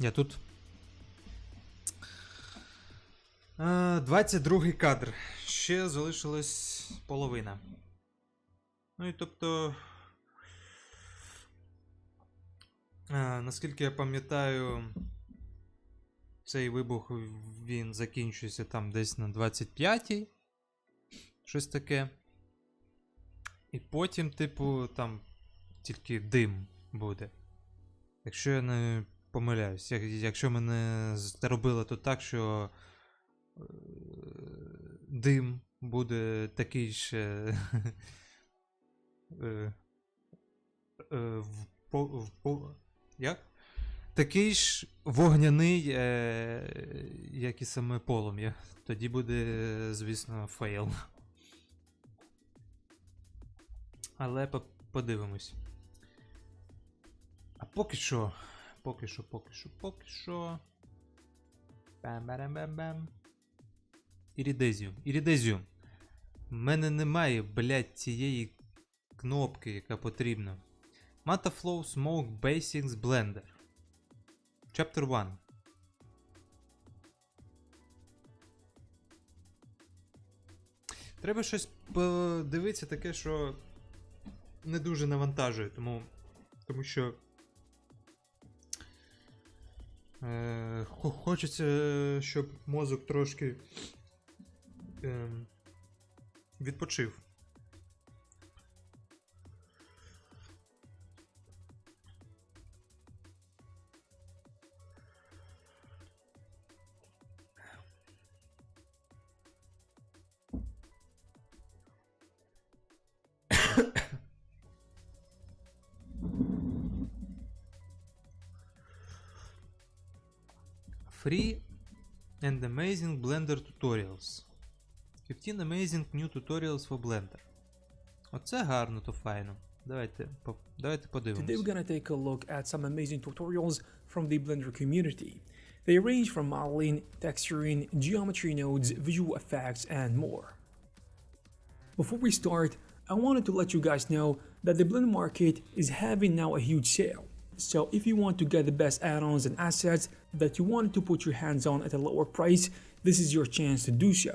Speaker 2: Я тут. 22-й кадр. Ще залишилась половина. Ну і тобто. Наскільки я пам'ятаю, цей вибух він закінчується там десь на 25-й. Щось таке. І потім, типу, там тільки дим буде. Якщо я не помиляюсь. Якщо мене зробило то так, що дим буде такий ще як? Такий ж вогняний, як і саме полум'я. Тоді буде, звісно, фейл. Але подивимось. А поки що. Бам-барам-бам-бам. Ірідезіум. В мене немає, блядь, цієї кнопки, яка потрібна. Mataflow Smoke Basics Blender. Chapter 1. Треба щось подивитися таке, що не дуже навантажує, тому що хочеться, щоб мозок трошки відпочив. Free and amazing Blender tutorials. 15 amazing new tutorials for Blender. Оце гарно, то файно. Давайте подивимось.
Speaker 6: Today we're gonna take a look at some amazing tutorials from the Blender community. They range from modeling, texturing, geometry nodes, visual effects, and more. Before we start, I wanted to let you guys know that the Blender market is having now a huge sale. So if you want to get the best add-ons and assets that you wanted to put your hands on at a lower price, this is your chance to do so.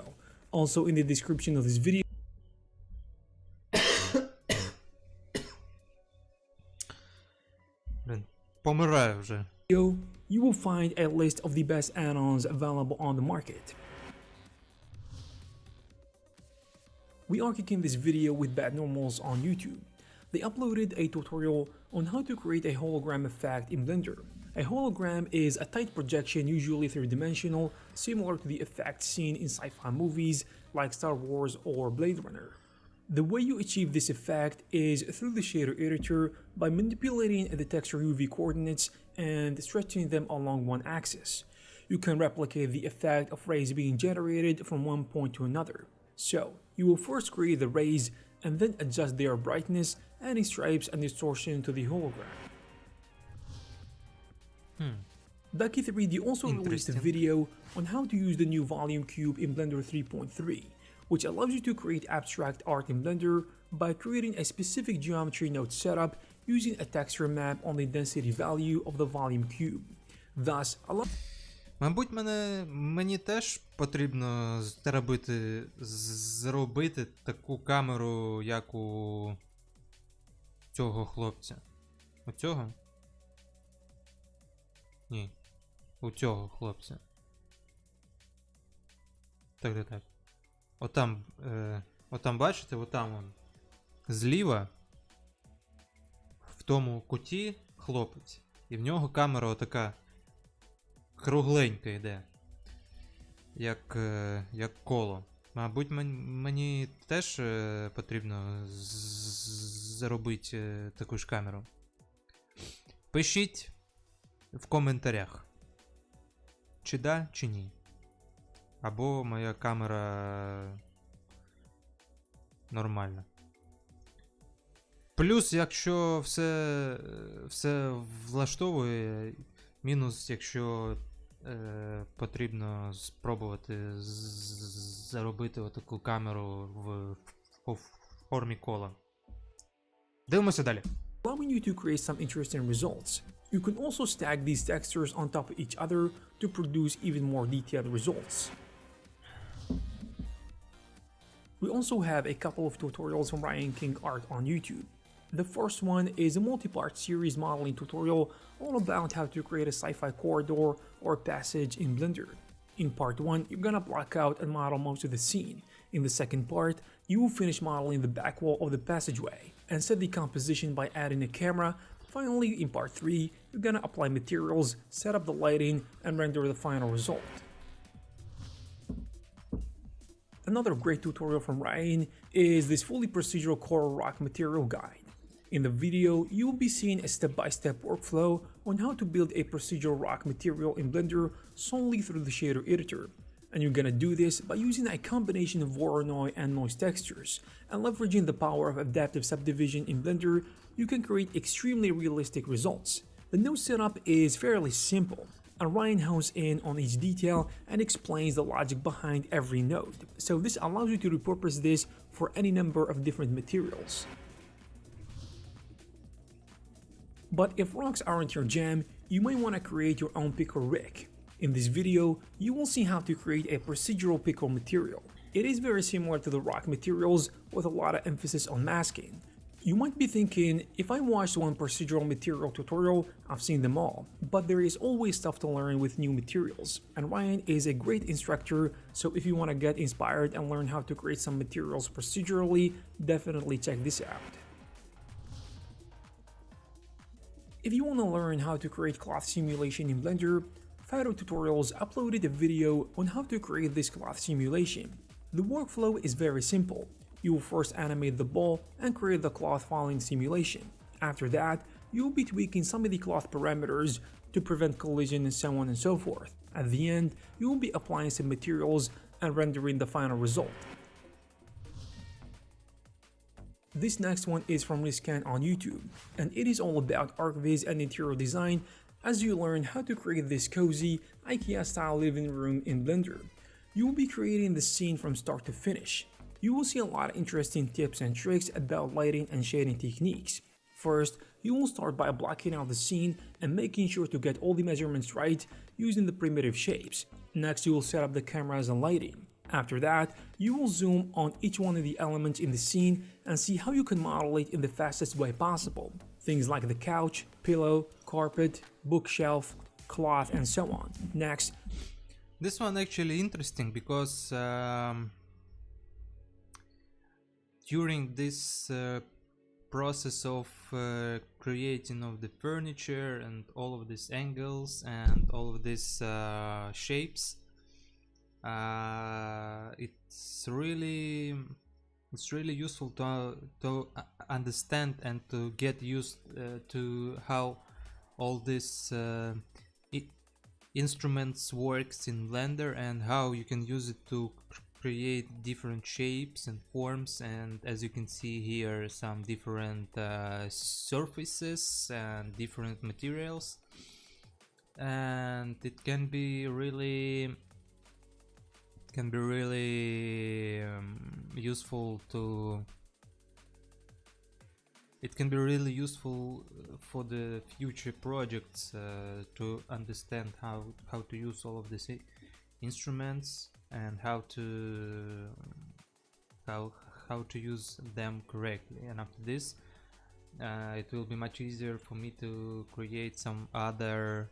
Speaker 6: Also in the description of this video,
Speaker 2: Помираю вже.
Speaker 6: you will find a list of the best add-ons available on the market. We are kicking this video with Bad Normals on YouTube. They uploaded a tutorial on how to create a hologram effect in Blender. A hologram is a tight projection, usually three-dimensional, similar to the effect seen in sci-fi movies like Star Wars or Blade Runner. The way you achieve this effect is through the shader editor by manipulating the texture UV coordinates and stretching them along one axis. You can replicate the effect of rays being generated from one point to another. So, you will first create the rays and then adjust their brightness, adding stripes and distortion to the hologram. Ducky3D also released a video on how to use the new volume cube in Blender 3.3, which allows you to create abstract art in Blender by creating a specific geometry node setup using a texture map on the density value of the volume cube. Thus,
Speaker 2: Мабуть, мені теж потрібно зробити таку камеру, як у цього хлопця. У цього? Ні. У цього хлопця. Так. Отам, бачите, отам он. Зліва, в тому куті хлопець. І в нього камера отака кругленька йде. Як коло. Мабуть, мені теж потрібно зробити таку ж камеру. Пишіть в коментарях. Чи да, чи ні. Або моя камера нормальна. Плюс, якщо все влаштовує, мінус, якщо потрібно спробувати заробити отаку камеру в формі кола. Дивимося далі.
Speaker 6: allowing you to create some interesting results. You can also stack these textures on top of each other to produce even more detailed results. We also have a couple of tutorials from Ryan King Art on YouTube. The first one is a multi-part series modeling tutorial all about how to create a sci-fi corridor or passage in Blender. In part 1, you're gonna block out and model most of the scene. In the second part, you will finish modeling the back wall of the passageway and set the composition by adding a camera. Finally, in part 3, you're gonna apply materials, set up the lighting, and render the final result. Another great tutorial from Ryan is this fully procedural coral rock material guide. In the video, you will be seeing a step-by-step workflow on how to build a procedural rock material in Blender solely through the shader editor. And you're gonna do this by using a combination of Voronoi and noise textures, and leveraging the power of adaptive subdivision in Blender, you can create extremely realistic results. The node setup is fairly simple, and Ryan hones in on each detail and explains the logic behind every node, so this allows you to repurpose this for any number of different materials. But if rocks aren't your jam, you might want to create your own pickle rig. In this video, you will see how to create a procedural pickle material. It is very similar to the rock materials with a lot of emphasis on masking. You might be thinking, if I watched one procedural material tutorial, I've seen them all, but there is always stuff to learn with new materials, and Ryan is a great instructor, so if you want to get inspired and learn how to create some materials procedurally, definitely check this out. If you want to learn how to create cloth simulation in Blender, Fido Tutorials uploaded a video on how to create this cloth simulation. The workflow is very simple. You will first animate the ball and create the cloth falling simulation. After that, you will be tweaking some of the cloth parameters to prevent collision and so on and so forth. At the end, you will be applying some materials and rendering the final result. This next one is from Riscan on YouTube, and it is all about ArcViz and interior design as you learn how to create this cozy IKEA-style living room in Blender. You will be creating the scene from start to finish. You will see a lot of interesting tips and tricks about lighting and shading techniques. First, you will start by blocking out the scene and making sure to get all the measurements right using the primitive shapes. Next, you will set up the cameras and lighting. After that, you will zoom on each one of the elements in the scene and see how you can model it in the fastest way possible. Things like the couch, pillow, carpet, bookshelf, cloth, and so on. Next.
Speaker 2: This one actually interesting because during this process of creating of the furniture and all of these angles and all of these shapes, it's really useful to understand and to get used to how all these instruments works in Blender and how you can use it to create different shapes and forms. And as you can see here, some different surfaces and different materials, and it can be really useful for the future projects to understand how to use all of these instruments and how to use them correctly. And after this, it will be much easier for me to create some other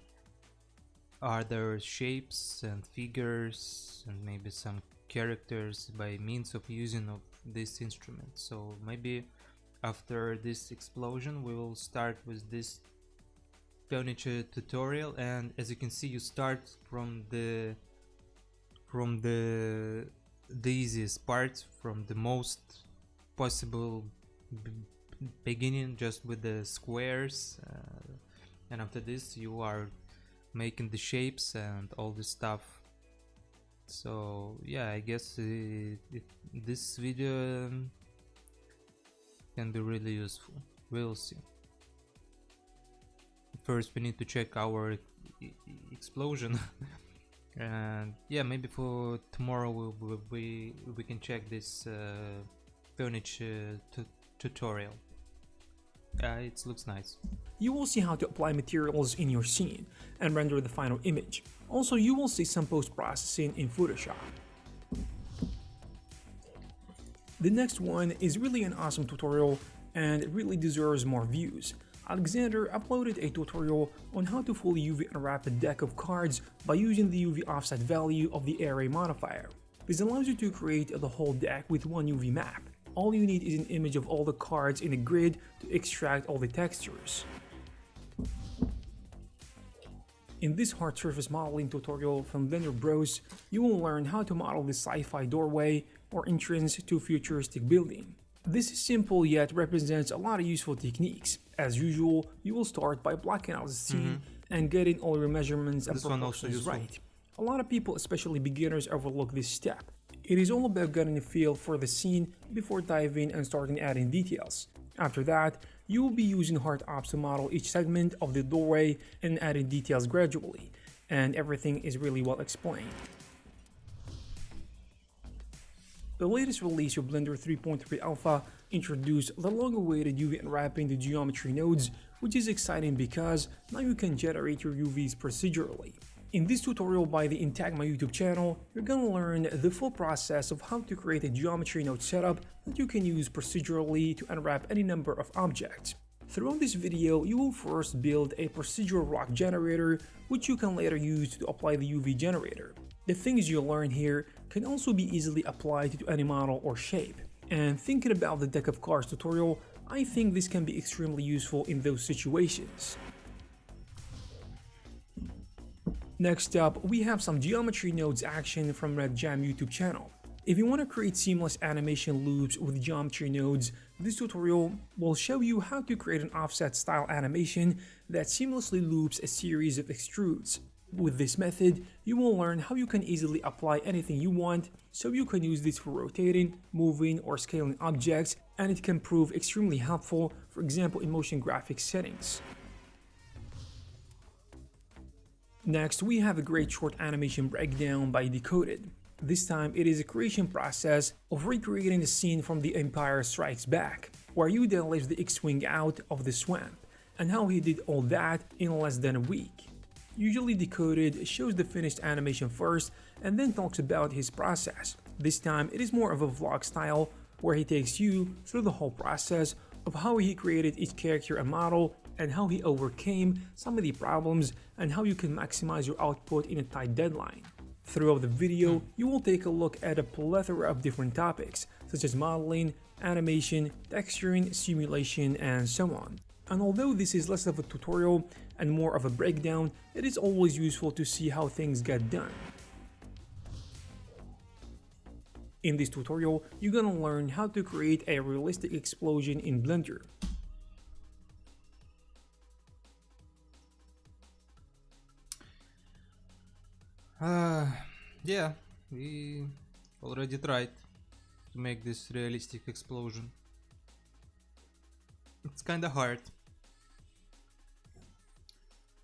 Speaker 2: shapes and figures and maybe some characters by means of using of this instrument. So maybe after this explosion we will start with this furniture tutorial, and as you can see, you start from the easiest part, from the most possible beginning, just with the squares, and after this you are making the shapes and all this stuff. So yeah, I guess this video can be really useful. We'll see. First we need to check our explosion and yeah, maybe for tomorrow we can check this furniture tutorial. It looks nice.
Speaker 6: You will see how to apply materials in your scene and render the final image. Also, you will see some post-processing in Photoshop. The next one is really an awesome tutorial and it really deserves more views. Alexander uploaded a tutorial on how to fully UV unwrap a deck of cards by using the UV offset value of the array modifier. This allows you to create the whole deck with one UV map. All you need is an image of all the cards in a grid to extract all the textures. In this hard surface modeling tutorial from Blender Bros, you will learn how to model the sci-fi doorway or entrance to a futuristic building. This is simple yet represents a lot of useful techniques. As usual, you will start by blocking out the scene and getting all your measurements and proportions right. A lot of people, especially beginners, overlook this step. It is all about getting a feel for the scene before diving and starting adding details. After that, you will be using hard ops to model each segment of the doorway and adding details gradually, and everything is really well explained. The latest release of Blender 3.3 Alpha introduced the long-awaited UV unwrapping the geometry nodes, which is exciting because now you can generate your UVs procedurally. In this tutorial by the Intagma YouTube channel, you're gonna learn the full process of how to create a geometry node setup that you can use procedurally to unwrap any number of objects. Throughout this video, you will first build a procedural rock generator, which you can later use to apply the UV generator. The things you learn here can also be easily applied to any model or shape. And thinking about the deck of cards tutorial, I think this can be extremely useful in those situations. Next up, we have some geometry nodes action from RedJam YouTube channel. If you want to create seamless animation loops with geometry nodes, this tutorial will show you how to create an offset style animation that seamlessly loops a series of extrudes. With this method, you will learn how you can easily apply anything you want, so you can use this for rotating, moving, or scaling objects, and it can prove extremely helpful, for example in motion graphics settings. Next, we have a great short animation breakdown by Decoded. This time, it is a creation process of recreating a scene from The Empire Strikes Back, where Yoda lifts the X-Wing out of the swamp, and how he did all that in less than a week. Usually Decoded shows the finished animation first and then talks about his process. This time, it is more of a vlog style, where he takes you through the whole process of how he created each character and model, and how he overcame some of the problems, and how you can maximize your output in a tight deadline. Throughout the video, you will take a look at a plethora of different topics, such as modeling, animation, texturing, simulation, and so on. And although this is less of a tutorial and more of a breakdown, it is always useful to see how things get done. In this tutorial, you're gonna learn how to create a realistic explosion in Blender.
Speaker 2: Yeah, we already tried to make this realistic explosion. It's kinda hard.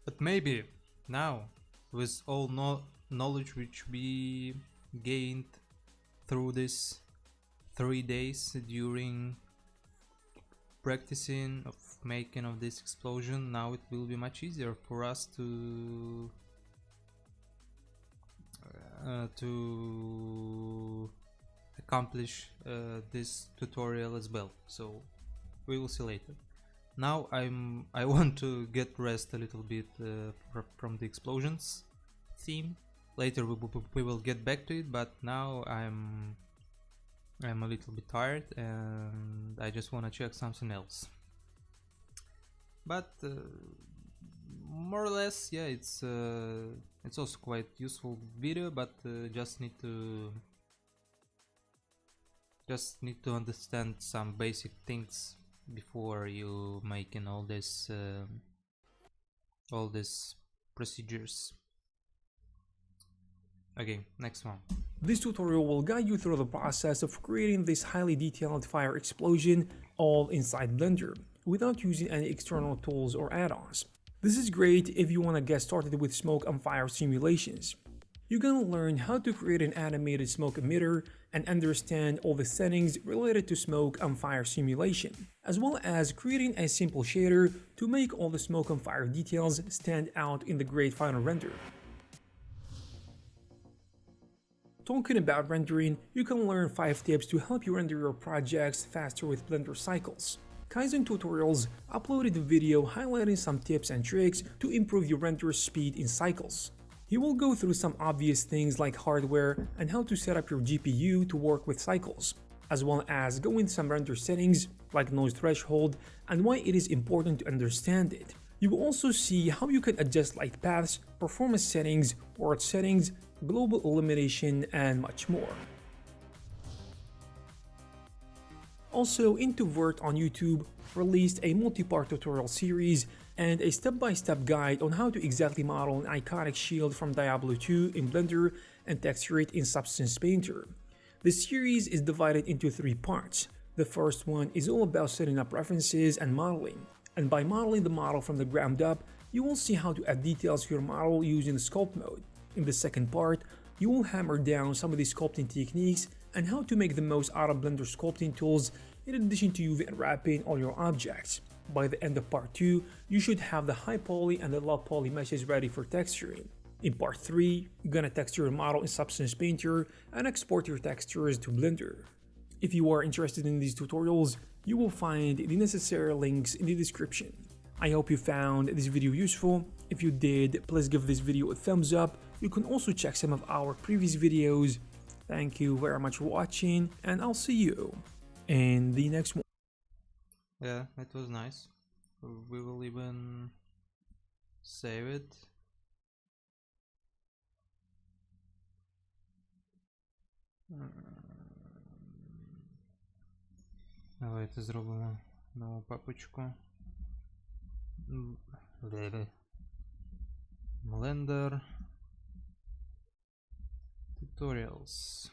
Speaker 2: But maybe now, with all knowledge which we gained through this 3 days during practicing of making of this explosion, now it will be much easier for us to accomplish this tutorial as well. So we will see later. Now I want to get rest a little bit from the explosions theme. Later we will get back to it, but now I'm a little bit tired and I just want to check something else. But more or less, yeah, it's also quite useful video, but just need to understand some basic things before you making all these procedures. Okay, next one.
Speaker 6: This tutorial will guide you through the process of creating this highly detailed fire explosion all inside Blender, without using any external tools or add-ons. This is great if you want to get started with smoke and fire simulations. you're gonna learn how to create an animated smoke emitter and understand all the settings related to smoke and fire simulation, as well as creating a simple shader to make all the smoke and fire details stand out in the great final render. Talking about rendering, you can learn 5 tips to help you render your projects faster with Blender cycles. Kaizen Tutorials uploaded a video highlighting some tips and tricks to improve your render speed in cycles. He will go through some obvious things like hardware and how to set up your GPU to work with cycles, as well as go into some render settings like noise threshold and why it is important to understand it. You will also see how you can adjust light paths, performance settings, world settings, global illumination, and much more. Also, Introvert on YouTube released a multi-part tutorial series and a step-by-step guide on how to exactly model an iconic shield from Diablo 2 in Blender and texture it in Substance Painter. The series is divided into 3 parts. The first one is all about setting up references and modeling, and by modeling the model from the ground up, you will see how to add details to your model using the sculpt mode. In the second part, you will hammer down some of the sculpting techniques and how to make the most out of Blender sculpting tools in addition to UV unwrapping all your objects. By the end of part 2, you should have the high poly and the low poly meshes ready for texturing. In part 3, you're gonna texture your model in Substance Painter and export your textures to Blender. If you are interested in these tutorials, you will find the necessary links in the description. I hope you found this video useful. If you did, please give this video a thumbs up. You can also check some of our previous videos. Thank you very much for watching, and I'll see you in the next one.
Speaker 2: Yeah, it was nice. We will even save it. Давайте зробимо нову папочку. Blender Tutorials.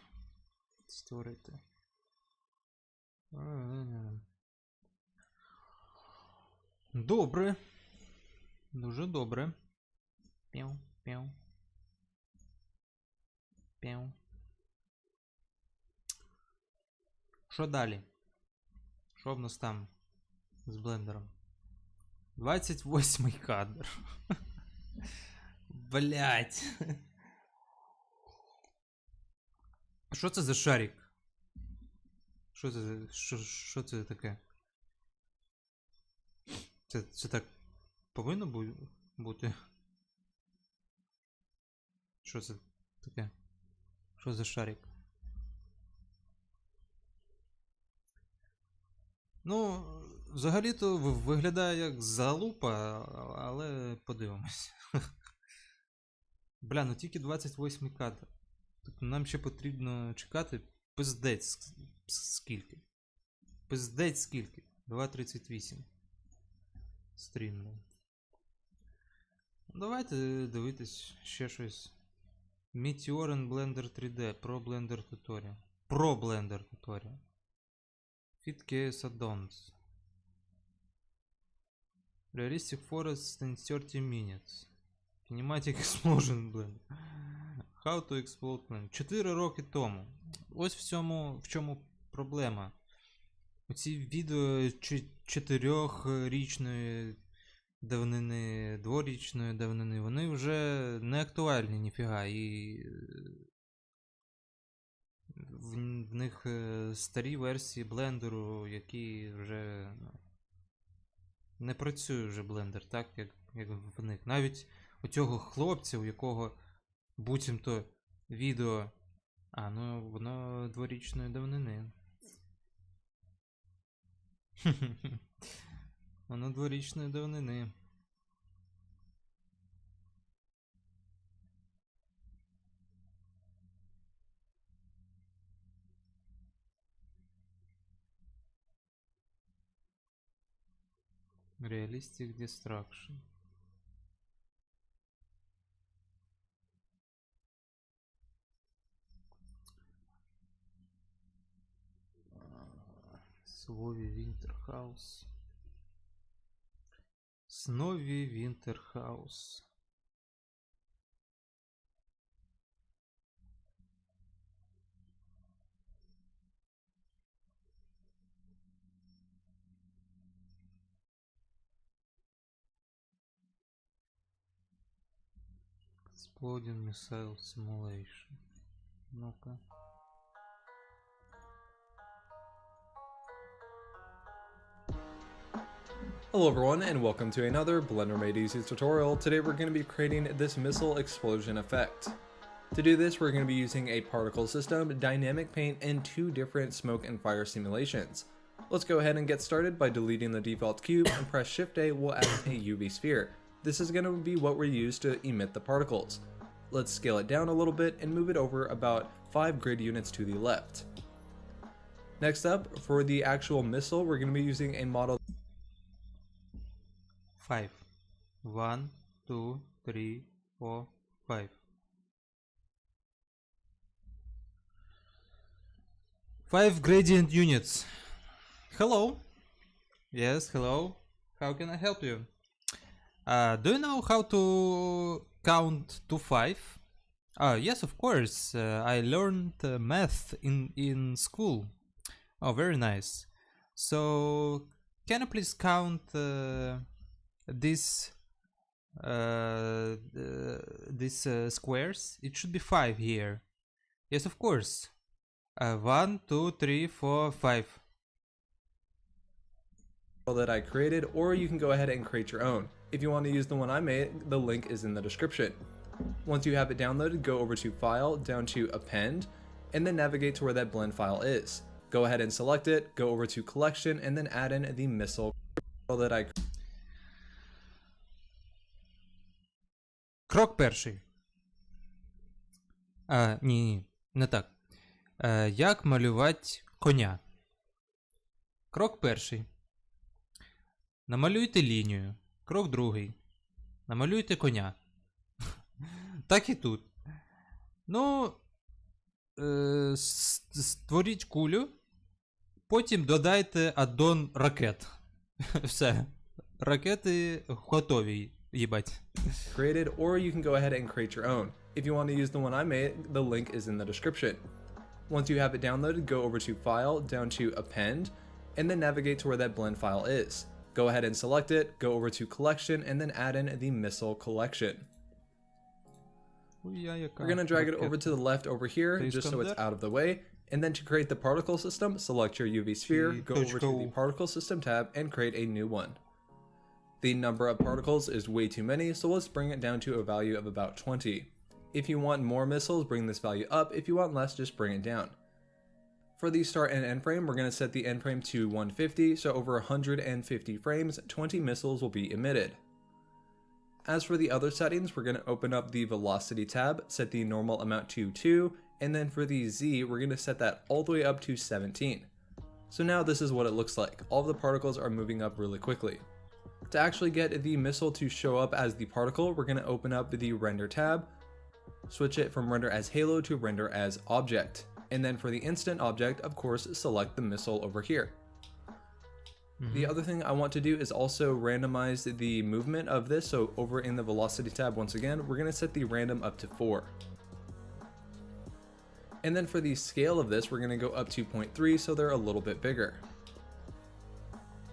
Speaker 2: Створити. Добре. Дуже добре. П'яу, п'яу. П'яу. Що далі? Що в нас там з блендером? 28-й кадр. Блять. Що це за шарик? Що це таке? Це так повинно бути? Що це таке? Що за шарик? Ну, взагалі-то виглядає як залупа, але подивимось. Бля, ну тільки 28 кадр. Тобто нам ще потрібно чекати пиздець скільки. Пиздець скільки? 2.38. Стрімно. Давайте дивитись ще щось. Meteor and Blender 3D. Pro Blender Tutorial. Pro Blender Tutorial. Fit Chaos Addons. Realistic Forest in 30 minutes. Kinematic Explosion Blender. How to Explode Blender. 4 роки тому. Ось в чому проблема. Оці відео 4-річної давнини, 2-річної давнини, вони вже не актуальні ніфіга. І в них старі версії блендеру, які вже не працює вже блендер, так як в них. Навіть у цього хлопця, у якого буцімто відео, ну воно 2-річної давнини. Воно 2-річної давнини. Realistic Destruction. Snowy Winterhouse. Snowy Winterhouse. Exploding missile simulation. Ну-ка.
Speaker 7: Hello everyone and welcome to another Blender Made Easy tutorial. Today we're going to be creating this missile explosion effect. To do this we're going to be using a particle system, dynamic paint, and 2 different smoke and fire simulations. Let's go ahead and get started by deleting the default cube and press Shift A. We'll add a UV sphere. This is going to be what we use to emit the particles. Let's scale it down a little bit and move it over about 5 grid units to the left. Next up, for the actual missile, we're going to be using a model
Speaker 2: 5. 1, 2, 3, 4, 5. 5 gradient units. Hello. Yes, hello. How can I help you? Do you know how to count to 5? Yes, of course. I learned math in school. Oh, very nice. So, can you please count these squares? It should be 5 here. Yes, of course. 1, 2, 3, 4, 5.
Speaker 7: That I created, or you can go ahead and create your own. If you want to use the one I made, the link is in the description. Once you have it downloaded, go over to File, down to Append, and then navigate to where that blend file is. Go ahead and select it, go over to Collection, and then add in the missile that I created.
Speaker 2: Крок перший. Ні, не так. Як малювати коня? Крок перший. Намалюйте лінію. Крок другий. Намалюйте коня. Так і тут. Ну, створіть кулю. Потім додайте аддон ракет. Все. Ракети готові. Їбать.
Speaker 7: Created, or you can go ahead and create your own. If you want to use the one I made, the link is in the description. Once you have it downloaded, go over to File, down to Append, and then navigate to where that blend file is. Go ahead and select it, go over to Collection, and then add in the missile collection. We're going to drag it over to the left over here, just so it's out of the way. And then to create the particle system, select your UV sphere, go over to the Particle System tab, and create a new one. The number of particles is way too many, so let's bring it down to a value of about 20. If you want more missiles, bring this value up. If you want less, just bring it down. For the start and end frame, we're going to set the end frame to 150, so over 150 frames, 20 missiles will be emitted. As for the other settings, we're going to open up the velocity tab, set the normal amount to 2, and then for the Z, we're going to set that all the way up to 17. So now this is what it looks like. All of the particles are moving up really quickly. To actually get the missile to show up as the particle, we're going to open up the render tab, switch it from render as halo to render as object. And then for the instant object, of course, select the missile over here. The other thing I want to do is also randomize the movement of this. So over in the velocity tab, once again, we're going to set the random up to 4. And then for the scale of this, we're going to go up to 0.3, so they're a little bit bigger.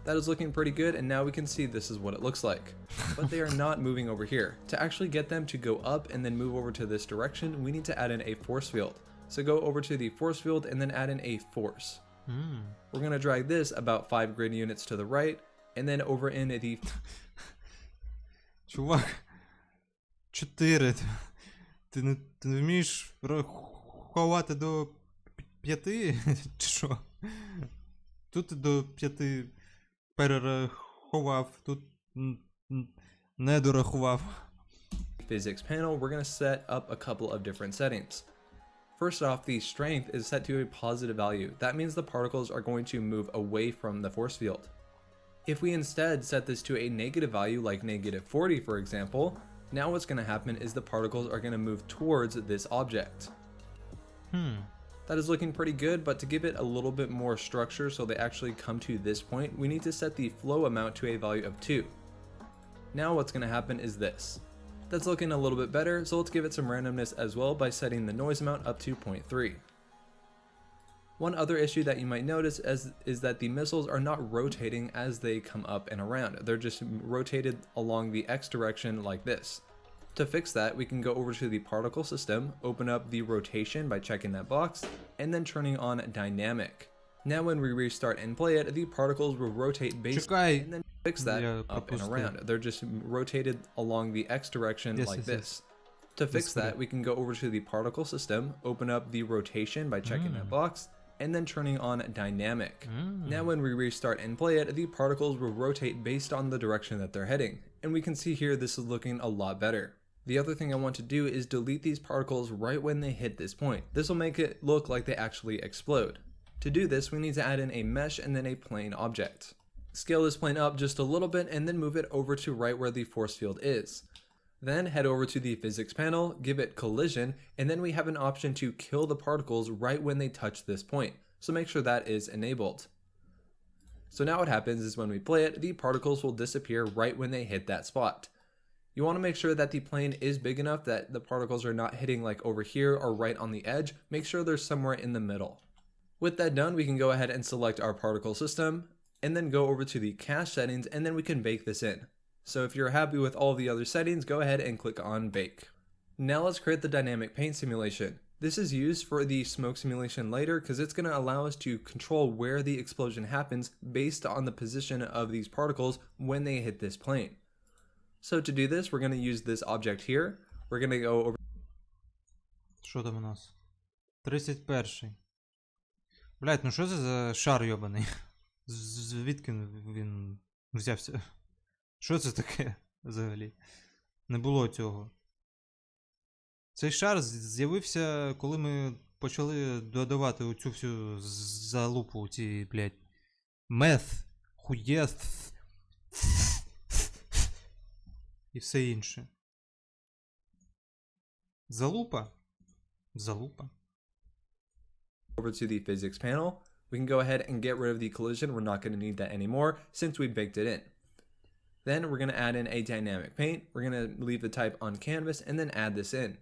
Speaker 7: That is looking pretty good, and now we can see this is what it looks like. But they are not moving over here. To actually get them to go up and then move over to this direction, we need to add in a force field. So go over to the force field and then add in a force. We're going to drag this about 5 grid units to the right, and then over in the...
Speaker 2: Чувак, 4. Ти не вмієш рахувати до 5? Чи що? Тут до 5 перерахував, тут не дорахував.
Speaker 7: Physics panel, we're going to set up a couple of different settings. First off, the strength is set to a positive value. That means the particles are going to move away from the force field. If we instead set this to a negative value, like -40 for example, now what's going to happen is the particles are going to move towards this object. That is looking pretty good, but to give it a little bit more structure so they actually come to this point, we need to set the flow amount to a value of 2. Now what's going to happen is this. That's looking a little bit better, so let's give it some randomness as well by setting the noise amount up to 0.3. One other issue that you might notice is that the missiles are not rotating as they come up and around. They're just rotated along the X direction like this. To fix that, we can go over to the particle system, open up the rotation by checking that box, and then turning on dynamic. Now when we restart and play it, the particles will rotate based and then fix that up and around. They're just rotated along the X direction like this. To fix that, we can go over to the particle system, open up the rotation by checking that box, and then turning on dynamic. Now when we restart and play it, the particles will rotate based on the direction that they're heading. And we can see here this is looking a lot better. The other thing I want to do is delete these particles right when they hit this point. This will make it look like they actually explode. To do this, we need to add in a mesh and then a plane object. Scale this plane up just a little bit and then move it over to right where the force field is. Then head over to the physics panel, give it collision, and then we have an option to kill the particles right when they touch this point. So make sure that is enabled. So now what happens is when we play it, the particles will disappear right when they hit that spot. You want to make sure that the plane is big enough that the particles are not hitting like over here or right on the edge. Make sure they're somewhere in the middle. With that done, we can go ahead and select our particle system and then go over to the cache settings, and then we can bake this in. So if you're happy with all the other settings, go ahead and click on bake. Now let's create the dynamic paint simulation. This is used for the smoke simulation later because it's going to allow us to control where the explosion happens based on the position of these particles when they hit this plane. So to do this, we're going to use this object here. We're going to go over.
Speaker 2: Що там у нас? 31-й. Блять, ну що це за шар йобаний? Звідки він взявся? Що це таке взагалі? Не було цього. Цей шар з'явився, коли ми почали додавати оцю всю залупу, ці, блять, мeth, хуєст і все інше. Залупа? Залупа.
Speaker 7: Over to the physics panel, we can go ahead and get rid of the collision. We're not going to need that anymore since we baked it in. Then we're going to add in a dynamic paint. We're going to leave the type on canvas and then add this in.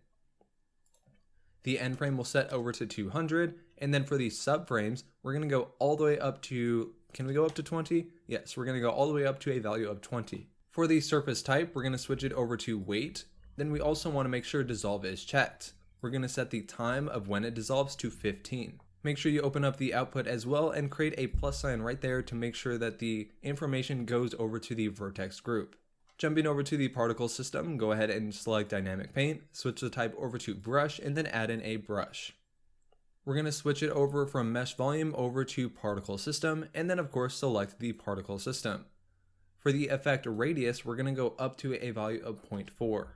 Speaker 7: The end frame will set over to 200, and then for the subframes, we're going to go all the way up to, can we go up to 20? Yes, we're going to go all the way up to a value of 20. For the surface type, we're going to switch it over to weight. Then we also want to make sure dissolve is checked. We're going to set the time of when it dissolves to 15. Make sure you open up the output as well and create a plus sign right there to make sure that the information goes over to the vertex group. Jumping over to the particle system, go ahead and select dynamic paint, switch the type over to brush, and then add in a brush. We're going to switch it over from mesh volume over to particle system, and then of course select the particle system. For the effect radius, we're going to go up to a value of 0.4.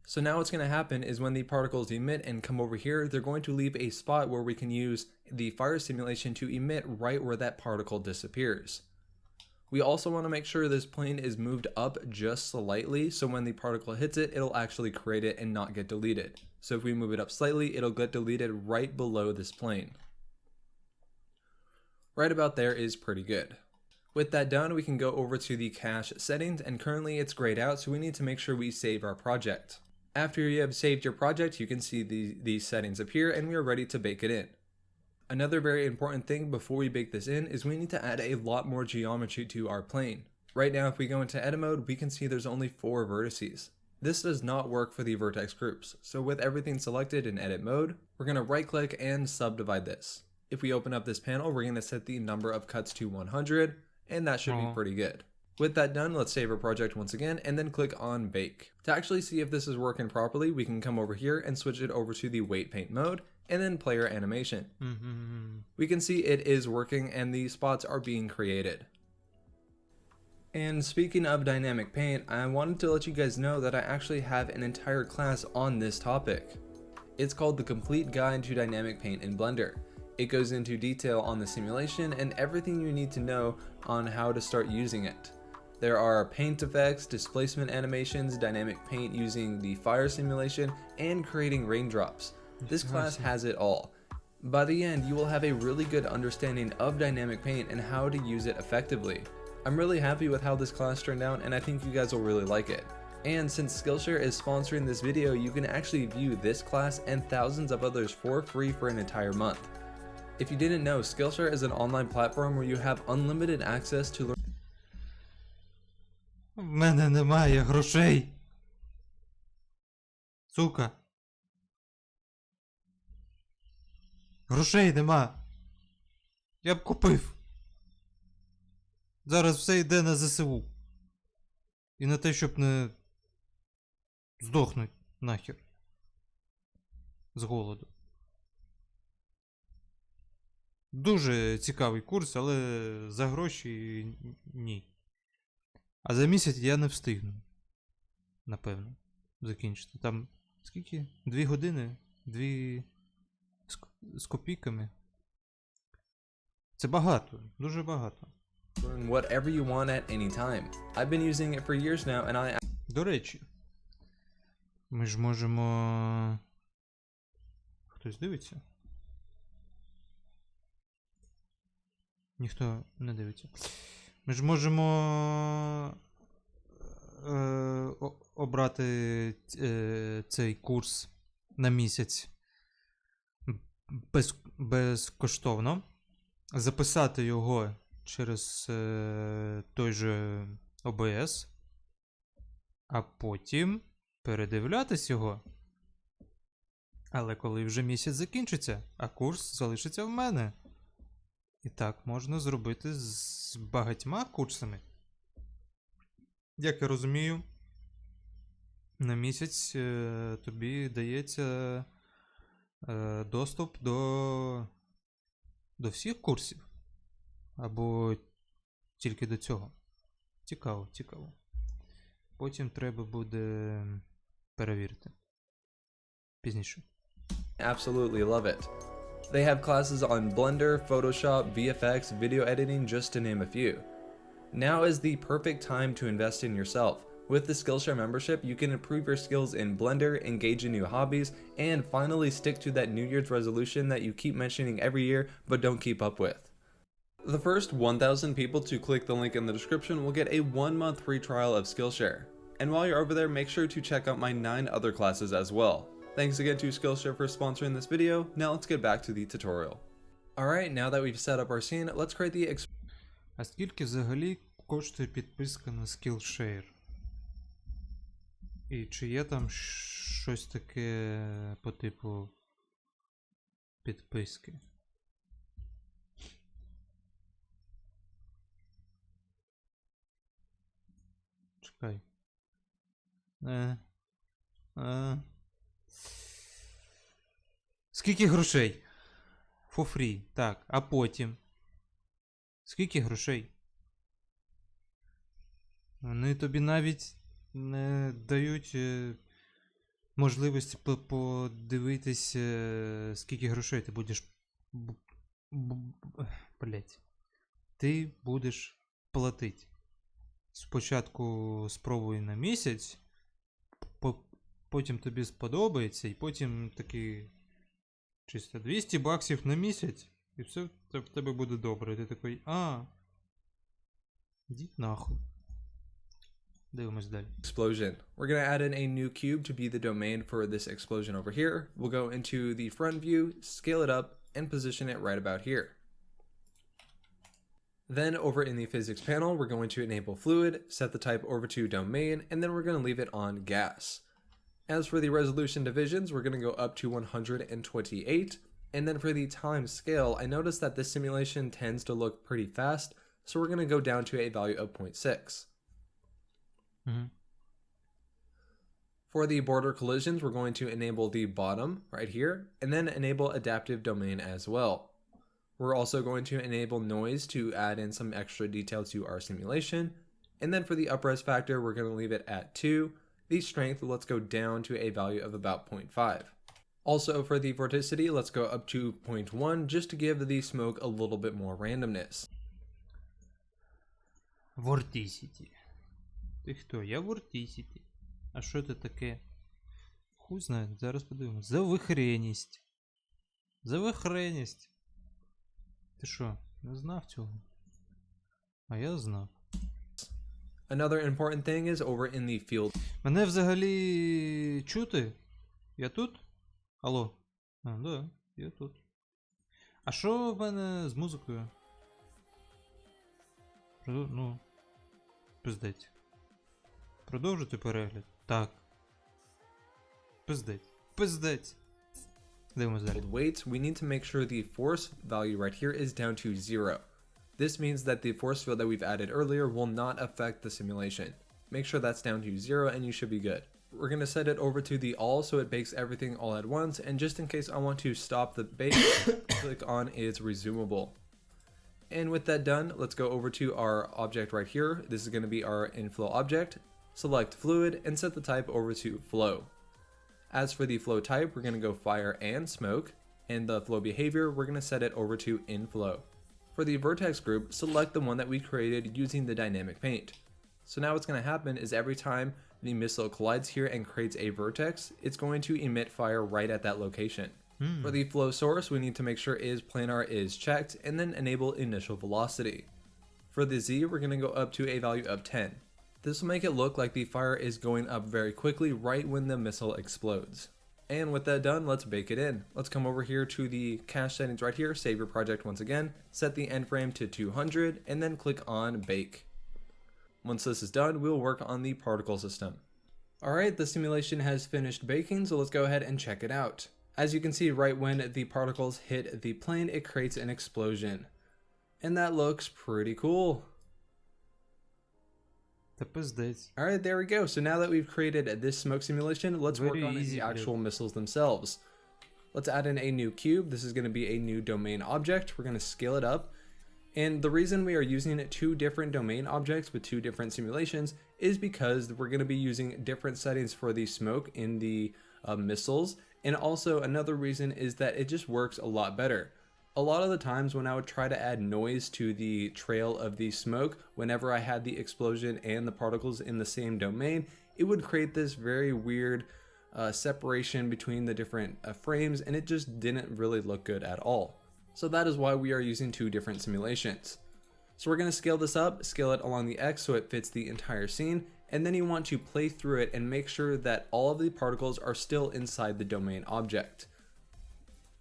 Speaker 7: So now what's going to happen is when the particles emit and come over here, they're going to leave a spot where we can use the fire simulation to emit right where that particle disappears. We also want to make sure this plane is moved up just slightly, so when the particle hits it, it'll actually create it and not get deleted. So if we move it up slightly, it'll get deleted right below this plane. Right about there is pretty good. With that done, we can go over to the cache settings, and currently it's grayed out, so we need to make sure we save our project. After you have saved your project, you can see these settings appear, and we are ready to bake it in. Another very important thing before we bake this in is we need to add a lot more geometry to our plane. Right now, if we go into edit mode, we can see there's only 4 vertices. This does not work for the vertex groups, so with everything selected in edit mode, we're going to right click and subdivide this. If we open up this panel, we're going to set the number of cuts to 100, and that should be pretty good. With that done, let's save our project once again and then click on bake. To actually see if this is working properly, we can come over here and switch it over to the weight paint mode and then player animation. We can see it is working and the spots are being created. And speaking of dynamic paint, I wanted to let you guys know that I actually have an entire class on this topic. It's called The Complete Guide to Dynamic Paint in Blender. It goes into detail on the simulation and everything you need to know on how to start using it. There are paint effects, displacement animations, dynamic paint using the fire simulation, and creating raindrops. This class has it all. By the end, you will have a really good understanding of dynamic paint and how to use it effectively. I'm really happy with how this class turned out, and I think you guys will really like it. And since Skillshare is sponsoring this video, you can actually view this class and thousands of others for free for an entire month. If you didn't know, Skillshare is an online platform where you have unlimited access to learn.
Speaker 2: В мене немає грошей. Сука. Грошей нема. Я б купив. Зараз все йде на ЗСУ. І на те, щоб не здохнуть нахер. З голоду. Дуже цікавий курс, але за гроші ні. А за місяць я не встигну. Напевно. Закінчити. Там скільки? 2 години? 2 з копійками. Це багато. Дуже багато.
Speaker 7: Learn whatever you want at any time. I've been using it for years now and I...
Speaker 2: До речі. Ми ж можемо... Хтось дивиться? Ніхто не дивиться. Ми ж можемо обрати цей курс на місяць безкоштовно, записати його через той же OBS, а потім передивлятись його. Але коли вже місяць закінчиться, а курс залишиться в мене. І так можна зробити з багатьма курсами. Як я розумію, на місяць тобі дається доступ до всіх курсів. Або тільки до цього. Цікаво, цікаво. Потім треба буде перевірити. Пізніше.
Speaker 7: Absolutely love it. They have classes on Blender, Photoshop, VFX, video editing, just to name a few. Now is the perfect time to invest in yourself. With the Skillshare membership, you can improve your skills in Blender, engage in new hobbies, and finally stick to that New Year's resolution that you keep mentioning every year but don't keep up with. The first 1,000 people to click the link in the description will get a 1-month free trial of Skillshare. And while you're over there, make sure to check out my 9 other classes as well. Thanks again to Skillshare for sponsoring this video. Now let's get back to the tutorial. Alright, now that we've set up our scene, let's create the
Speaker 2: А скільки взагалі коштує підписка на Skillshare? І чи є там щось таке по типу підписки? Чекай. Скільки грошей? For free. Так, а потім? Скільки грошей? Вони тобі навіть не дають можливості подивитись, скільки грошей ти будеш... Блять. Ти будеш платити. Спочатку спробуй на місяць, потім тобі сподобається, і потім такий чисто 200 баксів на місяць, і все в тебе буде добре. Ти такий, ідіть нахуй. Дивимось далі.
Speaker 7: Explosion. We're going to add in a new cube to be the domain for this explosion over here. We'll go into the front view, scale it up, and position it right about here. Then over in the physics panel, we're going to enable fluid, set the type over to domain, and then we're going to leave it on gas. As for the resolution divisions, we're going to go up to 128. And then for the time scale, I noticed that this simulation tends to look pretty fast, so we're going to go down to a value of 0.6. For the border collisions, we're going to enable the bottom right here, and then enable adaptive domain as well. We're also going to enable noise to add in some extra detail to our simulation. And then for the upres factor, we're going to leave it at 2. The strength, let's go down to a value of about 0.5. Also for the vorticity, let's go up to 0.1 just to give the smoke a little bit more randomness.
Speaker 2: Vorticity. Ти хто? Я Vorticity. А що це таке? Хуй знає, зараз подивимось. Завихреність. Завихреність. Ти що, не знав цього? А я знав.
Speaker 7: Another important thing is over in the field.
Speaker 2: Мене взагалі чути? Я тут? Алло? А, да, я тут. А що в мене з музикою? Ну, пиздець. Продовжити перегляд? Так. Пиздець. Дивимось далі.
Speaker 7: With weights, we need to make sure the force value right here is down to 0. This means that the force field that we've added earlier will not affect the simulation. Make sure that's down to 0 and you should be good. We're going to set it over to the all so it bakes everything all at once, and just in case I want to stop the bake, click on its resumable. And with that done, let's go over to our object right here. This is going to be our inflow object. Select fluid and set the type over to flow. As for the flow type, we're going to go fire and smoke, and the flow behavior, we're going to set it over to inflow. For the vertex group, select the one that we created using the dynamic paint. So now what's going to happen is every time the missile collides here and creates a vertex, it's going to emit fire right at that location. For the flow source, we need to make sure is planar is checked and then enable initial velocity. For the Z, we're going to go up to a value of 10. This will make it look like the fire is going up very quickly right when the missile explodes. And with that done, let's bake it in. Let's come over here to the cache settings right here, save your project once again, set the end frame to 200, and then click on bake. Once this is done, we'll work on the particle system. Alright, the simulation has finished baking, so let's go ahead and check it out. As you can see, right when the particles hit the plane, it creates an explosion. And that looks pretty cool. Alright, there we go. So now that we've created this smoke simulation, let's work on the actual missiles themselves. Let's add in a new cube. This is going to be a new domain object. We're going to scale it up. And the reason we are using two different domain objects with two different simulations is because we're going to be using different settings for the smoke in the missiles. And also another reason is that it just works a lot better. A lot of the times when I would try to add noise to the trail of the smoke, whenever I had the explosion and the particles in the same domain, it would create this very weird separation between the different frames, and it just didn't really look good at all. So that is why we are using two different simulations. So we're going to scale this up, scale it along the X so it fits the entire scene, and then you want to play through it and make sure that all of the particles are still inside the domain object.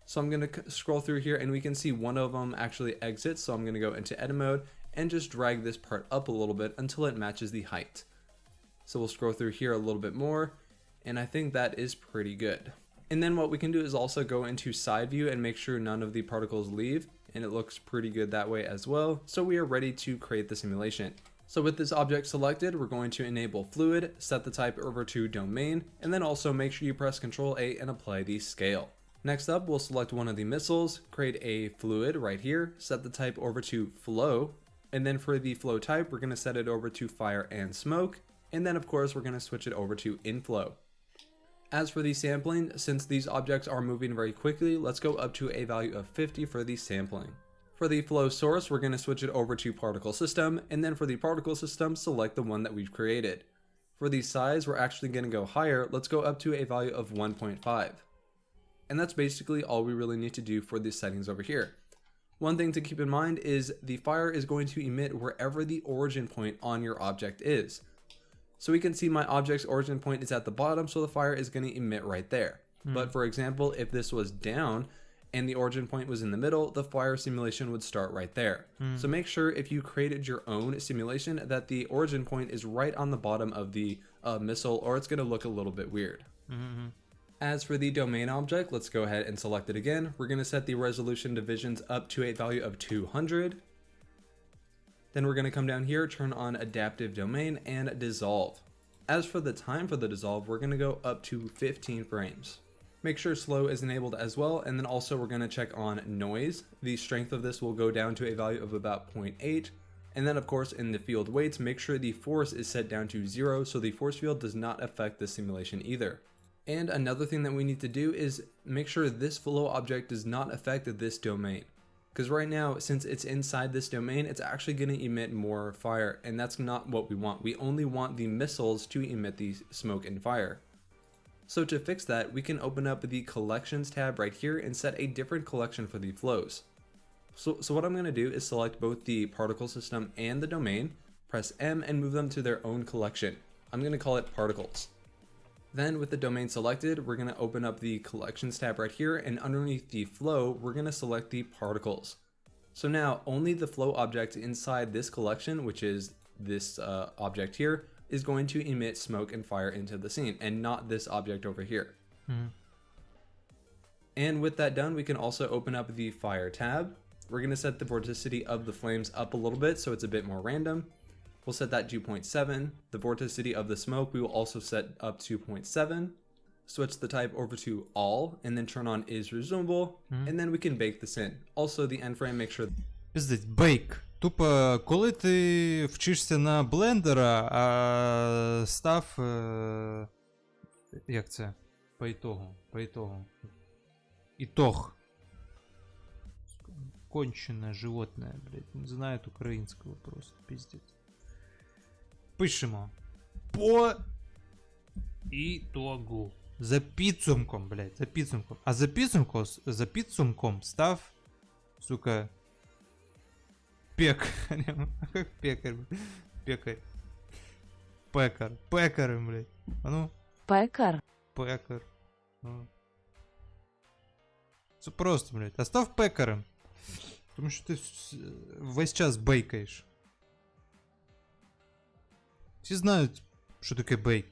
Speaker 7: So I'm going to scroll through here and we can see one of them actually exits, so I'm going to go into edit mode and just drag this part up a little bit until it matches the height. So we'll scroll through here a little bit more, and I think that is pretty good. And then what we can do is also go into side view and make sure none of the particles leave, and it looks pretty good that way as well. So we are ready to create the simulation. So with this object selected, we're going to enable fluid, set the type over to domain, and then also make sure you press Ctrl A and apply the scale. Next up, we'll select one of the missiles, create a fluid right here, set the type over to flow, and then for the flow type, we're going to set it over to fire and smoke, and then of course we're going to switch it over to inflow. As for the sampling, since these objects are moving very quickly, let's go up to a value of 50 for the sampling. For the flow source, we're going to switch it over to particle system, and then for the particle system, select the one that we've created. For the size, we're actually going to go higher. Let's go up to a value of 1.5. And that's basically all we really need to do for these settings over here. One thing to keep in mind is the fire is going to emit wherever the origin point on your object is. So we can see my object's origin point is at the bottom, so the fire is going to emit right there. But for example, if this was down and the origin point was in the middle, the fire simulation would start right there. So make sure if you created your own simulation that the origin point is right on the bottom of the missile, or it's going to look a little bit weird. As for the domain object, let's go ahead and select it again. We're going to set the resolution divisions up to a value of 200. Then we're going to come down here, turn on adaptive domain and dissolve. As for the time for the dissolve, we're going to go up to 15 frames. Make sure slow is enabled as well, and then also we're going to check on noise. The strength of this will go down to a value of about 0.8. And then of course in the field weights, make sure the force is set down to 0 so the force field does not affect the simulation either. And another thing that we need to do is make sure this flow object does not affect this domain. Because right now, since it's inside this domain, it's actually going to emit more fire, and that's not what we want. We only want the missiles to emit the smoke and fire. So to fix that, we can open up the collections tab right here and set a different collection for the flows. So what I'm going to do is select both the particle system and the domain, press M and move them to their own collection. I'm going to call it particles. Then with the domain selected, we're going to open up the collections tab right here, and underneath the flow, we're going to select the particles. So now only the flow object inside this collection, which is this object here, is going to emit smoke and fire into the scene, and not this object over here. And with that done, we can also open up the fire tab. We're going to set the vorticity of the flames up a little bit so it's a bit more random. We'll set that to 0.7. The vorticity of the smoke we will also set up to 0.7. Switch the type over to all and then turn on is resumable, and then we can bake this in. Also the end frame, make sure.
Speaker 2: Пиздить, бейк. Тупо, коли ти вчишся на блендера, а став. Як це? По итогу. Итог. Конченое животное, блядь. Не знает українського просто, пиздец. Пишемо. По итогу. За підсумком, блядь, за підсумком. А за підсумком став, сука, пекарем. А как пекарь? Пекарь. Пекарем, блядь. А ну?
Speaker 8: Пекар.
Speaker 2: Пекар. Ну. Це просто, блядь. А став пекарем. Тому що ти весь час бейкаєш. Всі знають, що таке бейк.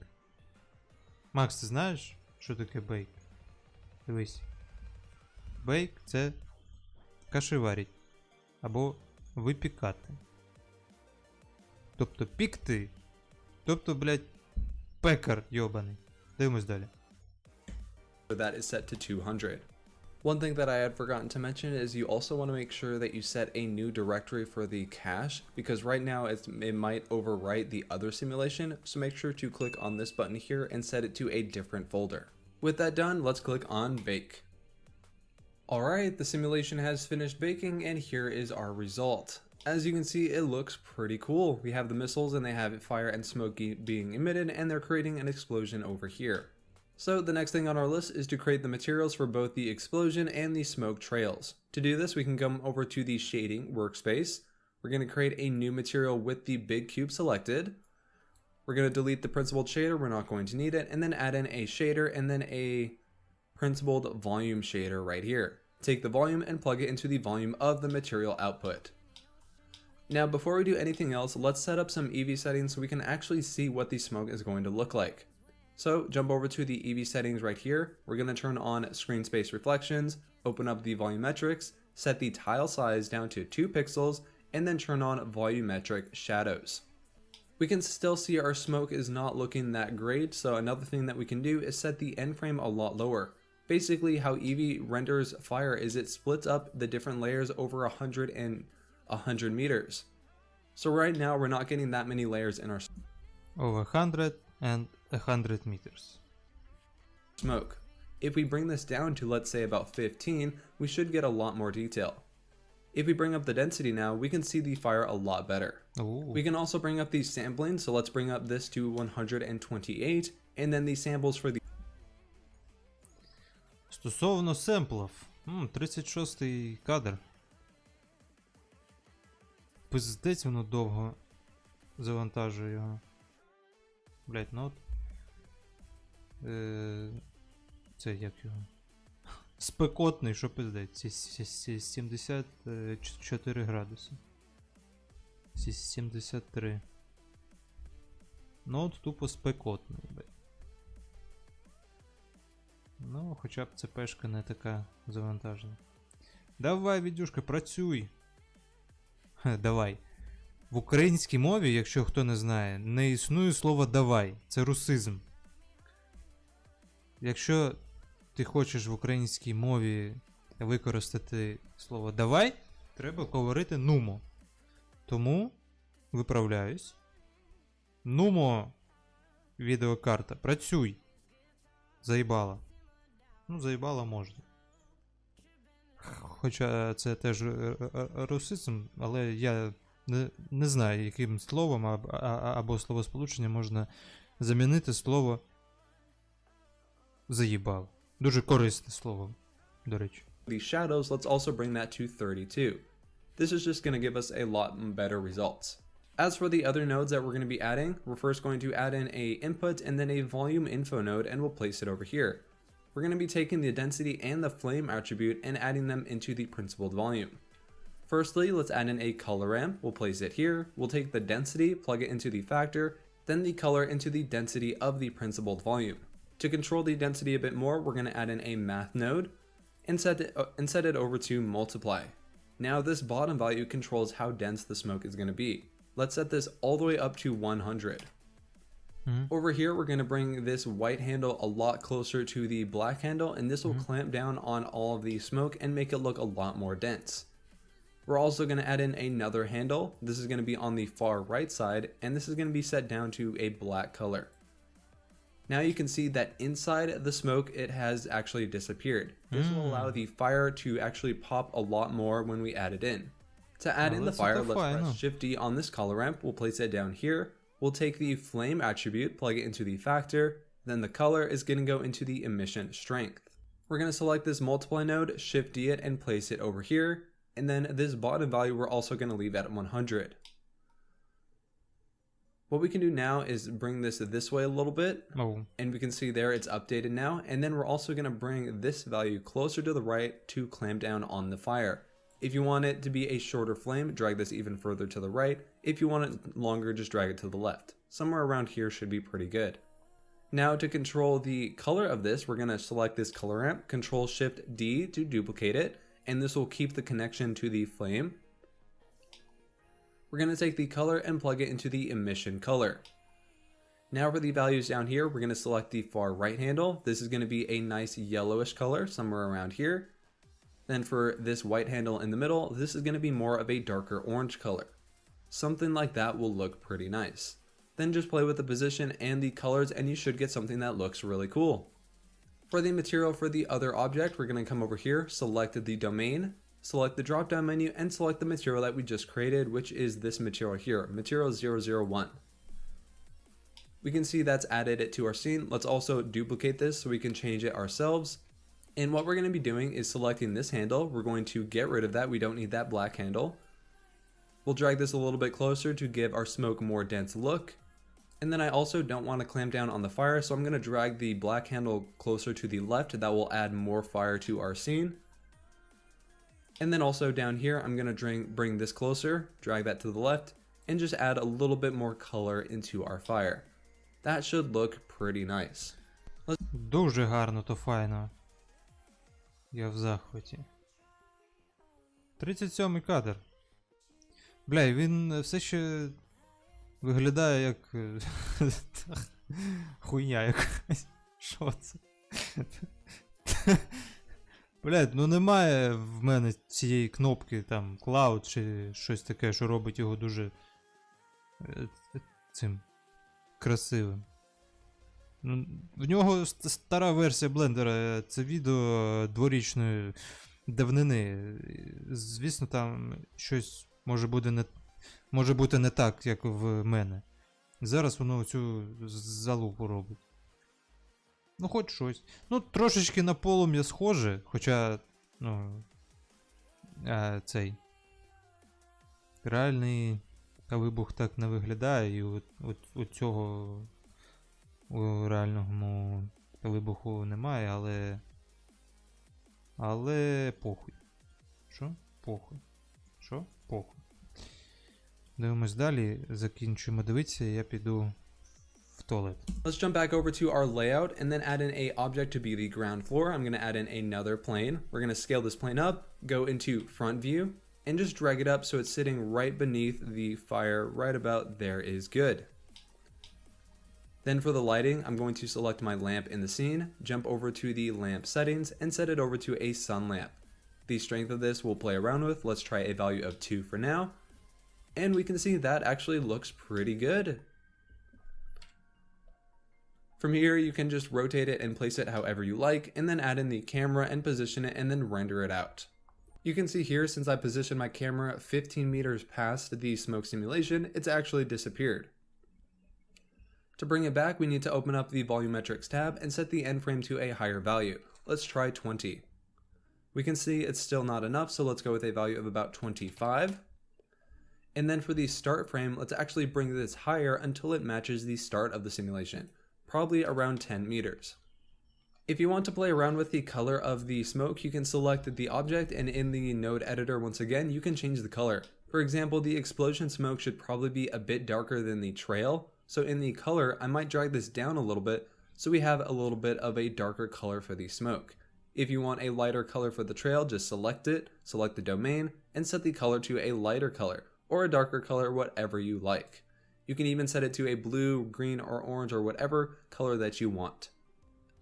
Speaker 2: Макс, ти знаєш, що таке бейк? Дивись. Бейк – це каші варить. Або випікати. Тобто пікти. Тобто, блядь, пекар йобаний. Дивимось далі.
Speaker 7: That is set to 200. One thing that I had forgotten to mention is you also want to make sure that you set a new directory for the cache, because right now it might overwrite the other simulation, so make sure to click on this button here and set it to a different folder. With that done, let's click on bake. Alright, the simulation has finished baking and here is our result. As you can see, it looks pretty cool. We have the missiles and they have fire and smoke being emitted, and they're creating an explosion over here. So the next thing on our list is to create the materials for both the explosion and the smoke trails. To do this, we can come over to the shading workspace. We're going to create a new material with the big cube selected. We're going to delete the principled shader, we're not going to need it, and then add in a shader and then a principled volume shader right here. Take the volume and plug it into the volume of the material output. Now before we do anything else, let's set up some EV settings so we can actually see what the smoke is going to look like. So jump over to the EV settings right here. We're going to turn on screen space reflections, open up the volumetrics, set the tile size down to 2 pixels, and then turn on volumetric shadows. We can still see our smoke is not looking that great, so another thing that we can do is set the end frame a lot lower. Basically how Eevee renders fire is it splits up the different layers over 100 and 100 meters. So right now we're not getting that many layers in our
Speaker 2: over 100 and 100 meters.
Speaker 7: Smoke. If we bring this down to let's say about 15, we should get a lot more detail. If we bring up the density now, we can see the fire a lot better.
Speaker 2: Ooh.
Speaker 7: We can also bring up the sampling, so let's bring up this to 128, and then the samples for the...
Speaker 2: Стосовно семплів. 36-й кадр. Пиздець воно довго завантажує його. Блять, ну от. Це як його? Спекотний, що пиздець. 74 градуси. 73. Ну от тупо спекотний, блять. Ну, хоча б ЦПшка не така завантажена. Давай, відюшка, працюй! Давай. В українській мові, якщо хто не знає, не існує слова «давай». Це русизм. Якщо ти хочеш в українській мові використати слово «давай», треба говорити «нумо». Тому виправляюсь. «Нумо» відеокарта. Працюй! Заїбала. Ну, заїбала можна. Хоча це теж русизм, але я не знаю, яким словом або словосполучення можна замінити слово заїбав. Дуже корисне слово, до речі.
Speaker 7: The shadows, let's also bring that to 32. This is just going to give us a lot better results. As for the other nodes that we're going to be adding, we're first going to add in a input and then a volume info node, and we'll place it over here. We're going to be taking the density and the flame attribute and adding them into the principled volume. Firstly, let's add in a color ramp. We'll place it here. We'll take the density, plug it into the factor, then the color into the density of the principled volume. To control the density a bit more, we're going to add in a math node and set it over to multiply. Now this bottom value controls how dense the smoke is going to be. Let's set this all the way up to 100. Over here, we're going to bring this white handle a lot closer to the black handle, and this will clamp down on all of the smoke and make it look a lot more dense. We're also going to add in another handle. This is going to be on the far right side, and this is going to be set down to a black color. Now you can see that inside the smoke, it has actually disappeared. This will allow the fire to actually pop a lot more when we add it in. To add in the fire, let's press Shift D on this color ramp. We'll place it down here. We'll take the flame attribute, plug it into the factor, then the color is going to go into the emission strength. We're going to select this multiply node, Shift D it, and place it over here. And then this bottom value we're also going to leave at 100. What we can do now is bring this way a little bit, and we can see there it's updated now. And then we're also going to bring this value closer to the right to clamp down on the fire. If you want it to be a shorter flame, drag this even further to the right. If you want it longer, just drag it to the left. Somewhere around here should be pretty good. Now to control the color of this, we're going to select this color ramp, Control Shift D to duplicate it, and this will keep the connection to the flame. We're going to take the color and plug it into the emission color. Now for the values down here, we're going to select the far right handle. This is going to be a nice yellowish color, somewhere around here. Then for this white handle in the middle, this is going to be more of a darker orange color. Something like that will look pretty nice. Then just play with the position and the colors and you should get something that looks really cool. For the material for the other object, we're going to come over here, select the domain, select the drop down menu, and select the material that we just created, which is this material here, material 001. We can see that's added it to our scene. Let's also duplicate this so we can change it ourselves. And what we're going to be doing is selecting this handle. We're going to get rid of that. We don't need that black handle. We'll drag this a little bit closer to give our smoke more dense look. And then I also don't want to clamp down on the fire, so I'm going to drag the black handle closer to the left. That will add more fire to our scene. And then also down here, I'm going to bring this closer, drag that to the left, and just add a little bit more color into our fire. That should look pretty nice.
Speaker 2: Дуже гарно, то файно. Я в захваті. 37-й кадр. Бля, і він все ще виглядає як хуйня якась. Що це? Блядь, ну немає в мене цієї кнопки там Cloud чи щось таке, що робить його дуже цим красивим. Ну, в нього стара версія блендера, це відео дворічної давнини. Звісно, там щось може бути не так, як в мене. Зараз воно цю залупу робить. Ну, хоч щось. Ну, трошечки на полум'я схоже, хоча, ну, цей реальний вибух так не виглядає, і от цього у реальному вибуху немає, але похуй. Що? Похуй. Що? Похуй. Дивимось далі, закінчуємо дивитися, я піду в туалет.
Speaker 7: Let's jump back over to our layout and then add in a object to be the ground floor. I'm going to add in another plane. We're going to scale this plane up, go into front view, and just drag it up so it's sitting right beneath the fire, right about there is good. Then for the lighting, I'm going to select my lamp in the scene, jump over to the lamp settings, and set it over to a sun lamp. The strength of this we'll play around with. Let's try a value of 2 for now. And we can see that actually looks pretty good. From here, you can just rotate it and place it however you like, and then add in the camera and position it and then render it out. You can see here, since I positioned my camera 15 meters past the smoke simulation, it's actually disappeared. To bring it back, we need to open up the volumetrics tab and set the end frame to a higher value. Let's try 20. We can see it's still not enough, so let's go with a value of about 25. And then for the start frame, let's actually bring this higher until it matches the start of the simulation, probably around 10 meters. If you want to play around with the color of the smoke, you can select the object, and in the node editor, once again, you can change the color. For example, the explosion smoke should probably be a bit darker than the trail. So in the color, I might drag this down a little bit so we have a little bit of a darker color for the smoke. If you want a lighter color for the trail, just select it, select the domain, and set the color to a lighter color, or a darker color, whatever you like. You can even set it to a blue, green, or orange, or whatever color that you want.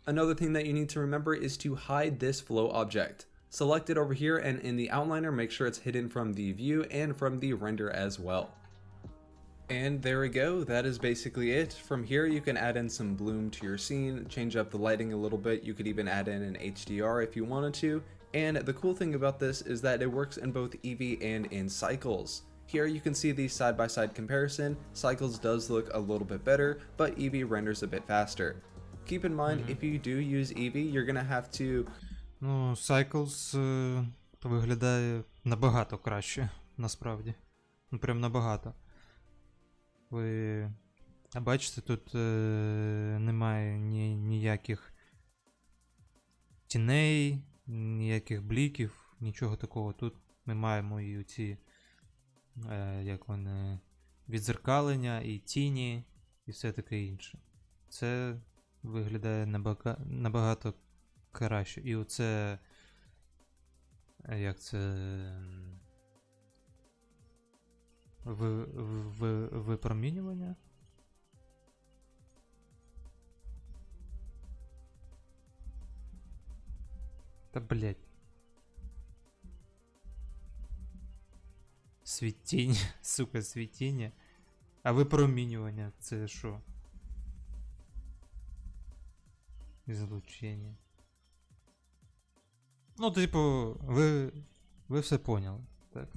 Speaker 7: Another thing that you need to remember is to hide this flow object. Select it over here, and in the outliner, make sure it's hidden from the view and from the render as well. And there we go, that is basically it. From here you can add in some bloom to your scene, change up the lighting a little bit, you could even add in an HDR if you wanted to, and the cool thing about this is that it works in both Eevee and in Cycles. Here you can see the side-by-side comparison. Cycles does look a little bit better, but Eevee renders a bit faster. Keep in mind, if you do use Eevee, you're gonna have to...
Speaker 2: Ну, Cycles виглядає набагато краще, насправді. Ну, прям набагато. Ви бачите, тут немає ніяких тіней, ніяких бліків, нічого такого. Тут ми маємо і оці, як вони, відзеркалення, і тіні, і все таке інше. Це виглядає набагато краще. І оце, як це... Випромінювання. Та блять. Світіння, сука, світіння. А випромінювання це що? Излучення. Ну, типу, ви все поняли, так?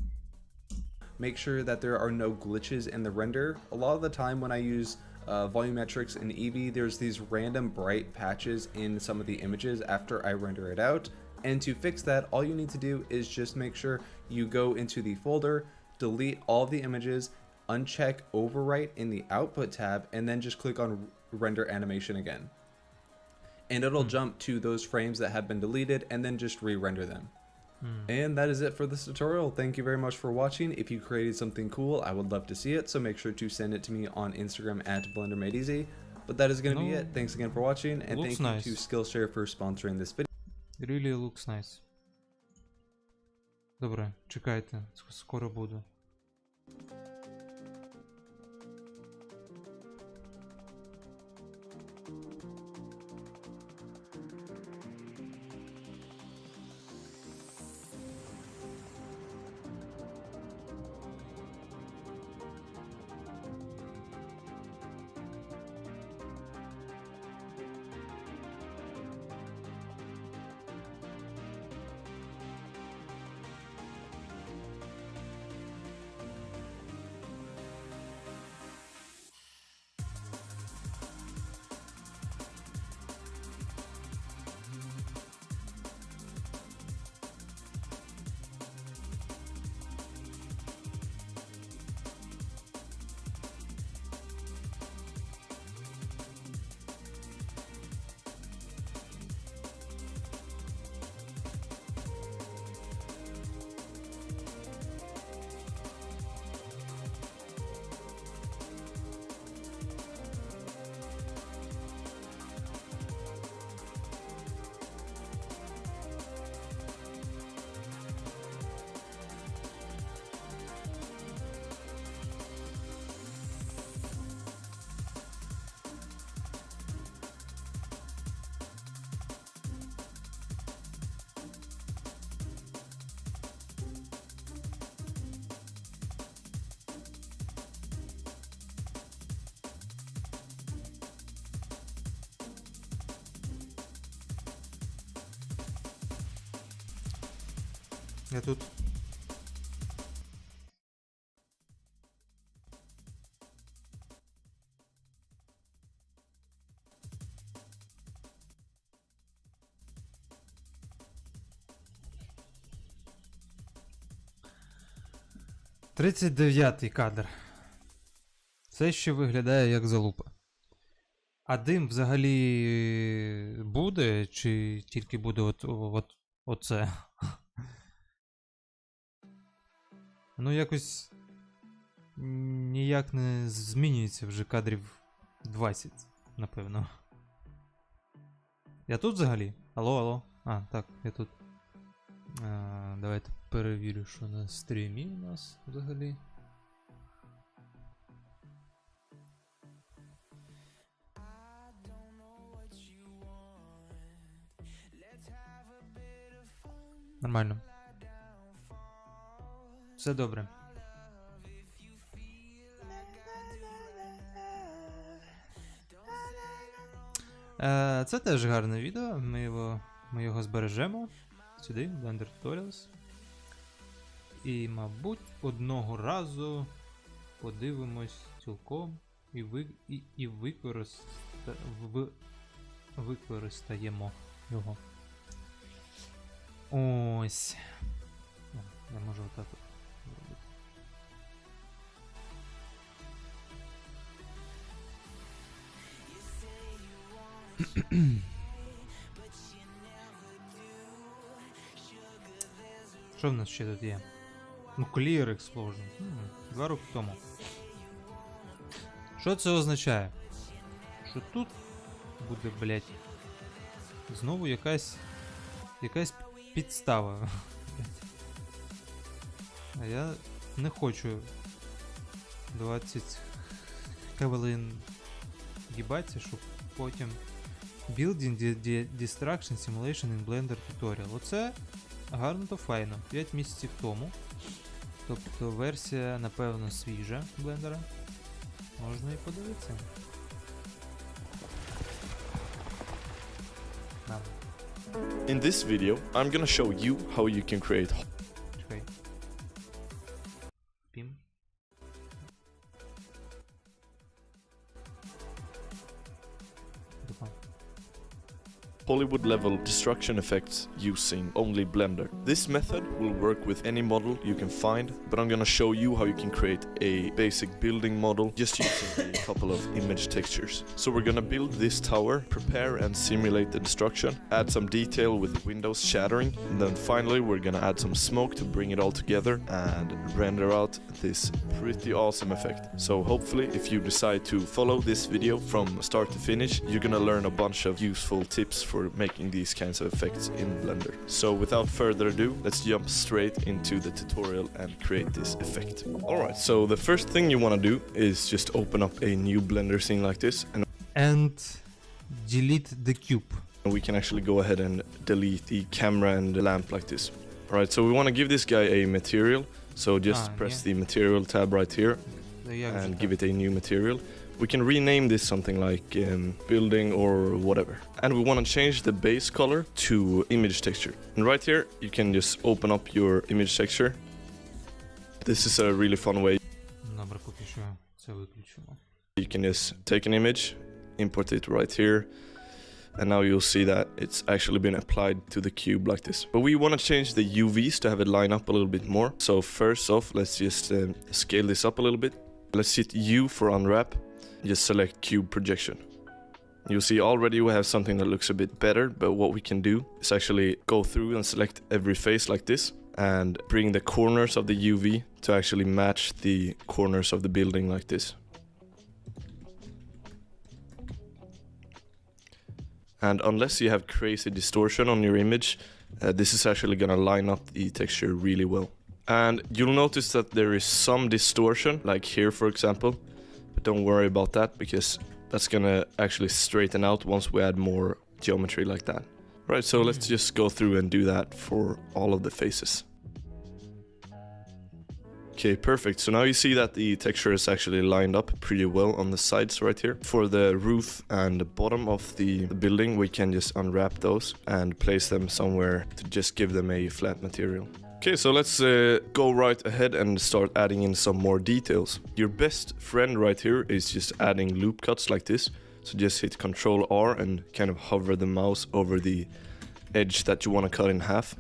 Speaker 7: Make sure that there are no glitches in the render. A lot of the time when I use volumetrics in Eevee, there's these random bright patches in some of the images after I render it out. And to fix that, all you need to do is just make sure you go into the folder, delete all of the images, uncheck overwrite in the output tab, and then just click on render animation again. And it'll jump to those frames that have been deleted and then just re-render them. And that is it for this tutorial. Thank you very much for watching. If you created something cool, I would love to see it, so make sure to send it to me on Instagram at BlenderMadeEasy. But that is going to be it. Thanks again for watching, and thank you to Skillshare for sponsoring this video.
Speaker 2: It really looks nice. Добре, чекайте, скоро буду. Я тут. Тридцять 39-й кадр. Це ще виглядає як залупа. А дим взагалі буде, чи тільки буде оце? Ну, якось ніяк не змінюється вже кадрів 20, напевно. Я тут взагалі? Алло, алло. А, так, я тут. Давайте перевірю, що на стрімі у нас взагалі. Нормально. Все добре. Це теж гарне відео, ми його збережемо сюди, в Blender Tutorials. І, мабуть, одного разу подивимось цілком і використаємо його. Ось. Я можу отак от зробити. Що в нас ще тут є? Nuclear Explosion. 2 роки тому. Що це означає? Що тут буде, блять, знову якась підстава. А я не хочу 20 хвилин їбатися, щоб потім Building Destruction Simulation in Blender Tutorial. Оце гарно то файно. 5 місяців тому. Тобто версія, напевно, свіжа блендера. Можна і подивитися.
Speaker 3: In this video, I'm gonna show you how you can create.
Speaker 2: Чекай. Пім.
Speaker 3: Hollywood level destruction effects using only Blender. This method will work with any model you can find, but I'm gonna show you how you can create a basic building model just using a couple of image textures. So we're gonna build this tower, prepare and simulate the destruction, add some detail with windows shattering, and then finally we're gonna add some smoke to bring it all together and render out this pretty awesome effect. So hopefully if you decide to follow this video from start to finish, you're gonna learn a bunch of useful tips for making these kinds of effects in Blender. So without further ado, let's jump straight into the tutorial and create this effect. Alright, so the first thing you want to do is just open up a new Blender scene like this,
Speaker 2: And delete the cube.
Speaker 3: we can actually go ahead and delete the camera and the lamp like this. Alright, so we want to give this guy a material, so just press the material tab right here and give it a new material. We can rename this something like building or whatever. And we want to change the base color to image texture. And right here, you can just open up your image texture. This is a really fun way.
Speaker 2: Добре, поки що це виключимо.
Speaker 3: You can just take an image, import it right here, and now you'll see that it's actually been applied to the cube like this. But we want to change the UVs to have it line up a little bit more. So first off, let's just scale this up a little bit. Let's hit U for unwrap. Just select cube projection. You'll see already we have something that looks a bit better, but what we can do is actually go through and select every face like this and bring the corners of the UV to actually match the corners of the building like this. And unless you have crazy distortion on your image, this is actually gonna line up the texture really well. And you'll notice that there is some distortion, like here for example. But don't worry about that because that's gonna actually straighten out once we add more geometry like that. Right, so let's just go through and do that for all of the faces. Okay, perfect. So now you see that the texture is actually lined up pretty well on the sides right here. For the roof and the bottom of the building, we can just unwrap those and place them somewhere to just give them a flat material. Okay, so let's go right ahead and start adding in some more details. Your best friend right here is just adding loop cuts like this. So just hit Ctrl R and kind of hover the mouse over the edge that you want to cut in half.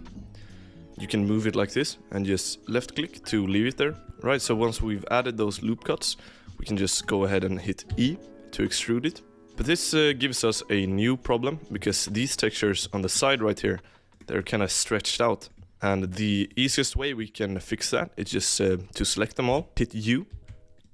Speaker 3: You can move it like this and just left click to leave it there. Right, so once we've added those loop cuts, we can just go ahead and hit E to extrude it. But this gives us a new problem because these textures on the side right here, they're kind of stretched out. And the easiest way we can fix that is just to select them all, hit U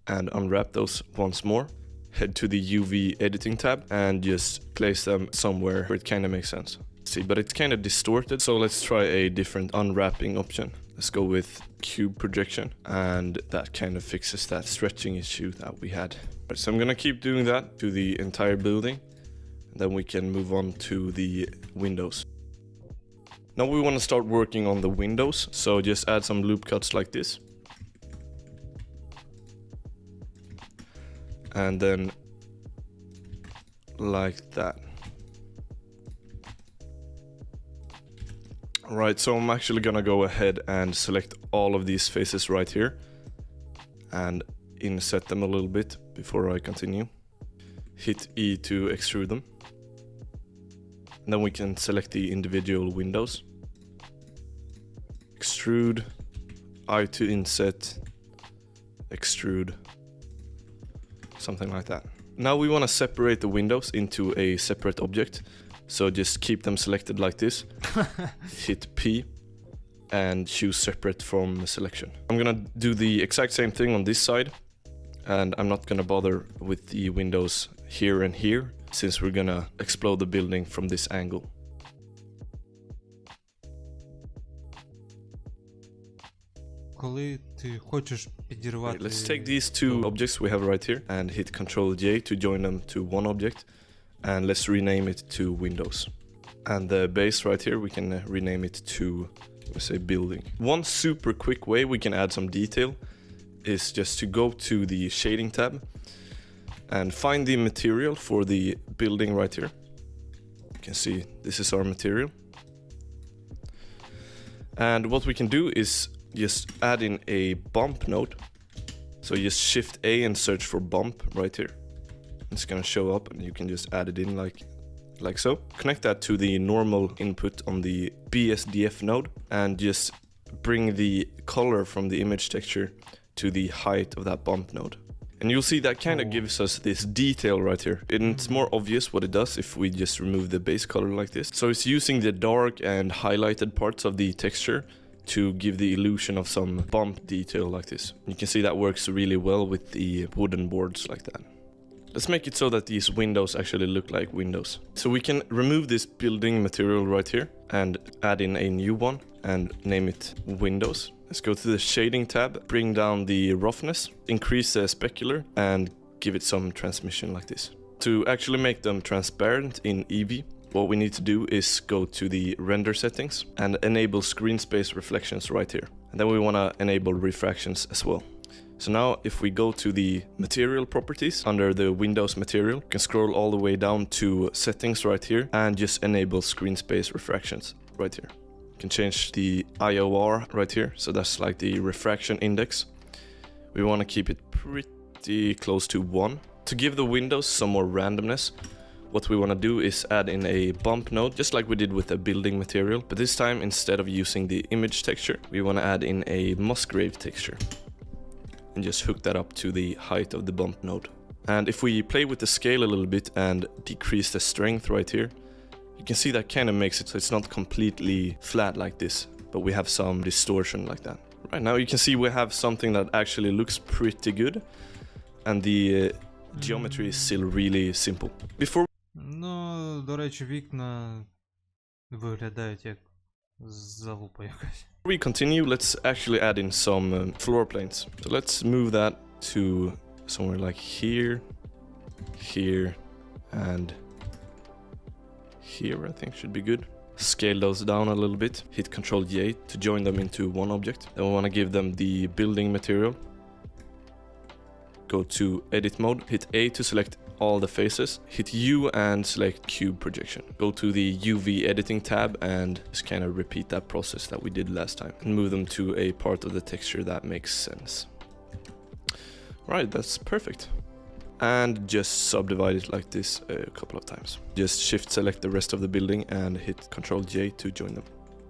Speaker 3: and unwrap those once more. head to the UV editing tab and just place them somewhere where it kind of makes sense. See, but it's kind of distorted, so let's try a different unwrapping option. Let's go with cube projection, and that kind of fixes that stretching issue that we had. Right, so I'm gonna keep doing that to the entire building, and then we can move on to the windows. Now we want to start working on the windows, so just add some loop cuts like this. And then like that. Right, so I'm actually gonna go ahead and select all of these faces right here and inset them a little bit before I continue. Hit E to extrude them. And then we can select the individual windows. Extrude, I to inset, extrude, something like that. Now we want to separate the windows into a separate object. So just keep them selected like this. Hit P and choose separate from selection. I'm gonna do the exact same thing on this side, and I'm not gonna bother with the windows here and here, since we're gonna explode the building from this angle.
Speaker 2: Коли ти хочеш підірвати...
Speaker 3: Let's take these two objects we have right here and hit Ctrl J to join them to one object, and let's rename it to Windows. And the base right here, we can rename it to, let's say, building. One super quick way we can add some detail is just to go to the shading tab and find the material for the building right here. You can see this is our material. And what we can do is just add in a bump node. So just Shift A and search for bump right here. It's gonna show up and you can just add it in like so. Connect that to the normal input on the BSDF node and just bring the color from the image texture to the height of that bump node. And you'll see that kind of gives us this detail right here. And it's more obvious what it does if we just remove the base color like this. So it's using the dark and highlighted parts of the texture to give the illusion of some bump detail like this. You can see that works really well with the wooden boards like that. Let's make it so that these windows actually look like windows. So we can remove this building material right here and add in a new one and name it Windows. Let's go to the shading tab, bring down the roughness, increase the specular and give it some transmission like this. To actually make them transparent in Eevee, what we need to do is go to the render settings and enable screen space reflections right here. And then we want to enable refractions as well. So now if we go to the material properties under the Windows material, you can scroll all the way down to settings right here and just enable screen space refractions right here. You can change the IOR right here, so that's like the refraction index. We want to keep it pretty close to 1. To give the windows some more randomness, what we want to do is add in a bump node, just like we did with the building material, but this time instead of using the image texture, we want to add in a Musgrave texture and just hook that up to the height of the bump node. And if we play with the scale a little bit and decrease the strength right here, you can see that kind of makes it so it's not completely flat like this, but we have some distortion like that. Right now you can see we have something that actually looks pretty good, and the geometry is still really simple. Before
Speaker 2: Ну, до речі, вікна виглядають як залупа якась.
Speaker 3: we continue, let's actually add in some floor planes. So let's move that to somewhere like here, here, and here I think should be good. Scale those down a little bit, hit Ctrl J to join them into one object. Then we want to give them the building material. Go to edit mode, hit A to select all the faces, hit U and select cube projection. Go to the UV editing tab and just kind of repeat that process that we did last time and move them to a part of the texture that makes sense. Right, that's perfect. And just subdivide it like this a couple of times. Just shift select the rest of the building and hit Ctrl J to join them.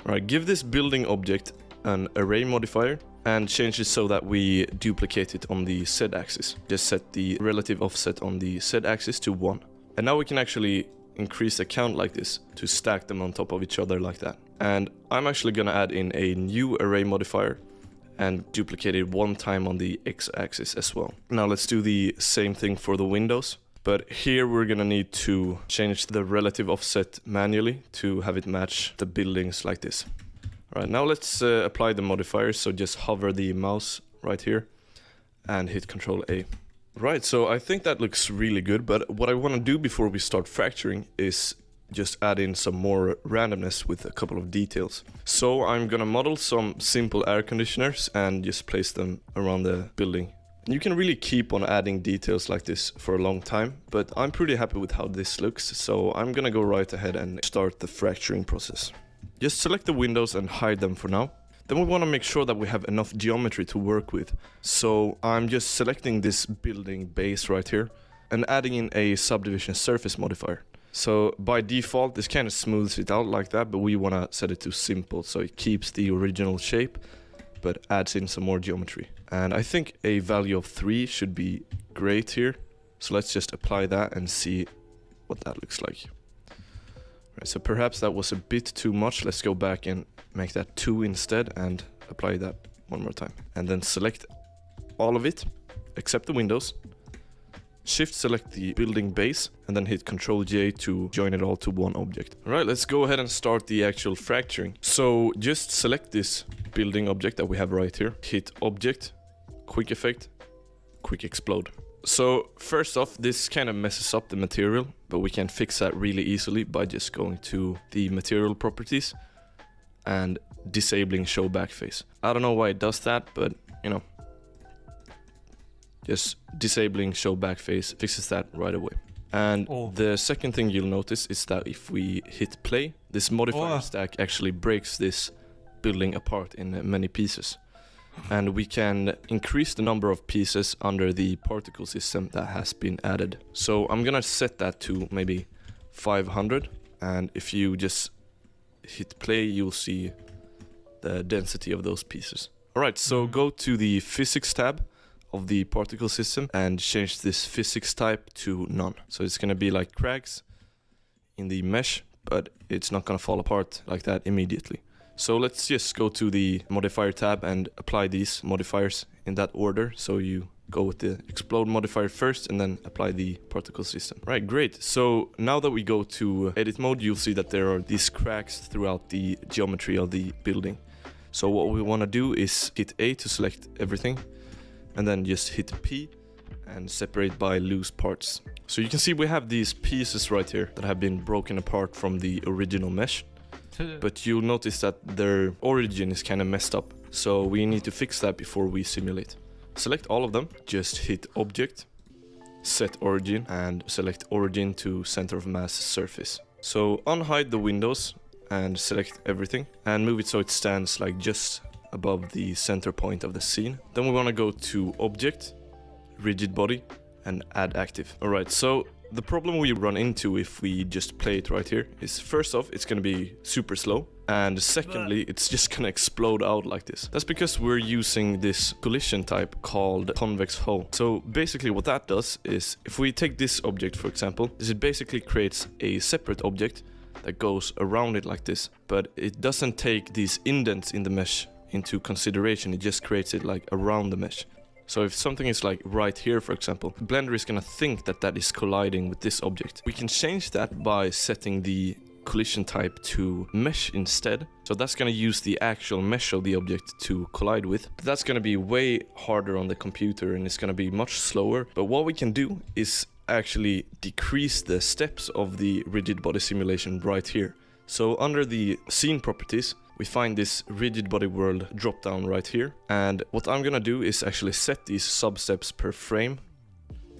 Speaker 3: Alright, give this building object an array modifier and change it so that we duplicate it on the Z axis. Just set the relative offset on the Z axis to 1. And now we can actually increase the count like this to stack them on top of each other like that. And I'm actually gonna add in a new array modifier and duplicate it 1 time on the x-axis as well. Now let's do the same thing for the windows. But here we're gonna need to change the relative offset manually to have it match the buildings like this. Alright, now let's apply the modifiers. So just hover the mouse right here and hit Ctrl A. Right, so I think that looks really good, but what I want to do before we start fracturing is just add in some more randomness with a couple of details. So I'm gonna model some simple air conditioners and just place them around the building. You can really keep on adding details like this for a long time, but I'm pretty happy with how this looks, so I'm gonna go right ahead and start the fracturing process. Just select the windows and hide them for now. Then we want to make sure that we have enough geometry to work with. So I'm just selecting this building base right here and adding in a subdivision surface modifier. So by default this kind of smooths it out like that, but we want to set it to simple so it keeps the original shape but adds in some more geometry. And I think a value of 3 should be great here. So let's just apply that and see what that looks like. Right, so perhaps that was a bit too much. Let's go back and make that 2 instead and apply that one more time. And then select all of it except the windows. Shift select the building base and then hit Ctrl J to join it all to one object. Alright, let's go ahead and start the actual fracturing. So just select this building object that we have right here. Hit Object, Quick Effect, Quick Explode. So first off, this kind of messes up the material, but we can fix that really easily by just going to the material properties and disabling show backface. I don't know why it does that, but you know, just disabling show backface fixes that right away. And the second thing you'll notice is that if we hit play, this modifier stack actually breaks this building apart in many pieces. And we can increase the number of pieces under the particle system that has been added. So I'm gonna set that to maybe 500, and if you just hit play you'll see the density of those pieces. Alright, so go to the physics tab of the particle system and change this physics type to none. So it's gonna be like cracks in the mesh, but it's not gonna fall apart like that immediately. So let's just go to the modifier tab and apply these modifiers in that order. So you go with the explode modifier first and then apply the particle system. Right, great. So now that we go to edit mode, you'll see that there are these cracks throughout the geometry of the building. So what we want to do is hit A to select everything and then just hit P and separate by loose parts. So you can see we have these pieces right here that have been broken apart from the original mesh. But you'll notice that their origin is kind of messed up. So we need to fix that before we simulate. Select all of them, just hit Object, Set Origin, and select Origin to Center of Mass Surface. So unhide the windows and select everything and move it so it stands like just above the center point of the scene. Then we want to go to Object, Rigid Body, and Add Active. Alright, so the problem we run into if we just play it right here is first off, it's gonna be super slow, and secondly, it's just gonna explode out like this. That's because we're using this collision type called convex hull. So basically what that does is, if we take this object for example, it basically creates a separate object that goes around it like this, but it doesn't take these indents in the mesh into consideration, it just creates it like around the mesh. So if something is like right here, for example, Blender is gonna think that that is colliding with this object. We can change that by setting the collision type to mesh instead. So that's gonna use the actual mesh of the object to collide with. That's gonna be way harder on the computer and it's gonna be much slower. But what we can do is actually decrease the steps of the rigid body simulation right here. So under the scene properties, we find this rigid body world drop down right here, and what I'm gonna do is actually set these sub-steps per frame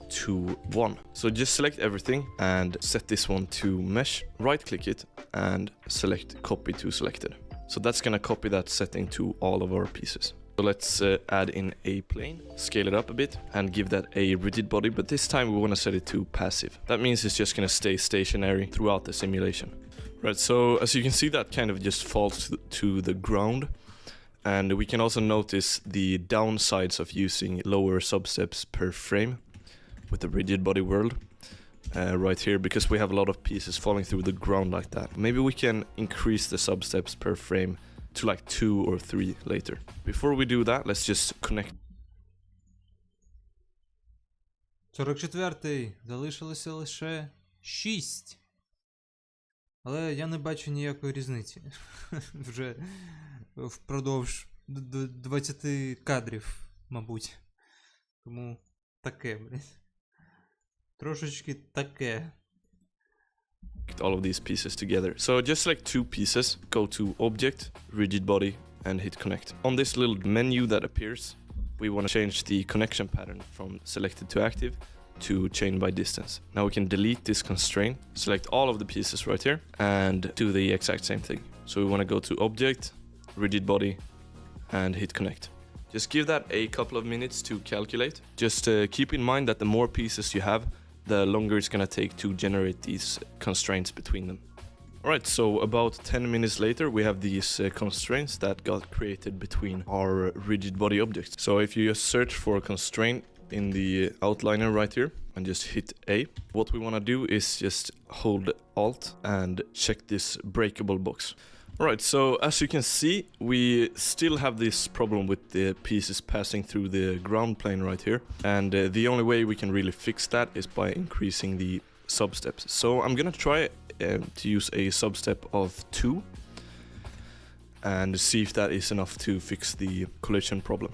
Speaker 3: to 1. So just select everything and set this one to mesh, right click it and select copy to selected. So that's gonna copy that setting to all of our pieces. So let's add in a plane, scale it up a bit and give that a rigid body, but this time we want to set it to passive. That means it's just gonna stay stationary throughout the simulation. Right, so as you can see, that kind of just falls to the ground, and we can also notice the downsides of using lower substeps per frame with the rigid body world right here, because we have a lot of pieces falling through the ground like that. Maybe we can increase the substeps per frame to like 2 or 3 later. Before we do that, let's just connect.
Speaker 2: 44-й. Залишилося лише 6. Але я не бачу ніякої різниці. Вже впродовж 20 кадрів, мабуть. Тому таке, блін. Трошечки таке.
Speaker 3: All of these pieces together. So just select 2 pieces, go to Object, Rigid Body, and hit Connect. On this little menu that appears, we want to change the connection pattern from selected to active to chain by distance. Now we can delete this constraint, select all of the pieces right here, and do the exact same thing. So we want to go to Object, Rigid Body, and hit Connect. Just give that a couple of minutes to calculate. Just keep in mind that the more pieces you have, the longer it's gonna take to generate these constraints between them. Alright, so about 10 minutes later we have these constraints that got created between our rigid body objects. So if you just search for a constraint in the outliner right here and just hit A, what we want to do is just hold Alt and check this breakable box. Alright, so as you can see, we still have this problem with the pieces passing through the ground plane right here. And the only way we can really fix that is by increasing the substeps. So I'm gonna try to use a substep of 2 and see if that is enough to fix the collision problem.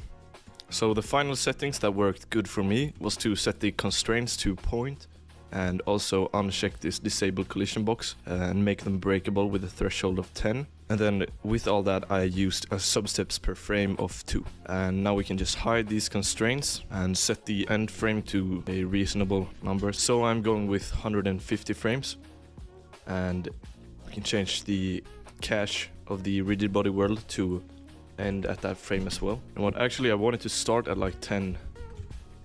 Speaker 3: So the final settings that worked good for me was to set the constraints to point and also uncheck this disable collision box and make them breakable with a threshold of 10. And then with all that I used a substeps per frame of 2. And now we can just hide these constraints and set the end frame to a reasonable number. So I'm going with 150 frames. And we can change the cache of the rigid body world to end at that frame as well. And what actually I wanted to start at like 10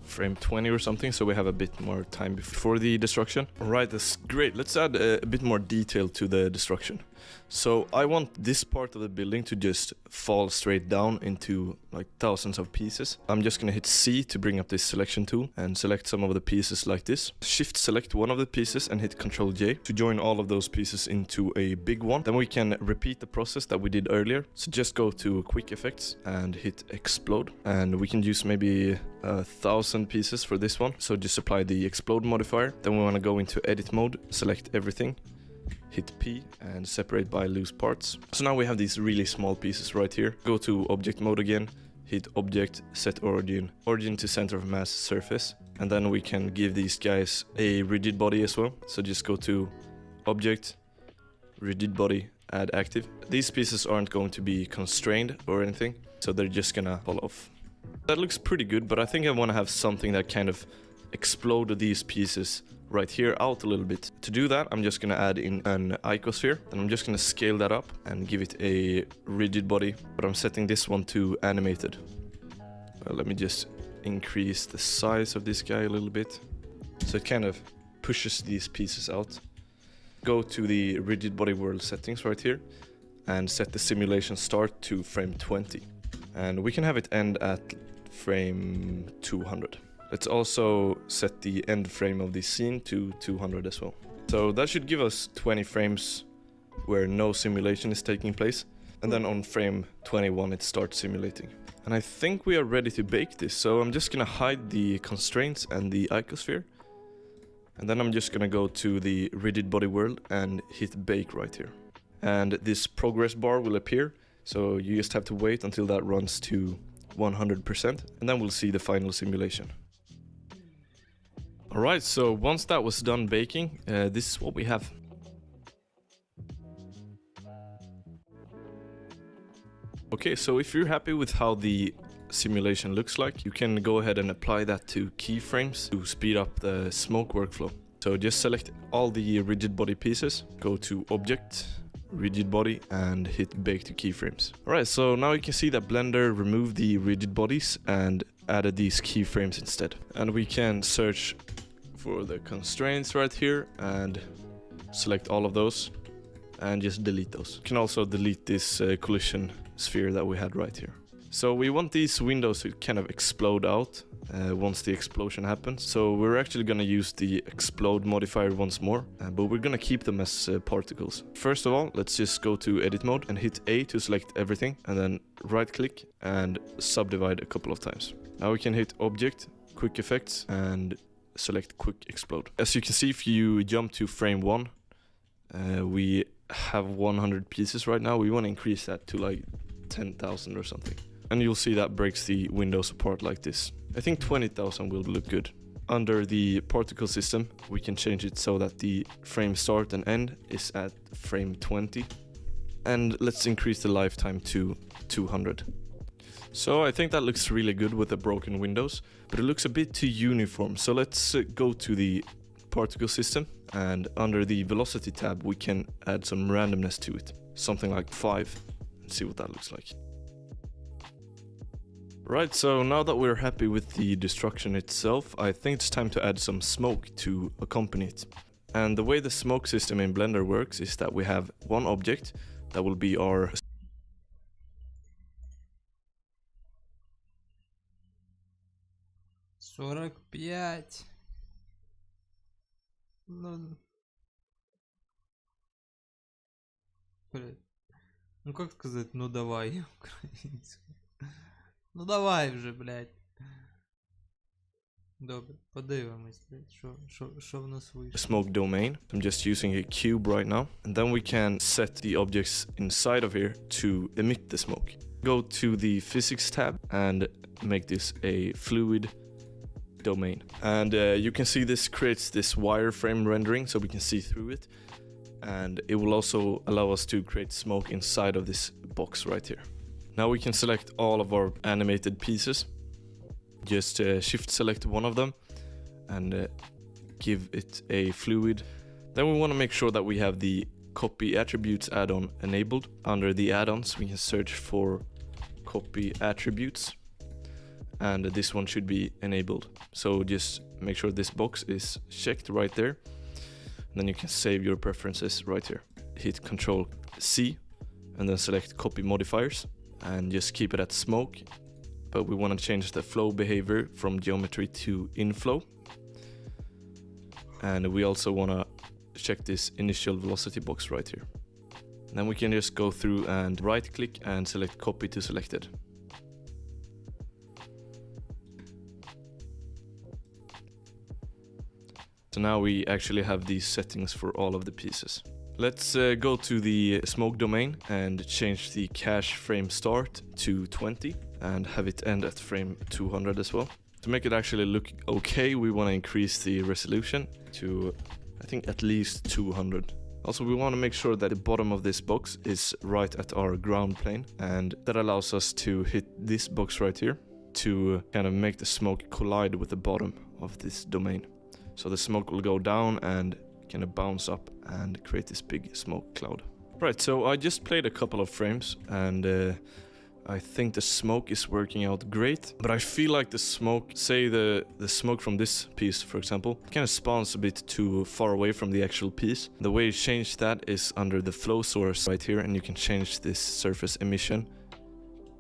Speaker 3: frame 20 or something, so we have a bit more time before the destruction. Alright, that's great. Let's add a bit more detail to the destruction. So I want this part of the building to just fall straight down into like thousands of pieces. I'm just gonna hit C to bring up this selection tool and select some of the pieces like this. Shift select one of the pieces and hit Ctrl J to join all of those pieces into a big one. Then we can repeat the process that we did earlier. So just go to Quick Effects and hit Explode. And we can use maybe 1,000 pieces for this one. So just apply the Explode modifier. Then we want to go into Edit mode, select everything, hit P and separate by loose parts. So now we have these really small pieces right here. Go to Object mode again, hit Object, set Origin, Origin to center of mass surface. And then we can give these guys a rigid body as well. So just go to Object, Rigid Body, add active. These pieces aren't going to be constrained or anything, so they're just gonna fall off. That looks pretty good, but I think I want to have something that kind of explode these pieces right here out a little bit. To do that, I'm just gonna add in an icosphere, and I'm just gonna scale that up and give it a rigid body, but I'm setting this one to animated. Let me just increase the size of this guy a little bit, so it kind of pushes these pieces out. Go to the rigid body world settings right here, and set the simulation start to frame 20. And we can have it end at frame 200. Let's also set the end frame of the scene to 200 as well. So that should give us 20 frames where no simulation is taking place. And then on frame 21 it starts simulating. And I think we are ready to bake this. So I'm just gonna hide the constraints and the icosphere. And then I'm just gonna go to the rigid body world and hit bake right here. And this progress bar will appear. So you just have to wait until that runs to 100%, and then we'll see the final simulation. Alright, so once that was done baking, this is what we have. Okay, so if you're happy with how the simulation looks like, you can go ahead and apply that to keyframes to speed up the smoke workflow. So just select all the rigid body pieces, go to Object, Rigid Body, and hit Bake to keyframes. Alright, so now you can see that Blender removed the rigid bodies and added these keyframes instead. And we can search for the constraints right here and select all of those and just delete those. You can also delete this collision sphere that we had right here. So we want these windows to kind of explode out once the explosion happens. So we're actually going to use the explode modifier once more, but we're going to keep them as particles. First of all, let's just go to edit mode and hit A to select everything, and then right click and subdivide a couple of times. Now we can hit object, quick effects, and select quick explode. As you can see, if you jump to frame 1, we have 100 pieces right now. We want to increase that to like 10,000 or something. And you'll see that breaks the windows apart like this. I think 20,000 will look good. Under the particle system, we can change it so that the frame start and end is at frame 20. And let's increase the lifetime to 200. So I think that looks really good with the broken windows, but it looks a bit too uniform. So let's go to the particle system, and under the velocity tab we can add some randomness to it. Something like 5, and see what that looks like. Right, so now that we're happy with the destruction itself, I think it's time to add some smoke to accompany it. And the way the smoke system in Blender works is that we have one object that will be our
Speaker 2: 45. Ну... Блядь. Ну как сказать, ну давай, українською. Ну давай вже, блядь. Добре, подивимось, блядь, що в нас вийшло.
Speaker 3: Smoke domain. I'm just using a cube right now. And then we can set the objects inside of here to emit the smoke. Go to the physics tab and make this a fluid domain. And you can see this creates this wireframe rendering so we can see through it. And it will also allow us to create smoke inside of this box right here. Now we can select all of our animated pieces. Just shift select one of them and give it a fluid. Then we want to make sure that we have the copy attributes add-on enabled. Under the add-ons we can search for copy attributes, and this one should be enabled. So just make sure this box is checked right there. And then you can save your preferences right here. Hit Ctrl C and then select copy modifiers and just keep it at smoke. But we want to change the flow behavior from geometry to inflow. And we also want to check this initial velocity box right here. And then we can just go through and right click and select copy to selected. So now we actually have these settings for all of the pieces. Let's go to the smoke domain and change the cache frame start to 20 and have it end at frame 200 as well. To make it actually look okay, we want to increase the resolution to, I think, at least 200. Also, we want to make sure that the bottom of this box is right at our ground plane, and that allows us to hit this box right here to kind of make the smoke collide with the bottom of this domain. So the smoke will go down and kind of bounce up and create this big smoke cloud. Right, so I just played a couple of frames and I think the smoke is working out great, but I feel like the smoke, say the smoke from this piece, for example, kind of spawns a bit too far away from the actual piece. The way you change that is under the flow source right here, and you can change this surface emission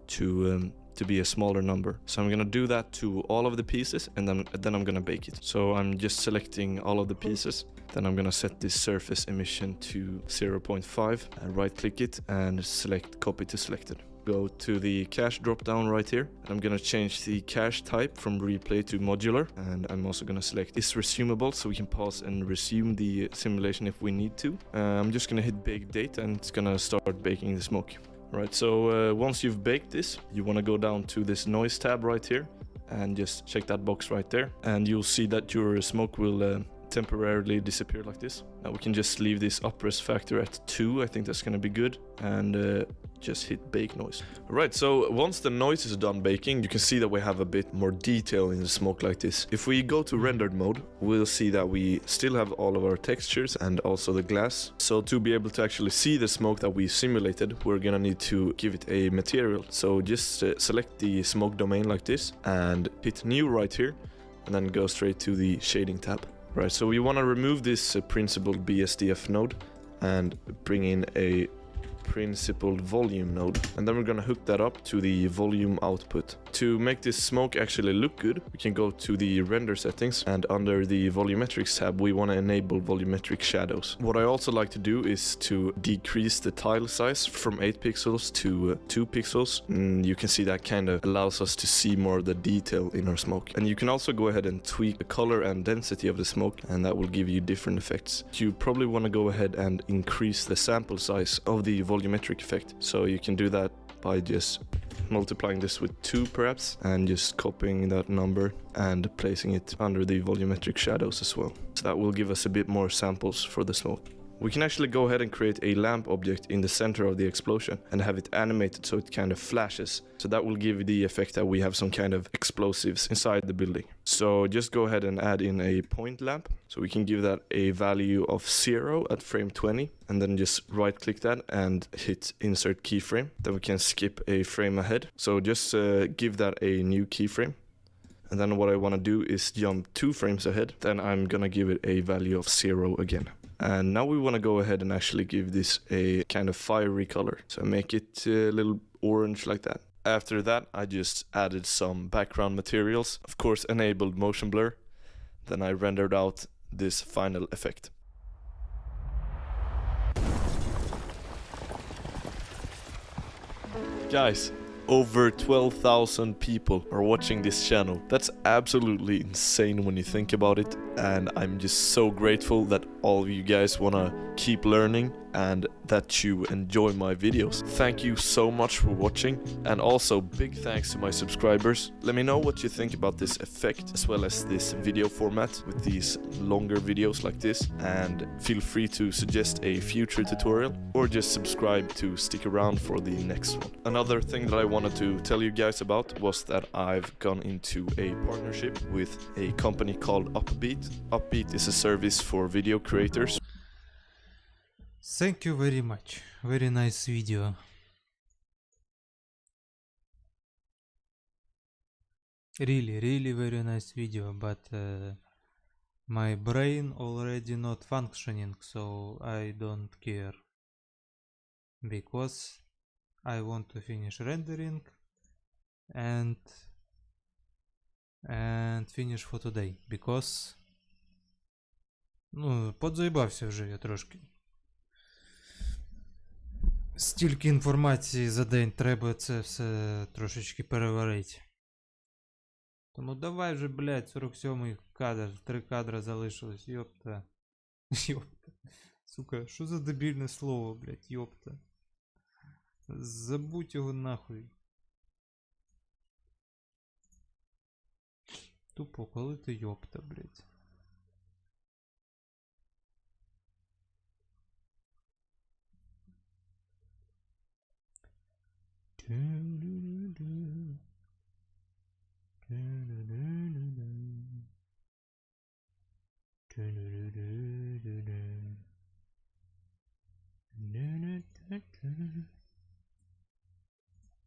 Speaker 3: to be a smaller number. So I'm gonna do that to all of the pieces, and then I'm gonna bake it. So I'm just selecting all of the pieces. Then I'm gonna set this surface emission to 0.5 and right click it and select copy to selected. Go to the cache drop down right here, and I'm gonna change the cache type from replay to modular, and I'm also gonna select is resumable so we can pause and resume the simulation if we need to. I'm just gonna hit bake date and it's gonna start baking the smoke. Right, so once you've baked this, you want to go down to this noise tab right here and just check that box right there, and you'll see that your smoke will temporarily disappear like this. Now we can just leave this upres factor at 2, I think that's gonna be good, and just hit bake noise. Alright, so once the noise is done baking, you can see that we have a bit more detail in the smoke like this. If we go to rendered mode, we'll see that we still have all of our textures and also the glass. So to be able to actually see the smoke that we simulated, we're gonna need to give it a material. So just select the smoke domain like this and hit new right here, and then go straight to the shading tab. Right, so we want to remove this principled BSDF node and bring in a principled volume node, and then we're gonna hook that up to the volume output. To make this smoke actually look good, we can go to the render settings, and under the volumetrics tab we want to enable volumetric shadows. What I also like to do is to decrease the tile size from 8 pixels to 2 pixels. You can see that kind of allows us to see more of the detail in our smoke. And you can also go ahead and tweak the color and density of the smoke, and that will give you different effects. You probably want to go ahead and increase the sample size of the volumetric effect, so you can do that by just multiplying this with 2 perhaps, and just copying that number and placing it under the volumetric shadows as well. So that will give us a bit more samples for the smoke. We can actually go ahead and create a lamp object in the center of the explosion and have it animated so it kind of flashes. So that will give the effect that we have some kind of explosives inside the building. So just go ahead and add in a point lamp. So we can give that a value of 0 at frame 20, and then just right click that and hit insert keyframe. Then we can skip a frame ahead. So just give that a new keyframe. And then what I want to do is jump 2 frames ahead. Then I'm gonna give it a value of 0 again. And now we want to go ahead and actually give this a kind of fiery color. So make it a little orange like that. After that, I just added some background materials. Of course, enabled motion blur. Then I rendered out this final effect. Guys, over 12,000 people are watching this channel. That's absolutely insane when you think about it, and I'm just so grateful that all of you guys wanna keep learning and that you enjoy my videos. Thank you so much for watching, and also big thanks to my subscribers. Let me know what you think about this effect as well as this video format with these longer videos like this, and feel free to suggest a future tutorial or just subscribe to stick around for the next one. Another thing that I wanted to tell you guys about was that I've gone into a partnership with a company called Upbeat. Upbeat is a service for video creators.
Speaker 2: Thank you very much. Very nice video. Really very nice video, but my brain already not functioning, so I don't care. Because I want to finish rendering and finish for today. Because подзаїбався вже я трошки. Стільки інформації за день, треба це все трошечки переварити. Тому давай вже, блядь, 47-й кадр, 3 кадри залишилось, йопта. Йопта. Сука, що за дебільне слово, блядь, йопта. Забудь його нахуй. Тупо, коли ти йопта, блядь.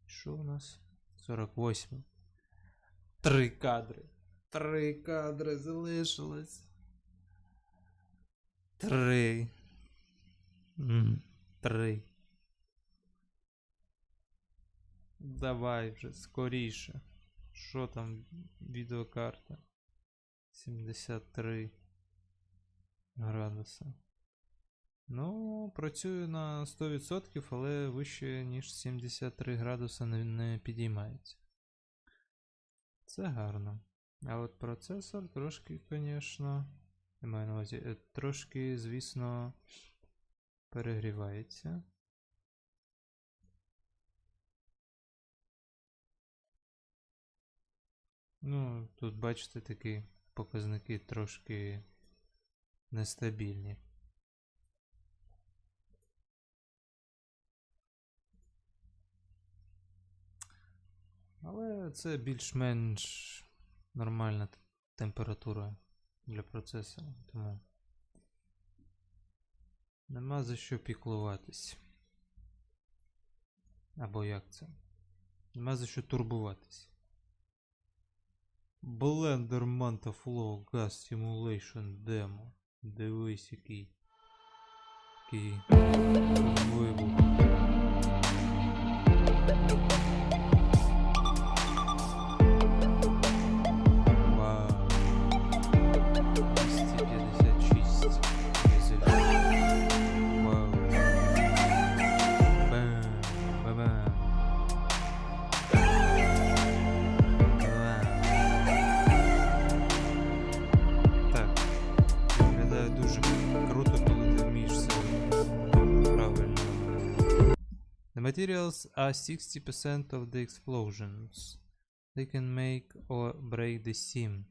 Speaker 2: Що у нас? 48. 3 кадри. 3 кадри залишилось. 3. 3. Давай вже, скоріше. Що там відеокарта? 73 градуса. Ну, працюю на 100%, але вище, ніж 73 градуса не підіймається. Це гарно. А от процесор трошки, звісно, я маю на увазі, трошки, звісно, перегрівається. Ну, тут, бачите, такі показники трошки нестабільні. Але це більш-менш нормальна температура для процесора, тому нема за що піклуватись. Або як це? Нема за що турбуватись. Blender Manta Flow Gas Simulation Demo. Дивись, який вибух. materials are 60% of the explosions. They can make or break the seam.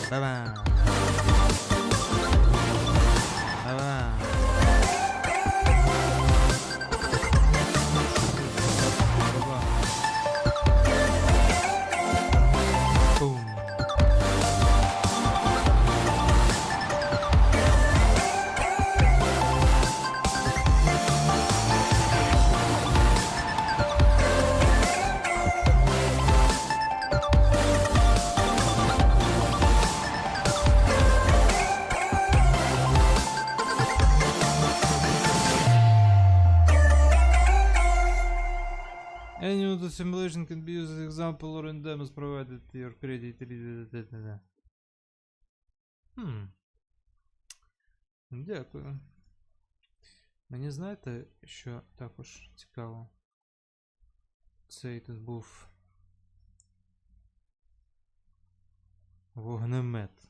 Speaker 2: Bam. Bam. Boom. Any of the simulation can be used as example or in demos provided your credit. Дякую. Мені знаєте, що також цікаво? Цей тут був вогнемет.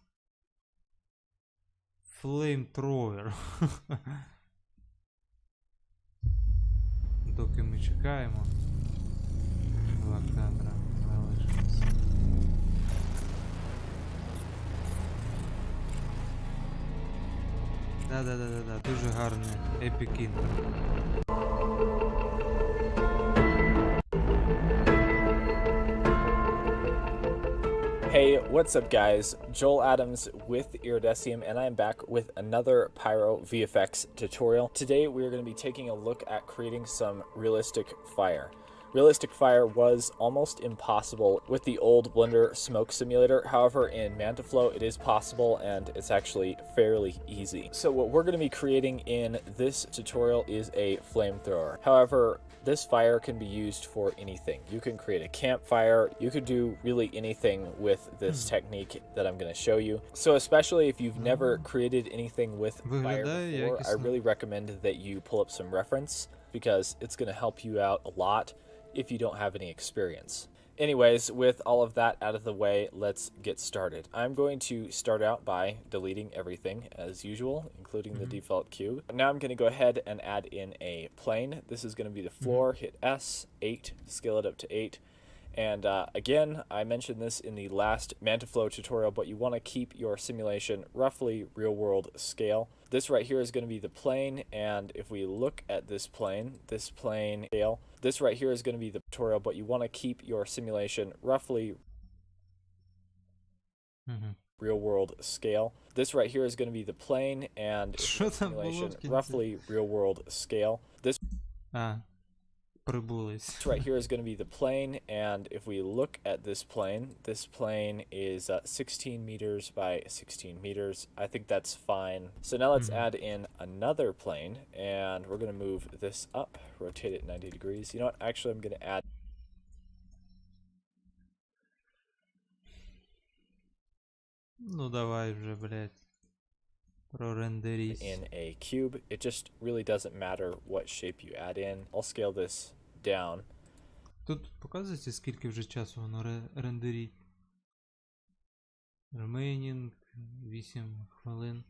Speaker 2: Flamethrower. Доки ми чекаємо. 2 кадра залишилось. Да, дуже гарний епік інтро.
Speaker 4: Hey, what's up guys? Joel Adams with Iridesium, and I'm back with another Pyro VFX tutorial. Today we are going to be taking a look at creating some realistic fire. Realistic fire was almost impossible with the old Blender smoke simulator. However, in Mantaflow it is possible and it's actually fairly easy. So what we're going to be creating in this tutorial is a flamethrower. However, this fire can be used for anything. You can create a campfire. You could do really anything with this technique that I'm going to show you. So especially if you've never created anything with fire before, I really recommend that you pull up some reference because it's going to help you out a lot if you don't have any experience. Anyways, with all of that out of the way, let's get started. I'm going to start out by deleting everything as usual, including the default cube. Now I'm going to go ahead and add in a plane. This is going to be the floor. Hit S, 8, scale it up to 8. And again, I mentioned this in the last Mantaflow tutorial, but you want to keep your simulation roughly real-world scale. This right here is going to be the plane, and if we look at this plane scale, this right here is going to be the tutorial, but you want to keep your simulation roughly real-world scale. This right here is going to be the plane, and simulation roughly real-world scale. This right here is going to be the plane, and if we look at this plane is 16 meters by 16 meters. I think that's fine. So now let's add in another plane, and we're going to move this up, rotate it 90 degrees. You know what? Actually, I'm going to add
Speaker 2: Ну давай вже, блядь. Прорендерись.
Speaker 4: in a cube. It just really doesn't matter what shape you add in. I'll scale this down.
Speaker 2: Тут показується, скільки вже часу воно рендерить. Remaining 8 хвилин.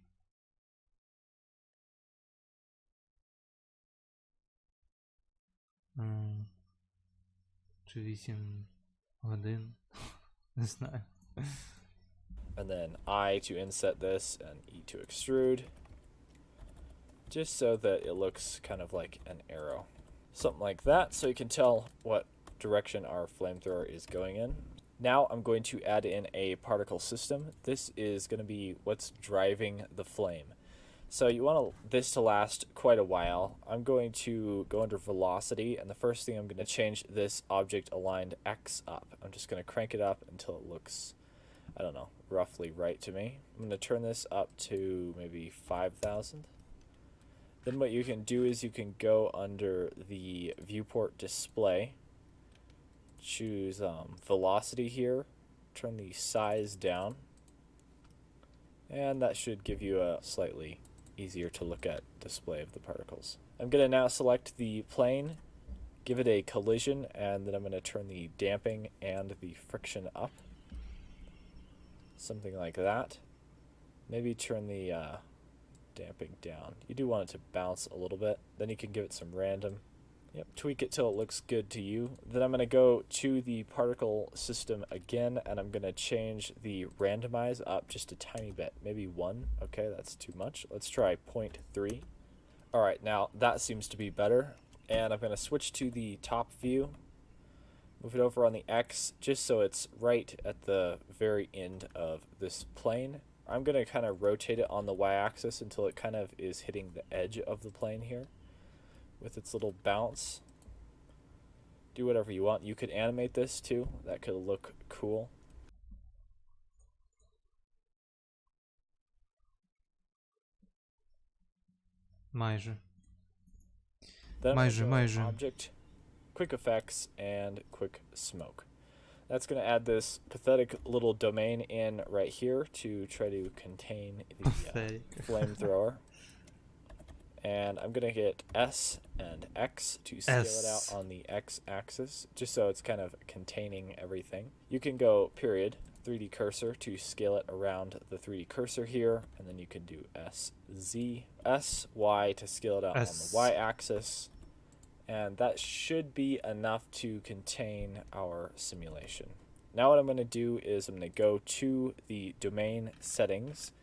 Speaker 2: Чи 8 годин. Не знаю.
Speaker 4: And then I to inset this and E to extrude. Just so that it looks kind of like an arrow. Something like that, so you can tell what direction our flamethrower is going in. Now I'm going to add in a particle system. This is going to be what's driving the flame. So you want this to last quite a while. I'm going to go under velocity, and the first thing I'm going to change this object aligned X up. I'm just going to crank it up until it looks, I don't know, roughly right to me. I'm going to turn this up to maybe 5,000. Then what you can do is you can go under the viewport display, choose velocity here, turn the size down, and that should give you a slightly easier to look at display of the particles. I'm going to now select the plane, give it a collision, and then I'm going to turn the damping and the friction up. Something like that. Maybe turn the damping down. You do want it to bounce a little bit. Then you can give it some random. Yep, tweak it till it looks good to you. Then I'm going to go to the particle system again, and I'm going to change the randomize up just a tiny bit. Maybe 1. Okay, that's too much. Let's try 0.3. Alright, now that seems to be better. And I'm going to switch to the top view. Move it over on the X just so it's right at the very end of this plane. I'm going to kind of rotate it on the Y-axis until it kind of is hitting the edge of the plane here with its little bounce. Do whatever you want. You could animate this too. That could look cool.
Speaker 2: Майже.
Speaker 4: Then
Speaker 2: Майже.
Speaker 4: Object, quick effects, and quick smoke. That's going to add this pathetic little domain in right here to try to contain the flamethrower. And I'm going to hit S and X to scale it out on the X axis, just so it's kind of containing everything. You can go period, 3D cursor to scale it around the 3D cursor here, and then you can do S, Z, S, Y to scale it out on the Y axis. And that should be enough to contain our simulation. Now what I'm going to do is I'm going to go to the domain settings,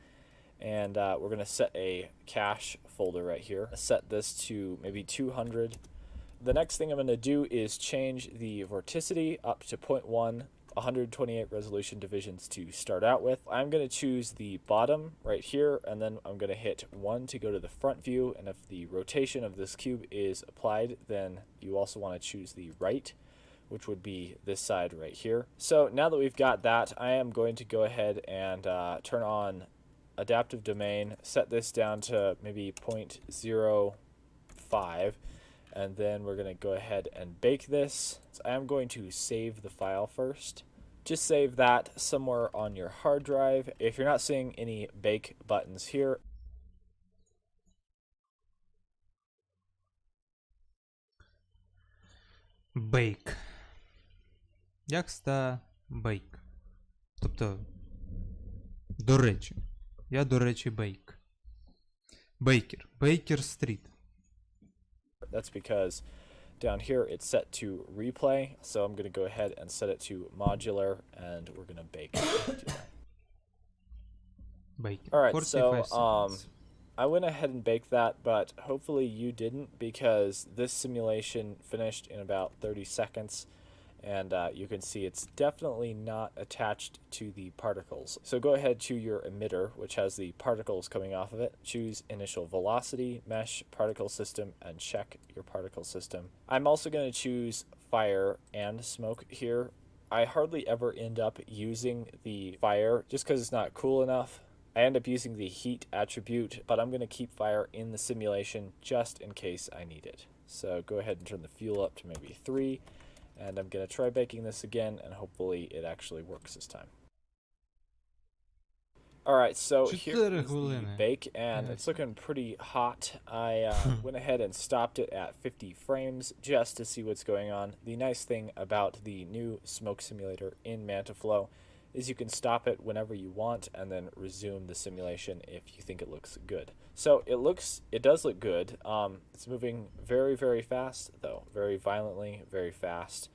Speaker 4: and we're going to set a cache folder right here. Set this to maybe 200. The next thing I'm going to do is change the vorticity up to 0.1, 128 resolution divisions to start out with. I'm going to choose the bottom right here, and then I'm going to hit 1 to go to the front view, and if the rotation of this cube is applied, then you also want to choose the right, which would be this side right here. So now that we've got that, I am going to go ahead and turn on adaptive domain, set this down to maybe 0.05, and then we're going to go ahead and bake this. So I am going to save the file first. Just save that somewhere on your hard drive. If you're not seeing any bake buttons here,
Speaker 2: Bake. Як ста bake. Тобто, до речі, бейк. Бейкер. Бейкер стріт.
Speaker 4: that's because down here it's set to replay, so I'm going to go ahead and set it to modular, and we're going to bake modular.
Speaker 2: Bake.
Speaker 4: Alright, so I went ahead and baked that, but hopefully you didn't, because this simulation finished in about 30 seconds, and you can see it's definitely not attached to the particles. So go ahead to your emitter, which has the particles coming off of it. Choose initial velocity, mesh, particle system, and check your particle system. I'm also going to choose fire and smoke here. I hardly ever end up using the fire just because it's not cool enough. I end up using the heat attribute, but I'm going to keep fire in the simulation just in case I need it. So go ahead and turn the fuel up to maybe 3. And I'm going to try baking this again, and hopefully it actually works this time. Alright, so here is the bake, and it's looking pretty hot. I went ahead and stopped it at 50 frames just to see what's going on. The nice thing about the new smoke simulator in Mantaflow is you can stop it whenever you want and then resume the simulation if you think it looks good. So it does look good. It's moving very, very fast though, very violently, very fast.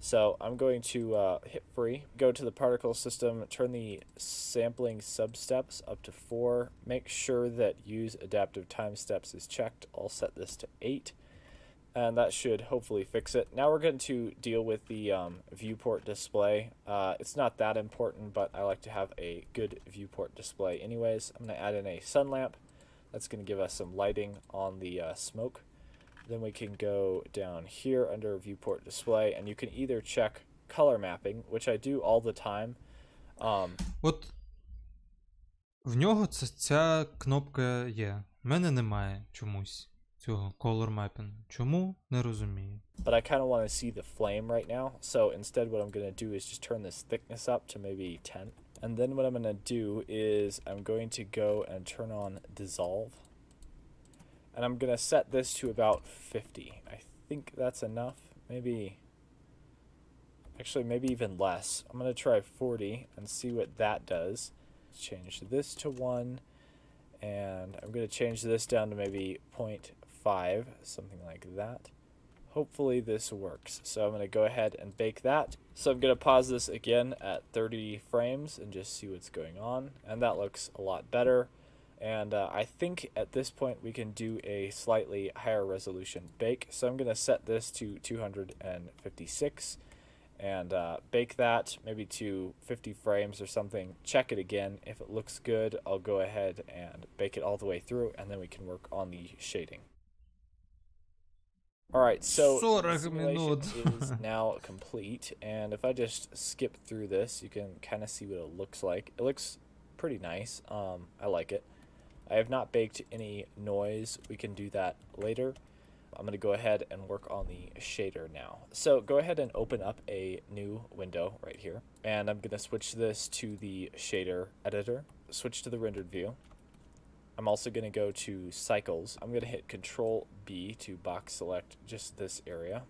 Speaker 4: So I'm going to hit free, go to the particle system, turn the sampling substeps up to 4, make sure that use adaptive time steps is checked. I'll set this to 8. And that should hopefully fix it. Now we're going to deal with the viewport display. It's not that important, but I like to have a good viewport display anyways. I'm going to add in a sun lamp. That's going to give us some lighting on the smoke. Then we can go down here under viewport display, and you can either check color mapping, which I do all the time.
Speaker 2: От в нього ця кнопка є. В мене немає чомусь. Цього color mapping. Чому? Не розумію.
Speaker 4: But I kind of want to see the flame right now. So instead what I'm going to do is just turn this thickness up to maybe 10. And then what I'm going to do is I'm going to go and turn on dissolve. And I'm going to set this to about 50. I think that's enough. Maybe, actually maybe even less. I'm going to try 40 and see what that does. Change this to 1, and I'm going to change this down to maybe 0.5, something like that. Hopefully this works. So I'm going to go ahead and bake that. So I'm going to pause this again at 30 frames and just see what's going on. And that looks a lot better. And I think at this point we can do a slightly higher resolution bake. So I'm going to set this to 256 and bake that maybe to 50 frames or something. Check it again. If it looks good, I'll go ahead and bake it all the way through, and then we can work on the shading. Alright, so the simulation is now complete, and if I just skip through this, you can kind of see what it looks like. It looks pretty nice. I like it. I have not baked any noise. We can do that later. I'm going to go ahead and work on the shader now. So go ahead and open up a new window right here, and I'm going to switch this to the shader editor, switch to the rendered view. I'm also going to go to cycles. I'm going to hit Control B to box select just this area.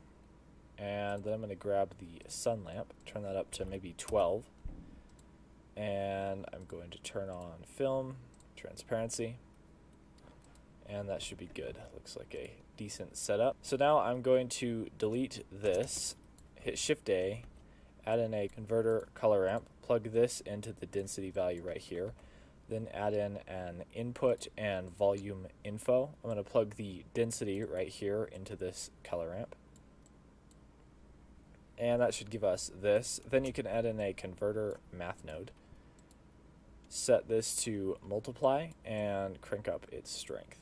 Speaker 4: And then I'm going to grab the sun lamp, turn that up to maybe 12. And I'm going to turn on film, transparency. And that should be good. Looks like a decent setup. So now I'm going to delete this, hit Shift A, add in a converter color ramp, plug this into the density value right here. Then add in an input and volume info. I'm going to plug the density right here into this color ramp. And that should give us this. Then you can add in a converter math node. Set this to multiply and crank up its strength.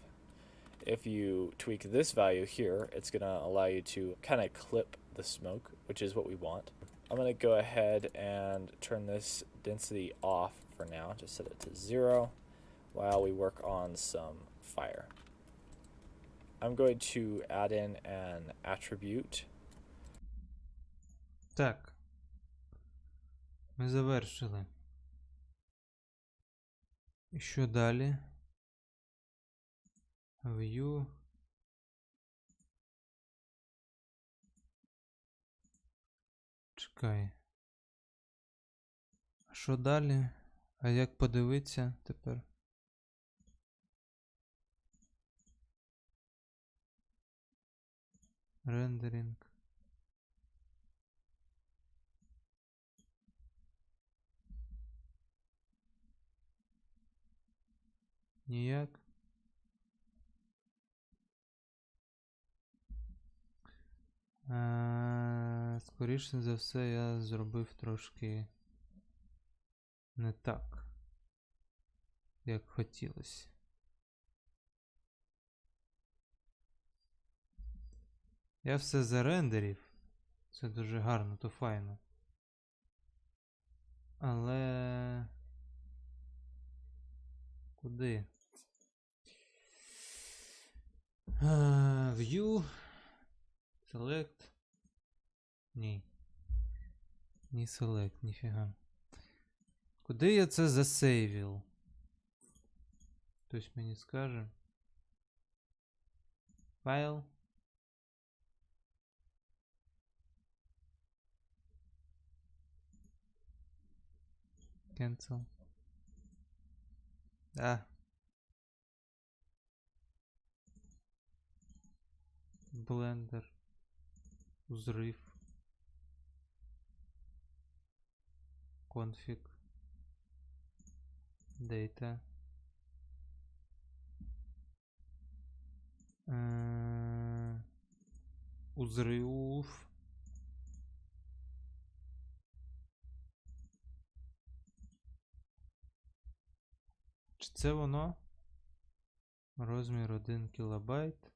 Speaker 4: If you tweak this value here, it's going to allow you to kind of clip the smoke, which is what we want. I'm going to go ahead and turn this density off for now. Just set it to 0 while we work on some fire. I'm going to add in an attribute.
Speaker 2: Так. Ми завершили. І що далі? View. Чекай. А що далі? А як подивитися тепер? Рендеринг. Ніяк. Скоріше за все я зробив трошки не так, як хотілося. Я все зарендерів. Це дуже гарно, то файно. Але... Куди? View. Select. Ні. Ні select, ніфіга. Куди я це засейвив? Хтось мені скаже. Файл. Cancel. Да. Blender. Взрыв. Config. Data. Взрыв. Чи це воно? Розмір 1 кілобайт.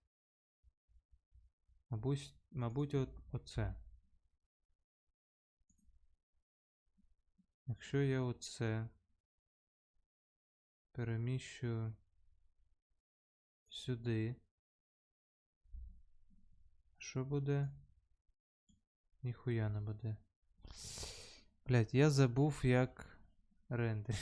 Speaker 2: Мабуть, оце. Якщо я оце переміщу сюди, що буде? Ніхуя не буде. Блять, я забув як рендер.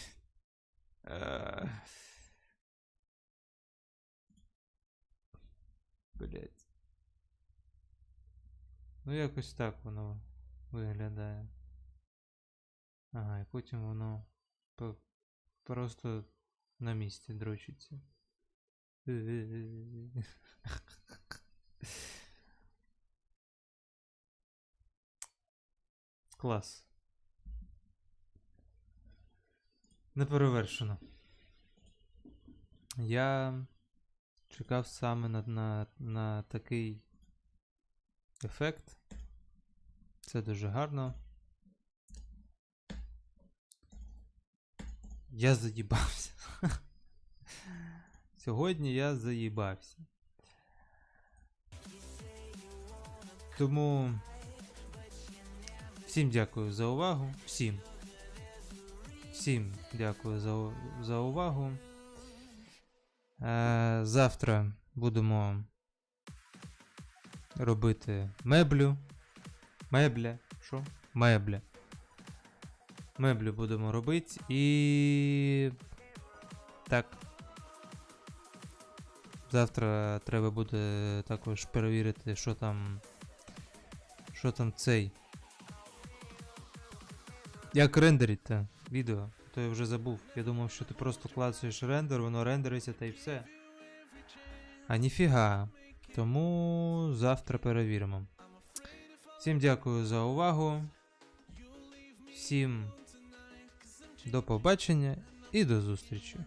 Speaker 2: Блять. Ну, якось так воно виглядає. Ага, і потім воно просто на місці дрочиться. Клас. Неперевершено. Я чекав саме на такий ефект. Це дуже гарно. Я заїбався. Сьогодні я заїбався. Тому всім дякую за увагу. Всім дякую за увагу. Завтра будемо робити меблю. Меблю будемо робити і так. Завтра треба буде також перевірити, що там цей. Як рендерити відео, то я вже забув. Я думав, що ти просто клацаєш рендер, воно рендериться та й все. А ніфіга. Тому завтра перевіримо. Всім дякую за увагу. Всім до побачення і до зустрічі.